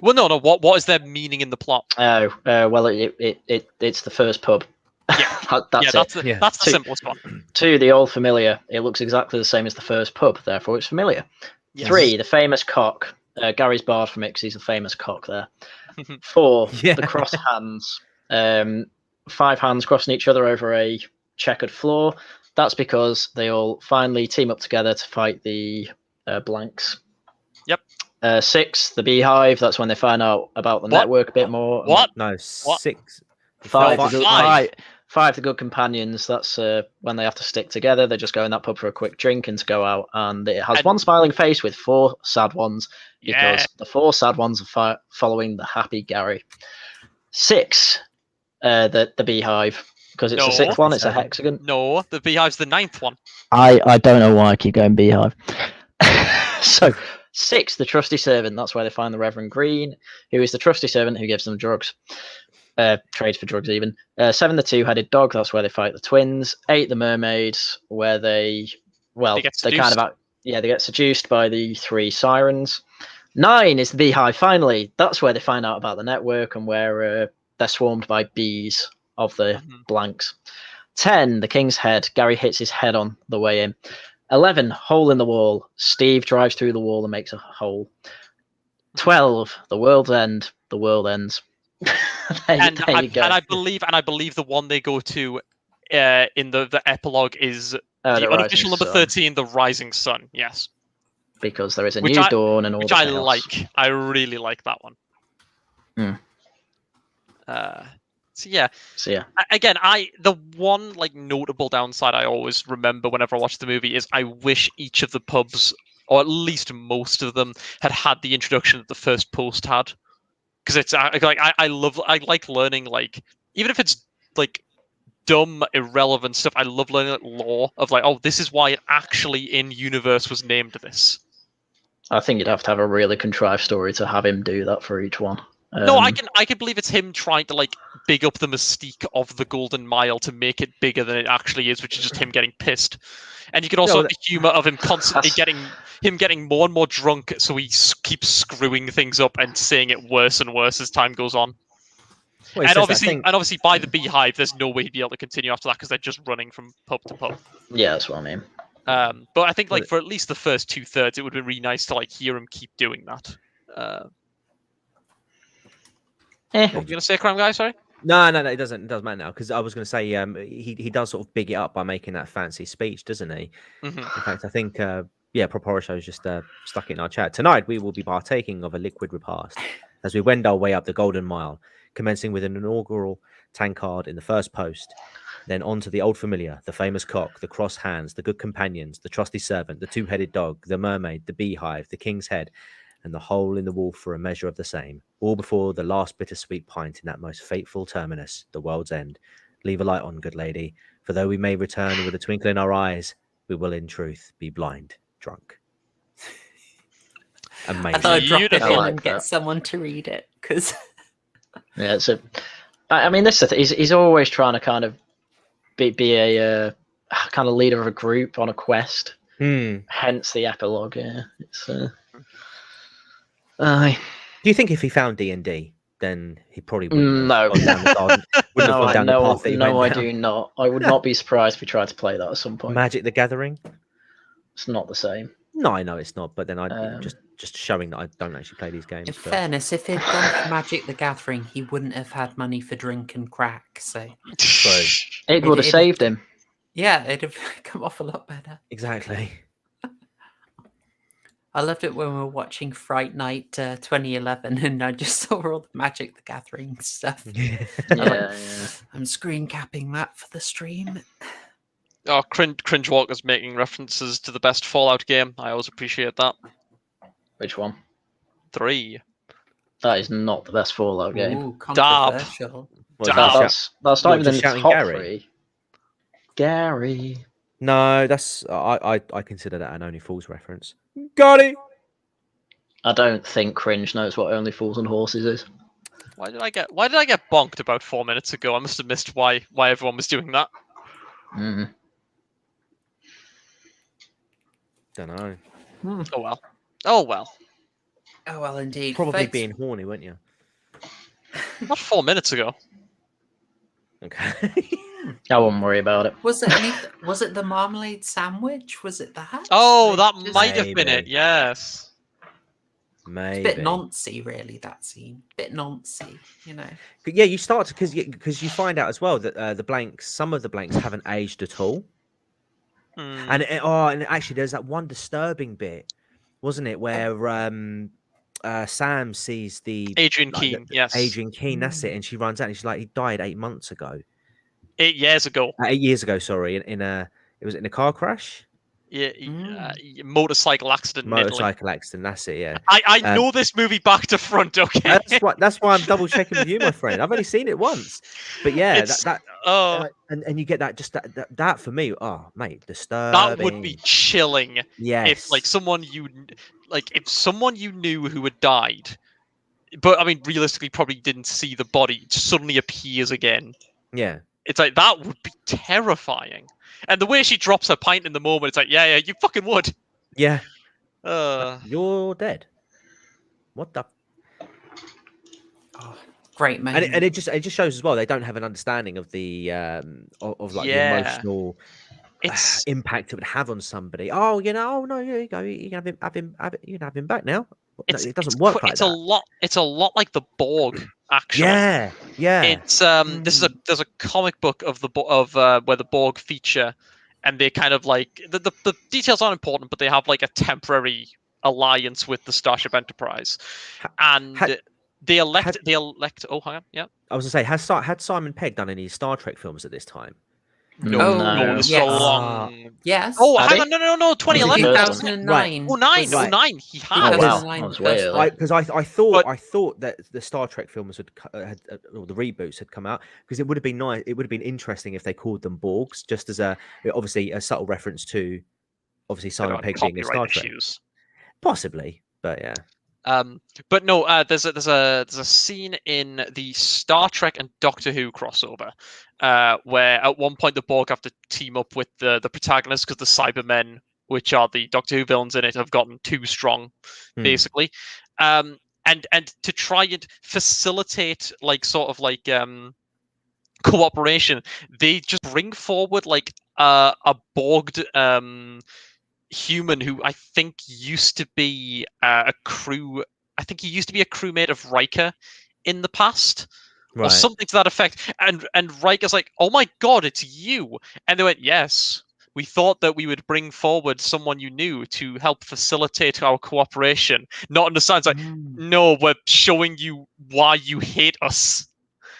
one. Well, no. What is their meaning in the plot? Oh, well, it's the first pub. Yeah, that's it. That's the Two- simplest one. 2, the old familiar. It looks exactly the same as the first pub, therefore it's familiar. Yes. 3, the famous cock. Gary's barred from it because he's a famous cock there. 4, Yeah. the cross hands. 5 hands crossing each other over a checkered floor. That's because they all finally team up together to fight the blanks. Yep. 6, the beehive. That's when they find out about the network a bit more. What? No, What? 6. 5, No, the good, five. 5, the good companions. That's when they have to stick together. They just go in that pub for a quick drink and to go out. And it has And- one smiling face with 4 sad ones because Yeah. the 4 sad ones are following the happy Gary. 6, the beehive, because it's the No. 6th one. It's a 7. hexagon. No, the beehive's the 9th one. I don't know why I keep going beehive. So 6, the trusty servant. That's where they find the Reverend Green, who is the trusty servant who gives them drugs. Trades for drugs even. 7, the 2-headed dog. That's where they fight the twins. 8, the mermaids, where they get kind of they get seduced by the 3 sirens. 9 is the beehive. Finally, that's where they find out about the network and where they're swarmed by bees of the blanks. 10, the king's head. Gary hits his head on the way in. 11, hole in the wall. Steve drives through the wall and makes a hole. 12, the world's end. The world ends. And there I believe the one they go to in the epilogue is the the Rising unofficial number Sun, 13, the Rising Sun. Yes, because there is a Which new I- dawn and all which the I chaos. like. I really like that one. So yeah, So yeah, again, the one like notable downside I always remember whenever I watch the movie is I wish each of the pubs, or at least most of them, had the introduction that the first post had. Because it's like I like learning, like, even if it's like dumb irrelevant stuff, I love learning like lore of like, oh, this is why it actually in universe was named this. I think you'd have to have a really contrived story to have him do that for each one. No, I can believe it's him trying to like big up the mystique of the Golden Mile to make it bigger than it actually is, which is just him getting pissed. And you can also have the humor of him constantly getting more and more drunk, so he keeps screwing things up and saying it worse and worse as time goes on. Well, And obviously, by the beehive, there's no way he'd be able to continue after that because they're just running from pub to pub. Yeah, that's what I mean. But I think like for at least the first 2/3, it would be really nice to like hear him keep doing that. What were you gonna say, Crime Guy? Sorry. No, it doesn't matter now, because I was going to say he does sort of big it up by making that fancy speech, doesn't he? Mm-hmm. In fact, I think Prop Horrorshow just stuck it in our chat. Tonight we will be partaking of a liquid repast as we wend our way up the Golden Mile, commencing with an inaugural tankard in the first post, then on to the old familiar, the famous cock, the cross hands, the good companions, the trusty servant, the 2-headed dog, the mermaid, the beehive, the king's head, and the hole in the wall for a measure of the same, all before the last bittersweet pint in that most fateful terminus, the world's end. Leave a light on, good lady, for though we may return with a twinkle in our eyes, we will in truth be blind drunk. Amazing. I thought I'd drop it in Beautiful. and get someone to read it, because Yeah, so I mean, this is the thing. He's always trying to kind of be a kind of leader of a group on a quest. Hence the epilogue. Yeah, it's. Do you think if he found D&D, then he probably wouldn't No. have gone down the garden? Wouldn't have gone down the path that he no, I went down? do not. I would not be surprised if we tried to play that at some point. Magic the Gathering? It's not the same. No, I know it's not, but then I just showing that I don't actually play these games. in But... fairness, if he'd gone for Magic the Gathering, he wouldn't have had money for drink and crack. So It would have saved him. yeah, it'd have come off a lot better. Exactly. I loved it when we were watching Fright Night 2011, and I just saw all the Magic the Gathering stuff. Yeah. I'm screen capping that for the stream. Oh, Cringe Walker's making references to the best Fallout game. I always appreciate that. Which one? 3. That is not the best Fallout game. Ooh, controversial. That's not even in the top Gary? 3. Gary. No, that's I consider that an Only Fools reference. Got it. I don't think Cringe knows what Only Fools and Horses is. Why did I get bonked about 4 minutes ago? I must have missed why everyone was doing that. Mm. Don't know. Oh well. Oh well. Oh well, indeed. Probably Folks, being horny, weren't you? Not 4 minutes ago. Okay. I wouldn't worry about it. Was it the marmalade sandwich? Was it that? Oh, that Just- might have been it. Maybe. Yes. It's a Maybe. bit noncy, really. That scene, bit noncy, you know. Yeah, you start to because you find out as well that some of the blanks haven't aged at all, Hmm. and actually, there's that one disturbing bit, wasn't it, where Sam sees the Adrian Keane. Yes. Adrian Keane, that's it, and she runs out and she's like, he died 8 months ago, 8 years ago. 8 years ago, sorry, it was in a car crash, Yeah. Motorcycle accident. in Italy. motorcycle accident, that's it, yeah. I know this movie back to front. Okay. That's why I'm double checking with you, my friend. I've only seen it once, but yeah, It's- Oh, and you get that that for me. Oh, mate, disturbing. that would be chilling. yes. If like someone you knew who had died, but I mean realistically probably didn't see the body, suddenly appears again. yeah. It's like that would be terrifying. And the way she drops her pint in the moment, it's like, yeah, you fucking would. Yeah. Uh, You're dead. What the? Great man. And it just shows as well they don't have an understanding of the of like Yeah. the emotional it's impact it would have on somebody. Oh, oh no, here you go. You can have him you can have him back now. No, it doesn't work like it's that. It's a lot like the Borg, actually. Yeah, yeah. It's there's a comic book of where the Borg feature, and they kind of like the details aren't important, but they have like a temporary alliance with the Starship Enterprise, and they elect. Oh, hang on, yeah. I was gonna say, had Simon Pegg done any Star Trek films at this time? No, this is a yes. long. Yes. Oh, Had hang he? on, no, 2011. 2009. Oh, nine. Right. 09. He Oh, had. wow. 2009 That was the way first early. one. Because I thought that the Star Trek films or the reboots had come out, because it would have been nice. It would have been interesting if they called them Borgs, just as obviously a subtle reference to Simon Pegg being in Star Copyright Trek, issues. possibly. But yeah, But no, there's a scene in the Star Trek and Doctor Who crossover, where at one point the Borg have to team up with the protagonist because the Cybermen, which are the Doctor Who villains in it, have gotten too strong, basically. And to try and facilitate cooperation, they just bring forward like a Borged human who I think used to be a crew. I think he used to be a crewmate of Riker in the past, or something to that effect. And Riker's like, "Oh my god, it's you!" And they went, "Yes, we thought that we would bring forward someone you knew to help facilitate our cooperation." Not understands like, no, we're showing you why you hate us.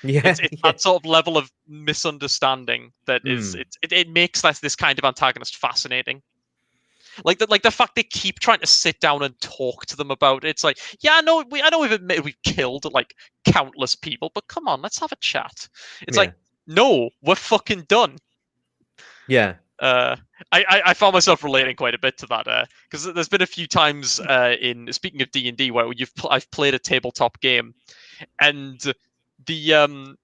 yeah. It's that sort of level of misunderstanding that is it makes this kind of antagonist fascinating. Like the fact they keep trying to sit down and talk to them about it. It's like, yeah, I know we've admitted we've killed like countless people, but come on, let's have a chat. It's like, no, we're fucking done. Yeah. I found myself relating quite a bit to that because there's been a few times in speaking of D&D where I've played a tabletop game, and the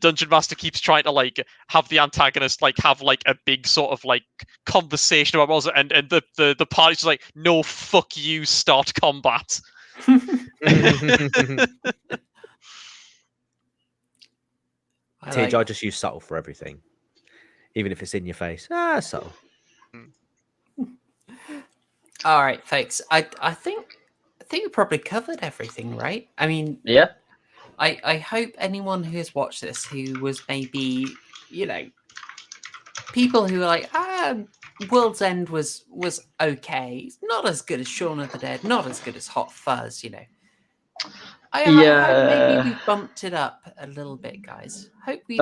dungeon master keeps trying to like have the antagonist like have like a big sort of like conversation about what was it, and the party's just like, no, fuck you, start combat. I just use subtle for everything, even if it's in your face. Subtle. All right, folks. I think we probably covered everything, right? I mean, Yeah. I hope anyone who has watched this who was maybe, people who are like, World's End was okay. It's not as good as Shaun of the Dead, not as good as Hot Fuzz, I hope maybe we bumped it up a little bit, guys. Hope we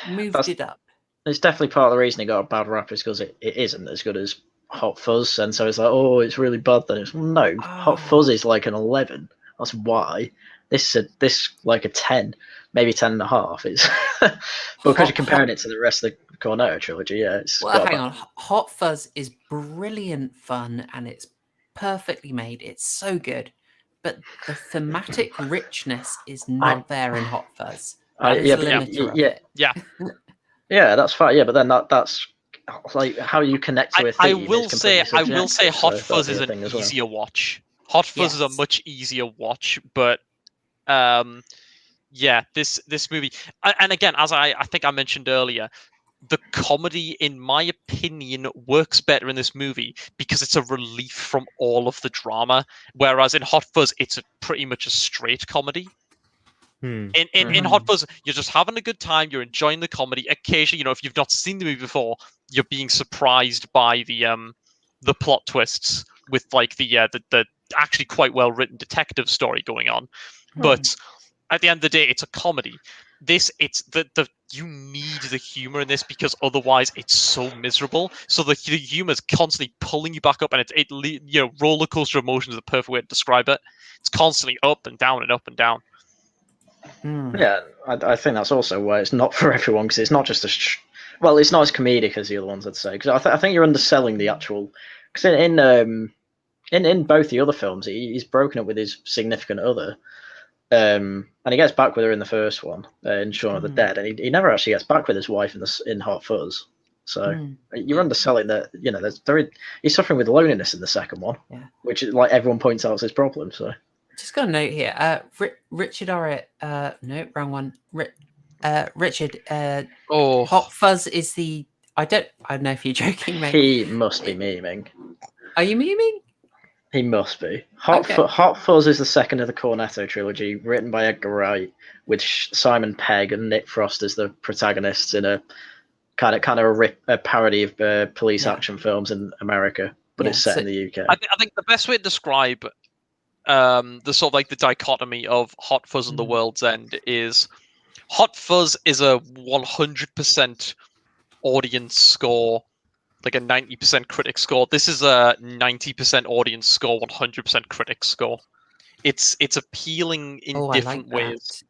moved it up. It's definitely part of the reason it got a bad rap is because it isn't as good as Hot Fuzz, and so it's like, oh, it's really bad. Then it's no, Hot Fuzz is like an 11. That's why this like a 10, maybe 10.5. It's but because you're comparing it to the rest of the Cornetto trilogy, yeah. It's Well, hang on. Hot Fuzz is brilliant fun, and it's perfectly made. It's so good, but the thematic richness is not there in Hot Fuzz. That is yeah, the limiter of yeah, it. yeah, that's fine. Yeah, but then that's like how you connect to a I theme. will is completely say, subjective, Hot so Fuzz that'd is be a an thing as well. easier watch. Hot Fuzz is a Yes. much easier watch, but yeah, this movie, and again, as I think I mentioned earlier, the comedy, in my opinion, works better in this movie because it's a relief from all of the drama. Whereas in Hot Fuzz, it's pretty much a straight comedy. In Hot Fuzz, you're just having a good time. You're enjoying the comedy. Occasionally, if you've not seen the movie before, you're being surprised by the plot twists with like the actually quite well written detective story going on. But at the end of the day, it's a comedy. It's the you need the humor in this because otherwise it's so miserable. So the humor is constantly pulling you back up, and it roller coaster emotions is the perfect way to describe it. It's constantly up and down and up and down. Yeah, I think that's also why it's not for everyone, because it's not just well, it's not as comedic as the other ones, I'd say. Because I think you're underselling the actual. Because in both the other films, he's broken up with his significant other, and he gets back with her in the first one, in Shaun of the Dead, and he never actually gets back with his wife in Hot Fuzz. So you're underselling that. He's suffering with loneliness in the second one, which is like everyone points out as his problem. So. Just got a note here. Richard Orrit. No, wrong one. Richard. Hot Fuzz is the. I don't know if you're joking, mate. He must be memeing. Are you memeing? He must be. Hot Fuzz is the second of the Cornetto trilogy, written by Edgar Wright, with Simon Pegg and Nick Frost as the protagonists in a kind of a parody of police action films in America, but it's set in the UK. I think the best way to describe the sort of like the dichotomy of Hot Fuzz and The World's End is Hot Fuzz is a 100% audience score, like a 90% critic score. This is a 90% audience score, 100% critic score. It's appealing in different ways.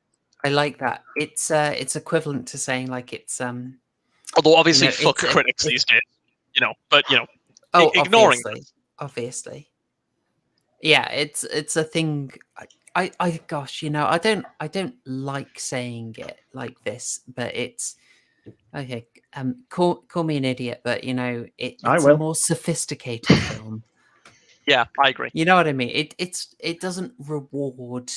I like that. It's equivalent to saying like it's although obviously fuck critics these days, but ignoring obviously. Yeah, it's a thing. I gosh, I don't like saying it like this, but it's okay. Call me an idiot, but it's a more sophisticated film. Yeah, I agree. You know what I mean? It doesn't reward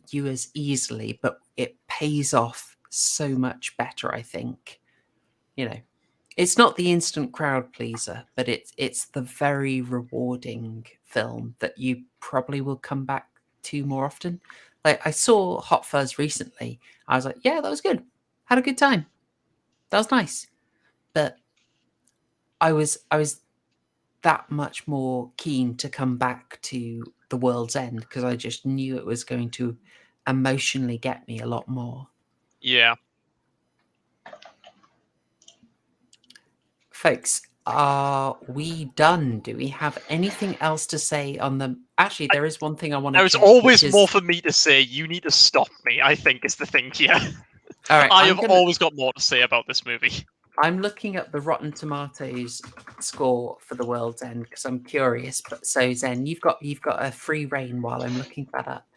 you as easily, but it pays off so much better. I think. It's not the instant crowd pleaser, but it's the very rewarding film that you probably will come back to more often. Like I saw Hot Fuzz recently. I was like, yeah, that was good. Had a good time. That was nice. But I was that much more keen to come back to The World's End because I just knew it was going to emotionally get me a lot more. Yeah. Folks, are we done? Do we have anything else to say on them? Actually, there is one thing I want to. There's always more for me to say. You need to stop me, I think, is the thing here. All right, I have always got more to say about this movie. I'm looking at the Rotten Tomatoes score for The World's End because I'm curious. But so Zen, you've got a free reign while I'm looking that up.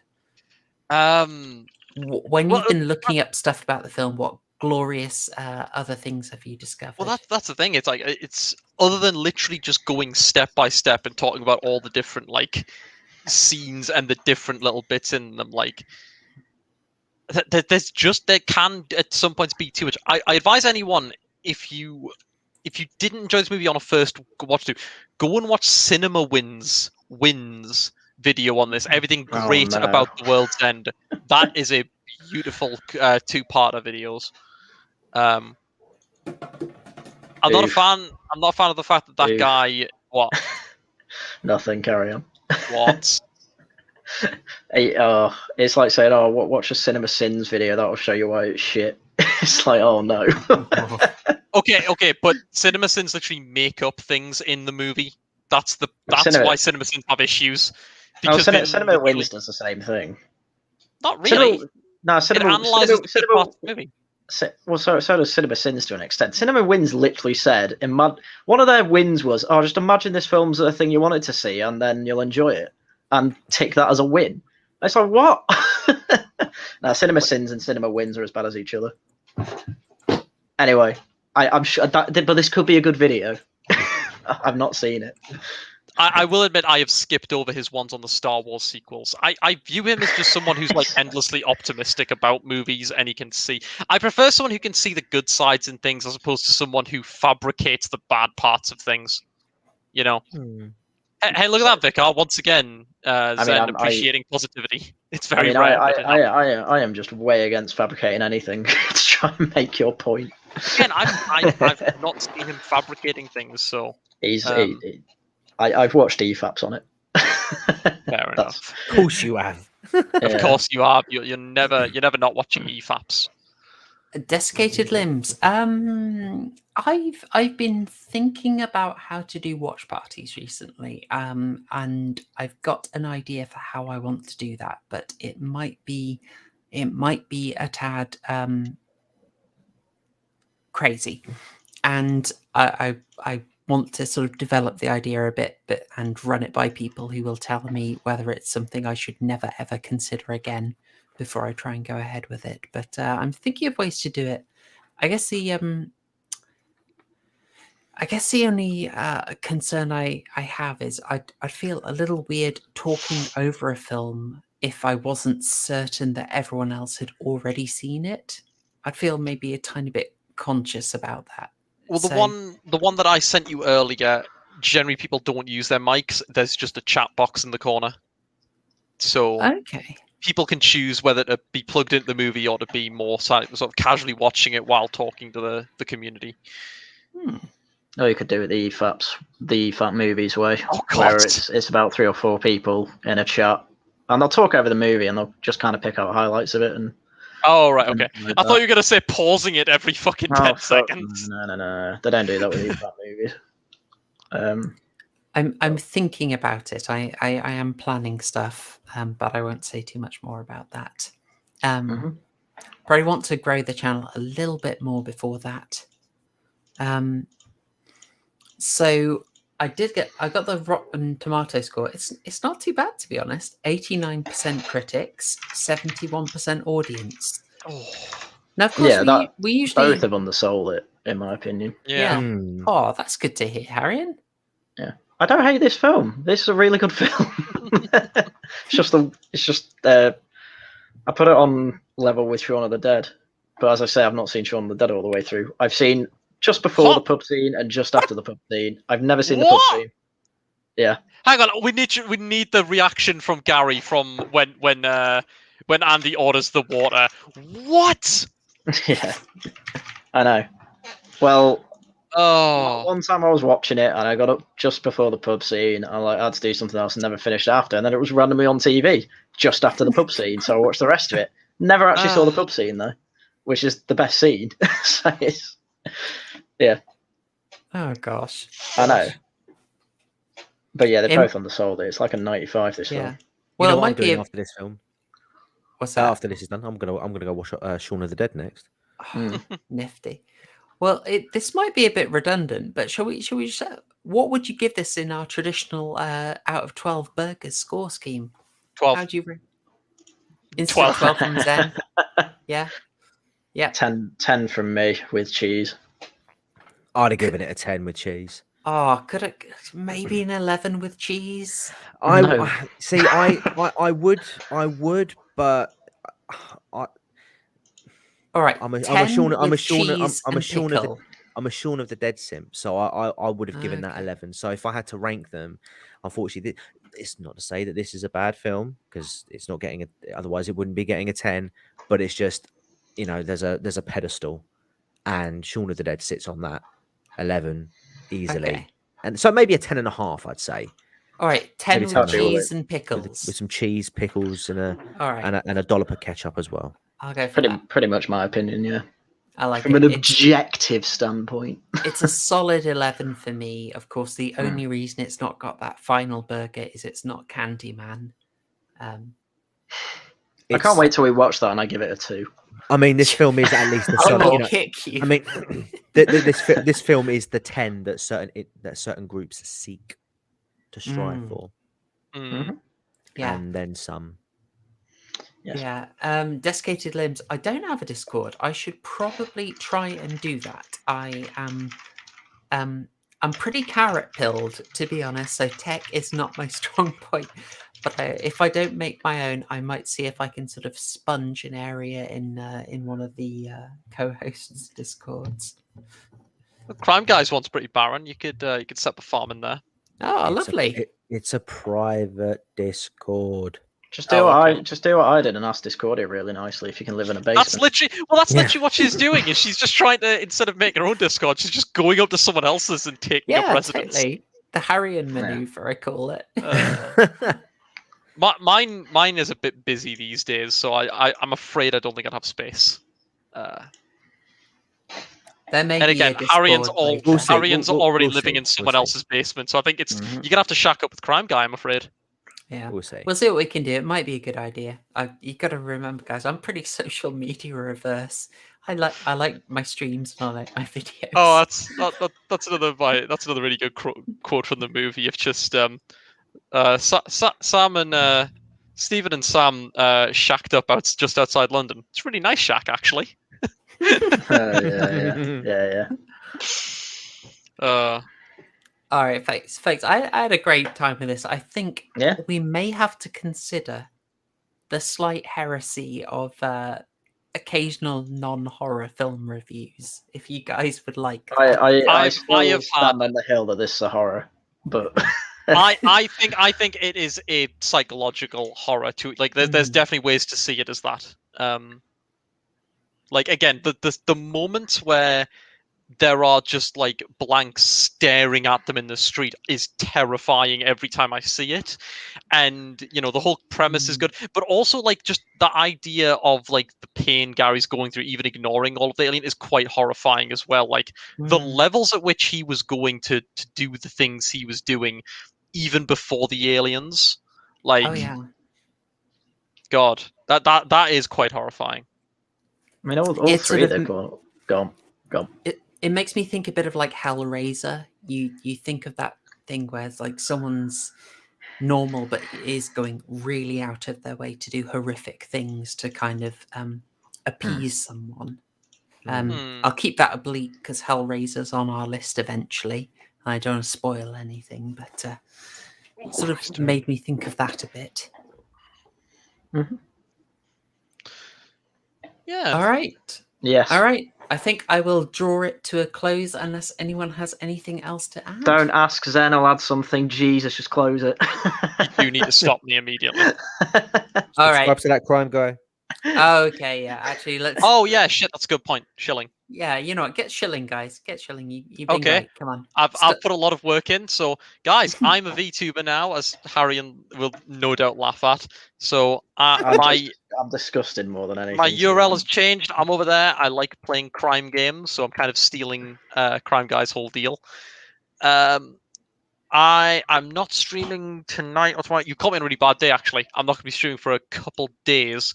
When you've been looking up stuff about the film, what glorious other things have you discovered? Well, that's the thing. It's like it's other than literally just going step by step and talking about all the different like scenes and the different little bits in them. Like there can at some points be too much. I advise anyone if you didn't enjoy this movie on a first watch, go and watch Cinema Wins video on this. Everything great about The World's End. That is a beautiful two-parter videos. I'm not a fan. I'm not a fan of the fact that guy. What? Nothing. Carry on. What? It's like saying, watch a Cinema Sins video. That'll show you why it's shit. It's like, oh no. Okay, but Cinema Sins literally make up things in the movie. That's why Cinema Sins have issues. Because Cinema Wins does the same thing. Not really. Cinema analyzes the movie. so does Cinema Sins to an extent. Cinema Wins literally said, one of their wins was, oh, just imagine this film's a thing you wanted to see, and then you'll enjoy it, and tick that as a win. It's like, what? Now, Cinema Sins and Cinema Wins are as bad as each other. Anyway, I'm sure but this could be a good video. I've not seen it. I will admit I have skipped over his ones on the Star Wars sequels. I view him as just someone who's like endlessly optimistic about movies, and he can see. I prefer someone who can see the good sides in things as opposed to someone who fabricates the bad parts of things. You know. Hey, look at that, Vicar! Once again, Zen appreciating positivity. It's very rare. I am just way against fabricating anything to try and make your point. Again, I've not seen him fabricating things, so I've watched EFAPs on it. Fair enough. Of course you have. Of course you are. You're never not watching EFAPs. Desiccated Limbs. I've been thinking about how to do watch parties recently, and I've got an idea for how I want to do that, but it might be a tad crazy, and I want to sort of develop the idea a bit and run it by people who will tell me whether it's something I should never ever consider again before I try and go ahead with it. But I'm thinking of ways to do it. I guess the only concern I have is I'd feel a little weird talking over a film if I wasn't certain that everyone else had already seen it. I'd feel maybe a tiny bit conscious about that. Well, the one that I sent you earlier, generally people don't use their mics. There's just a chat box in the corner. So okay. People can choose whether to be plugged into the movie or to be more sort of casually watching it while talking to the community. Oh, you could do it the EFAP movies way, Oh, where it's about 3 or 4 people in a chat, and they'll talk over the movie and they'll just kind of pick out highlights of it. And oh, right, okay. I thought you were going to say pausing it every fucking 10 seconds. No. They don't do that with EFAP movies. I'm thinking about it. I am planning stuff, but I won't say too much more about that. Probably want to grow the channel a little bit more before that. So I got the Rotten Tomato score. It's not too bad, to be honest. 89% critics, 71% audience. Oh. Now, of course, we usually both have undersold it, in my opinion. Yeah. Oh, that's good to hear, Harrion. Yeah. I don't hate this film. This is a really good film. It's just I put it on level with Shaun of the Dead, but as I say, I've not seen Shaun of the Dead all the way through. I've seen just before the pub scene and just after the pub scene. I've never seen the pub scene. Yeah. Hang on, we need the reaction from Gary from when Andy orders the water. What? Yeah. I know. Well. Oh. One time I was watching it and I got up just before the pub scene. I had to do something else and never finished after. And then it was randomly on TV just after the pub scene, so I watched the rest of it. Never actually saw the pub scene though, which is the best scene. So yeah. Oh gosh. I know. But yeah, they both undersold it. It's like a 95. This film. Well, it might be after this film. What's that? After this is done, I'm gonna go watch Shaun of the Dead next. Nifty. Well, this might be a bit redundant, but shall we just, what would you give this in our traditional out of 12 burgers score scheme? 12. How do you rate? 12 from Zen. Yeah. 10 from me with cheese. I'd have given it a 10 with cheese. Oh, could it maybe an 11 with cheese? I would, but all right. I'm a Shaun of the Dead simp, so I would have given that 11. So if I had to rank them, unfortunately, it's not to say that this is a bad film because it's not getting otherwise it wouldn't be getting a 10. But it's just, there's a pedestal, and Shaun of the Dead sits on that 11 easily, and so maybe a 10.5, I'd say. All right, 10 with cheese and pickles, with some cheese, pickles, and a and a dollop of ketchup as well. I'll go for pretty much my opinion, yeah. I like from an objective standpoint. It's a solid 11 for me. Of course, the only reason it's not got that final burger is it's not Candyman. I can't wait till we watch that and I give it a 2. I mean, this film is at least the I sort of, will you know. kick you. I mean, this film is the 10 that certain groups seek to strive for, Yeah. and then some. Yes. Yeah. Desiccated Limbs. I don't have a Discord. I should probably try and do that. I'm pretty carrot pilled, to be honest. So tech is not my strong point. But if I don't make my own, I might see if I can sort of sponge an area in one of the co-hosts' Discords. Crime Guys one's pretty barren. You could set up a farm in there. Oh, lovely. It's a private Discord. Just do what I did and ask Discordia really nicely if you can live in a basement. That's literally what she's doing. Is she's just trying to, instead of making her own Discord, she's just going up to someone else's and taking up residence. Totally. The Harrian maneuver, I call it. Mine is a bit busy these days, so I'm afraid I don't think I'd have space. There may and be again, a Discord Harrian's later. already living in someone else's basement, so I think it's you're gonna have to shack up with Crime Guy, I'm afraid. Yeah, We'll see. We'll see what we can do. It might be a good idea. You got to remember, guys, I'm pretty social media reverse. I like my streams and I like my videos. Oh, that's another really good quote from the movie. Of just Sam and Stephen and Sam shacked up just outside London. It's a really nice shack, actually. Yeah. All right, folks. I had a great time with this. I think we may have to consider the slight heresy of occasional non-horror film reviews. If you guys would like, I still stand on the hill that this is a horror, but I think it is a psychological horror too. Like there's definitely ways to see it as that. Like again, the moments where there are just like blanks staring at them in the street is terrifying every time I see it. And you know, the whole premise is good, but also like just the idea of like the pain Gary's going through, even ignoring all of the alien, is quite horrifying as well. Like the levels at which he was going to do the things he was doing even before the aliens. Like God, that is quite horrifying. I mean, all three of them go on. It makes me think a bit of like Hellraiser. You think of that thing where it's like someone's normal but is going really out of their way to do horrific things to kind of appease someone. I'll keep that oblique because Hellraiser's on our list eventually. I don't want to spoil anything, but sort of made me think of that a bit. Yeah. All right. Yes. All right. I think I will draw it to a close unless anyone has anything else to add. Don't ask Zen, I'll add something. Jesus, just close it. You need to stop me immediately. All right. Subscribe to that Crime Guy. Okay, yeah. Actually, let's. Oh yeah, shit. That's a good point. Shilling. Yeah, you know what? Get shilling, guys. Get shilling. You've been great. Come on. I've put a lot of work in. So, guys, I'm a VTuber now, as Harrian will no doubt laugh at. So, I'm disgusted more than anything. My URL has changed. I'm over there. I like playing crime games, so I'm kind of stealing Crime Guy's whole deal. I'm not streaming tonight or tomorrow. You caught me on a really bad day, actually. I'm not going to be streaming for a couple days.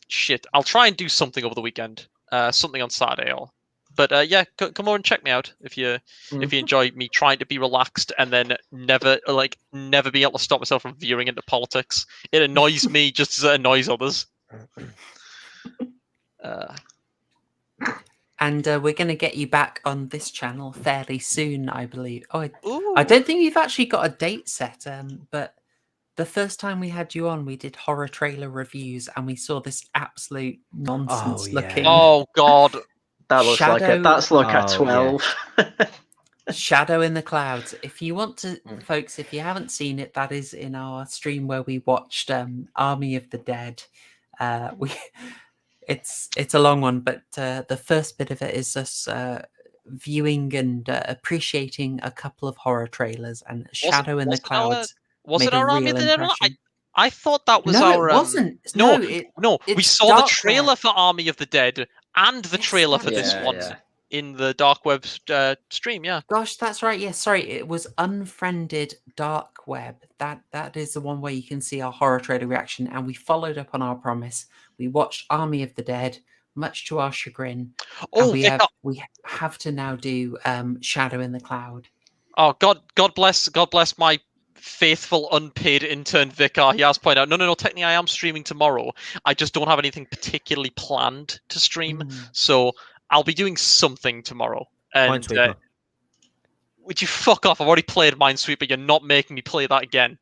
Shit, I'll try and do something over the weekend. Something on Saturday, but yeah, come over and check me out if you enjoy me trying to be relaxed and then never be able to stop myself from veering into politics. It annoys me just as it annoys others. And we're going to get you back on this channel fairly soon, I believe. I don't think we've actually got a date set, but the first time we had you on, we did horror trailer reviews, and we saw this absolute nonsense looking. Oh God, that looks that's like a 12. Yeah. Shadow in the Clouds. If you want to, folks, if you haven't seen it, that is in our stream where we watched Army of the Dead. It's a long one, but the first bit of it is us viewing and appreciating a couple of horror trailers, and Shadow in the Clouds. Was it our Army of the Dead? I thought that was our. No, it wasn't. No, we saw the trailer for Army of the Dead and the trailer for this one in the dark web stream. Yeah. Gosh, that's right. Yes, sorry. It was Unfriended Dark Web. That is the one where you can see our horror trailer reaction, and we followed up on our promise. We watched Army of the Dead, much to our chagrin. Oh, And we have to now do Shadow in the Cloud. Oh, God bless my faithful unpaid intern Vicar. He has pointed out, no, technically I am streaming tomorrow. I just don't have anything particularly planned to stream, so I'll be doing something tomorrow. And Minesweeper. would you fuck off? I've already played Minesweeper. You're not making me play that again.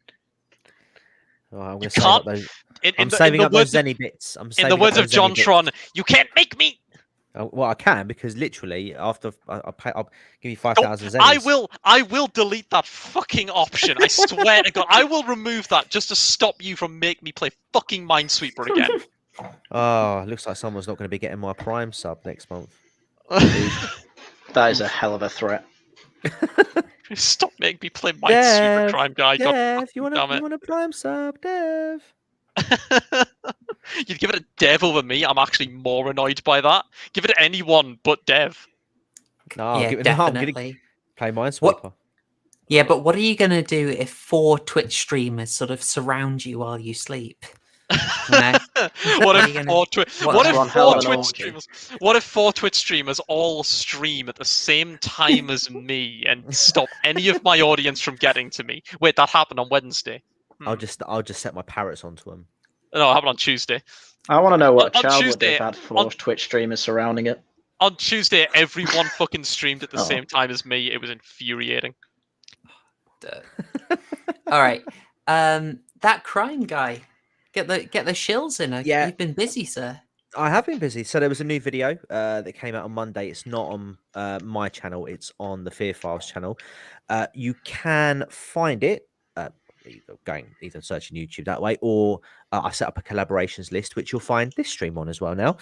Oh, I'm You gonna save can't. up those. In I'm the saving up those words Zenny bits. in the words of John Tron, you can't make me. Well, I can, because literally after I'll give you 5,000 Zennies. I will delete that fucking option. I swear to God, I will remove that just to stop you from making me play fucking Minesweeper again. Oh, looks like someone's not going to be getting my Prime sub next month. That is a hell of a threat. Stop making me play Minesweeper, Crime Guy. Dev, you want damn it. a Prime sub, Dev? You'd give it a Dev over me. I'm actually more annoyed by that. Give it to anyone but Dev. No, Yeah, give it definitely. Play Minesweeper. Yeah, but what are you going to do if 4 Twitch streamers sort of surround you while you sleep? What What if four Twitch streamers all stream at the same time as me and stop any of my audience from getting to me? Wait, that happened on Wednesday. I'll just set my parrots onto them. No, it happened on Tuesday. I want to know what On child Tuesday, would have had 4 Twitch streamers surrounding it. On Tuesday, everyone fucking streamed at the same time as me. It was infuriating. All right, that Crime Guy, get the shills in. Yeah. You've been busy, sir. I have been busy. So there was a new video that came out on Monday. It's not on my channel. It's on the Fear Files channel. You can find it either searching YouTube that way, or I set up a collaborations list, which you'll find this stream on as well now.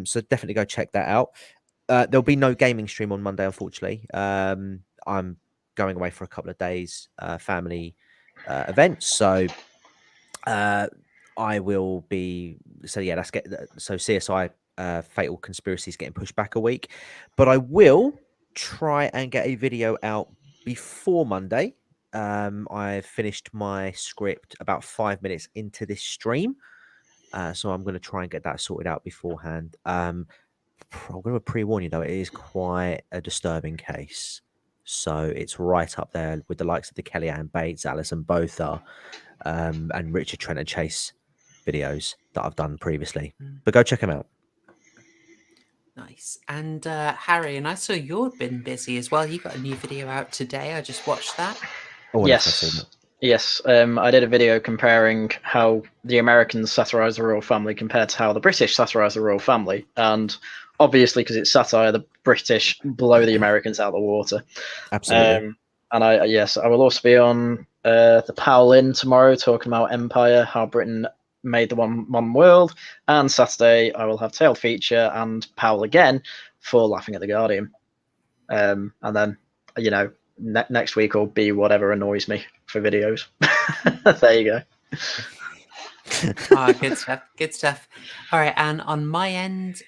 So definitely go check that out. There'll be no gaming stream on Monday, unfortunately. I'm going away for a couple of days, family events. So I will be. So yeah, so CSI Fatal Conspiracy is getting pushed back a week, but I will try and get a video out before Monday. I've finished my script about 5 minutes into this stream, so I'm going to try and get that sorted out beforehand. I'm going to pre-warn you though, it is quite a disturbing case, so it's right up there with the likes of the Kellyanne Bates, Alison Botha, and Richard Trent and Chase videos that I've done previously. But go check them out. Nice. And Harry, and I saw you'd been busy as well. You got a new video out today. I just watched that. Oh, yes. I did a video comparing how the Americans satirize the royal family compared to how the British satirize the royal family. And obviously, because it's satire, the British blow the Americans out of the water. Absolutely. And I will also be on the Powell Inn tomorrow, talking about Empire, how Britain made the one world. And Saturday, I will have Tailed Feature and Powell again for Laughing at the Guardian. And then, next week will be whatever annoys me for videos. There you go. Good stuff. All right, and on my end,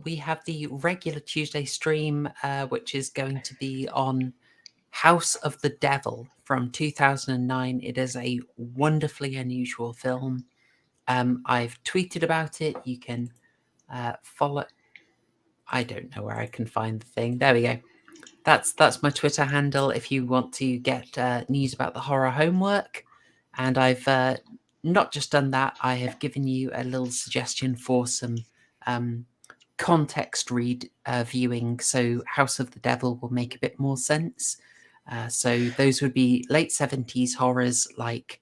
we have the regular Tuesday stream, which is going to be on House of the Devil from 2009. It is a wonderfully unusual film. I've tweeted about it. You can follow. I don't know where I can find the thing. There we go. That's my Twitter handle if you want to get news about the horror homework. And I've not just done that, I have given you a little suggestion for some context viewing, so House of the Devil will make a bit more sense. So those would be late 70s horrors like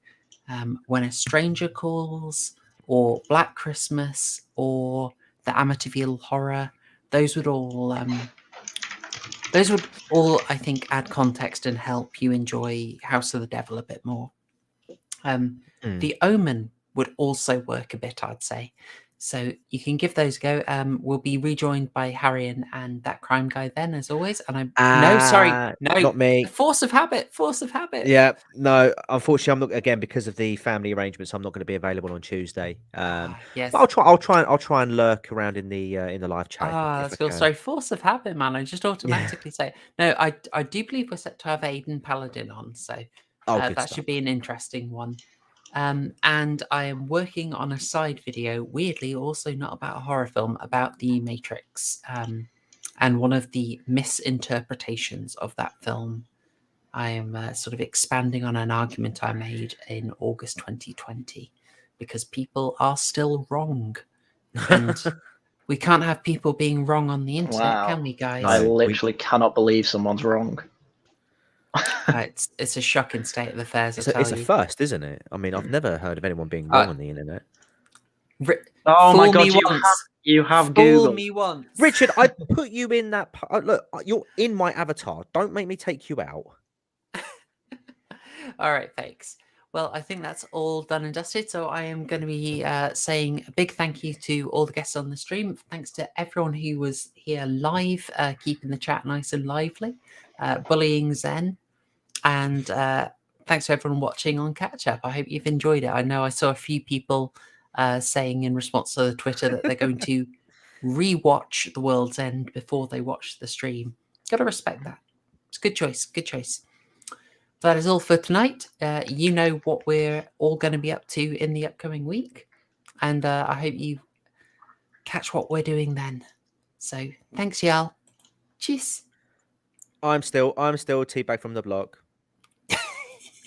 When a Stranger Calls, or Black Christmas, or the Amityville Horror. Those would all, I think, add context and help you enjoy House of the Devil a bit more. The Omen would also work a bit, I'd say. So you can give those a go. We'll be rejoined by Harry and that crime guy then, as always. And no, not me. Force of habit. Yeah, no. Unfortunately, I'm not again because of the family arrangements. I'm not going to be available on Tuesday. Yes. But I'll try and lurk around in the live chat. That's cool. Sorry, force of habit, man. I just automatically say no. I do believe we're set to have Aiden Paladin on, so that should be an interesting one. And I am working on a side video, weirdly, also not about a horror film, about the Matrix, and one of the misinterpretations of that film. I am sort of expanding on an argument I made in August 2020, because people are still wrong, and we can't have people being wrong on the internet, can we, guys? I literally cannot believe someone's wrong. It's a shocking state of affairs. It's a first, isn't it? I mean, I've never heard of anyone being wrong on the internet. Oh my god, you have Google. Fool me once. Richard, I put you in that. Look, you're in my avatar. Don't make me take you out. All right, thanks. Well, I think that's all done and dusted. So I am going to be saying a big thank you to all the guests on the stream. Thanks to everyone who was here live, keeping the chat nice and lively, bullying Zen. And thanks to everyone watching on Catch Up. I hope you've enjoyed it. I know I saw a few people saying in response to the Twitter that they're going to rewatch The World's End before they watch the stream. Got to respect that. It's a good choice. Good choice. That is all for tonight. You know what we're all going to be up to in the upcoming week. And I hope you catch what we're doing then. So thanks, y'all. Cheers. I'm still T-Bag from the block.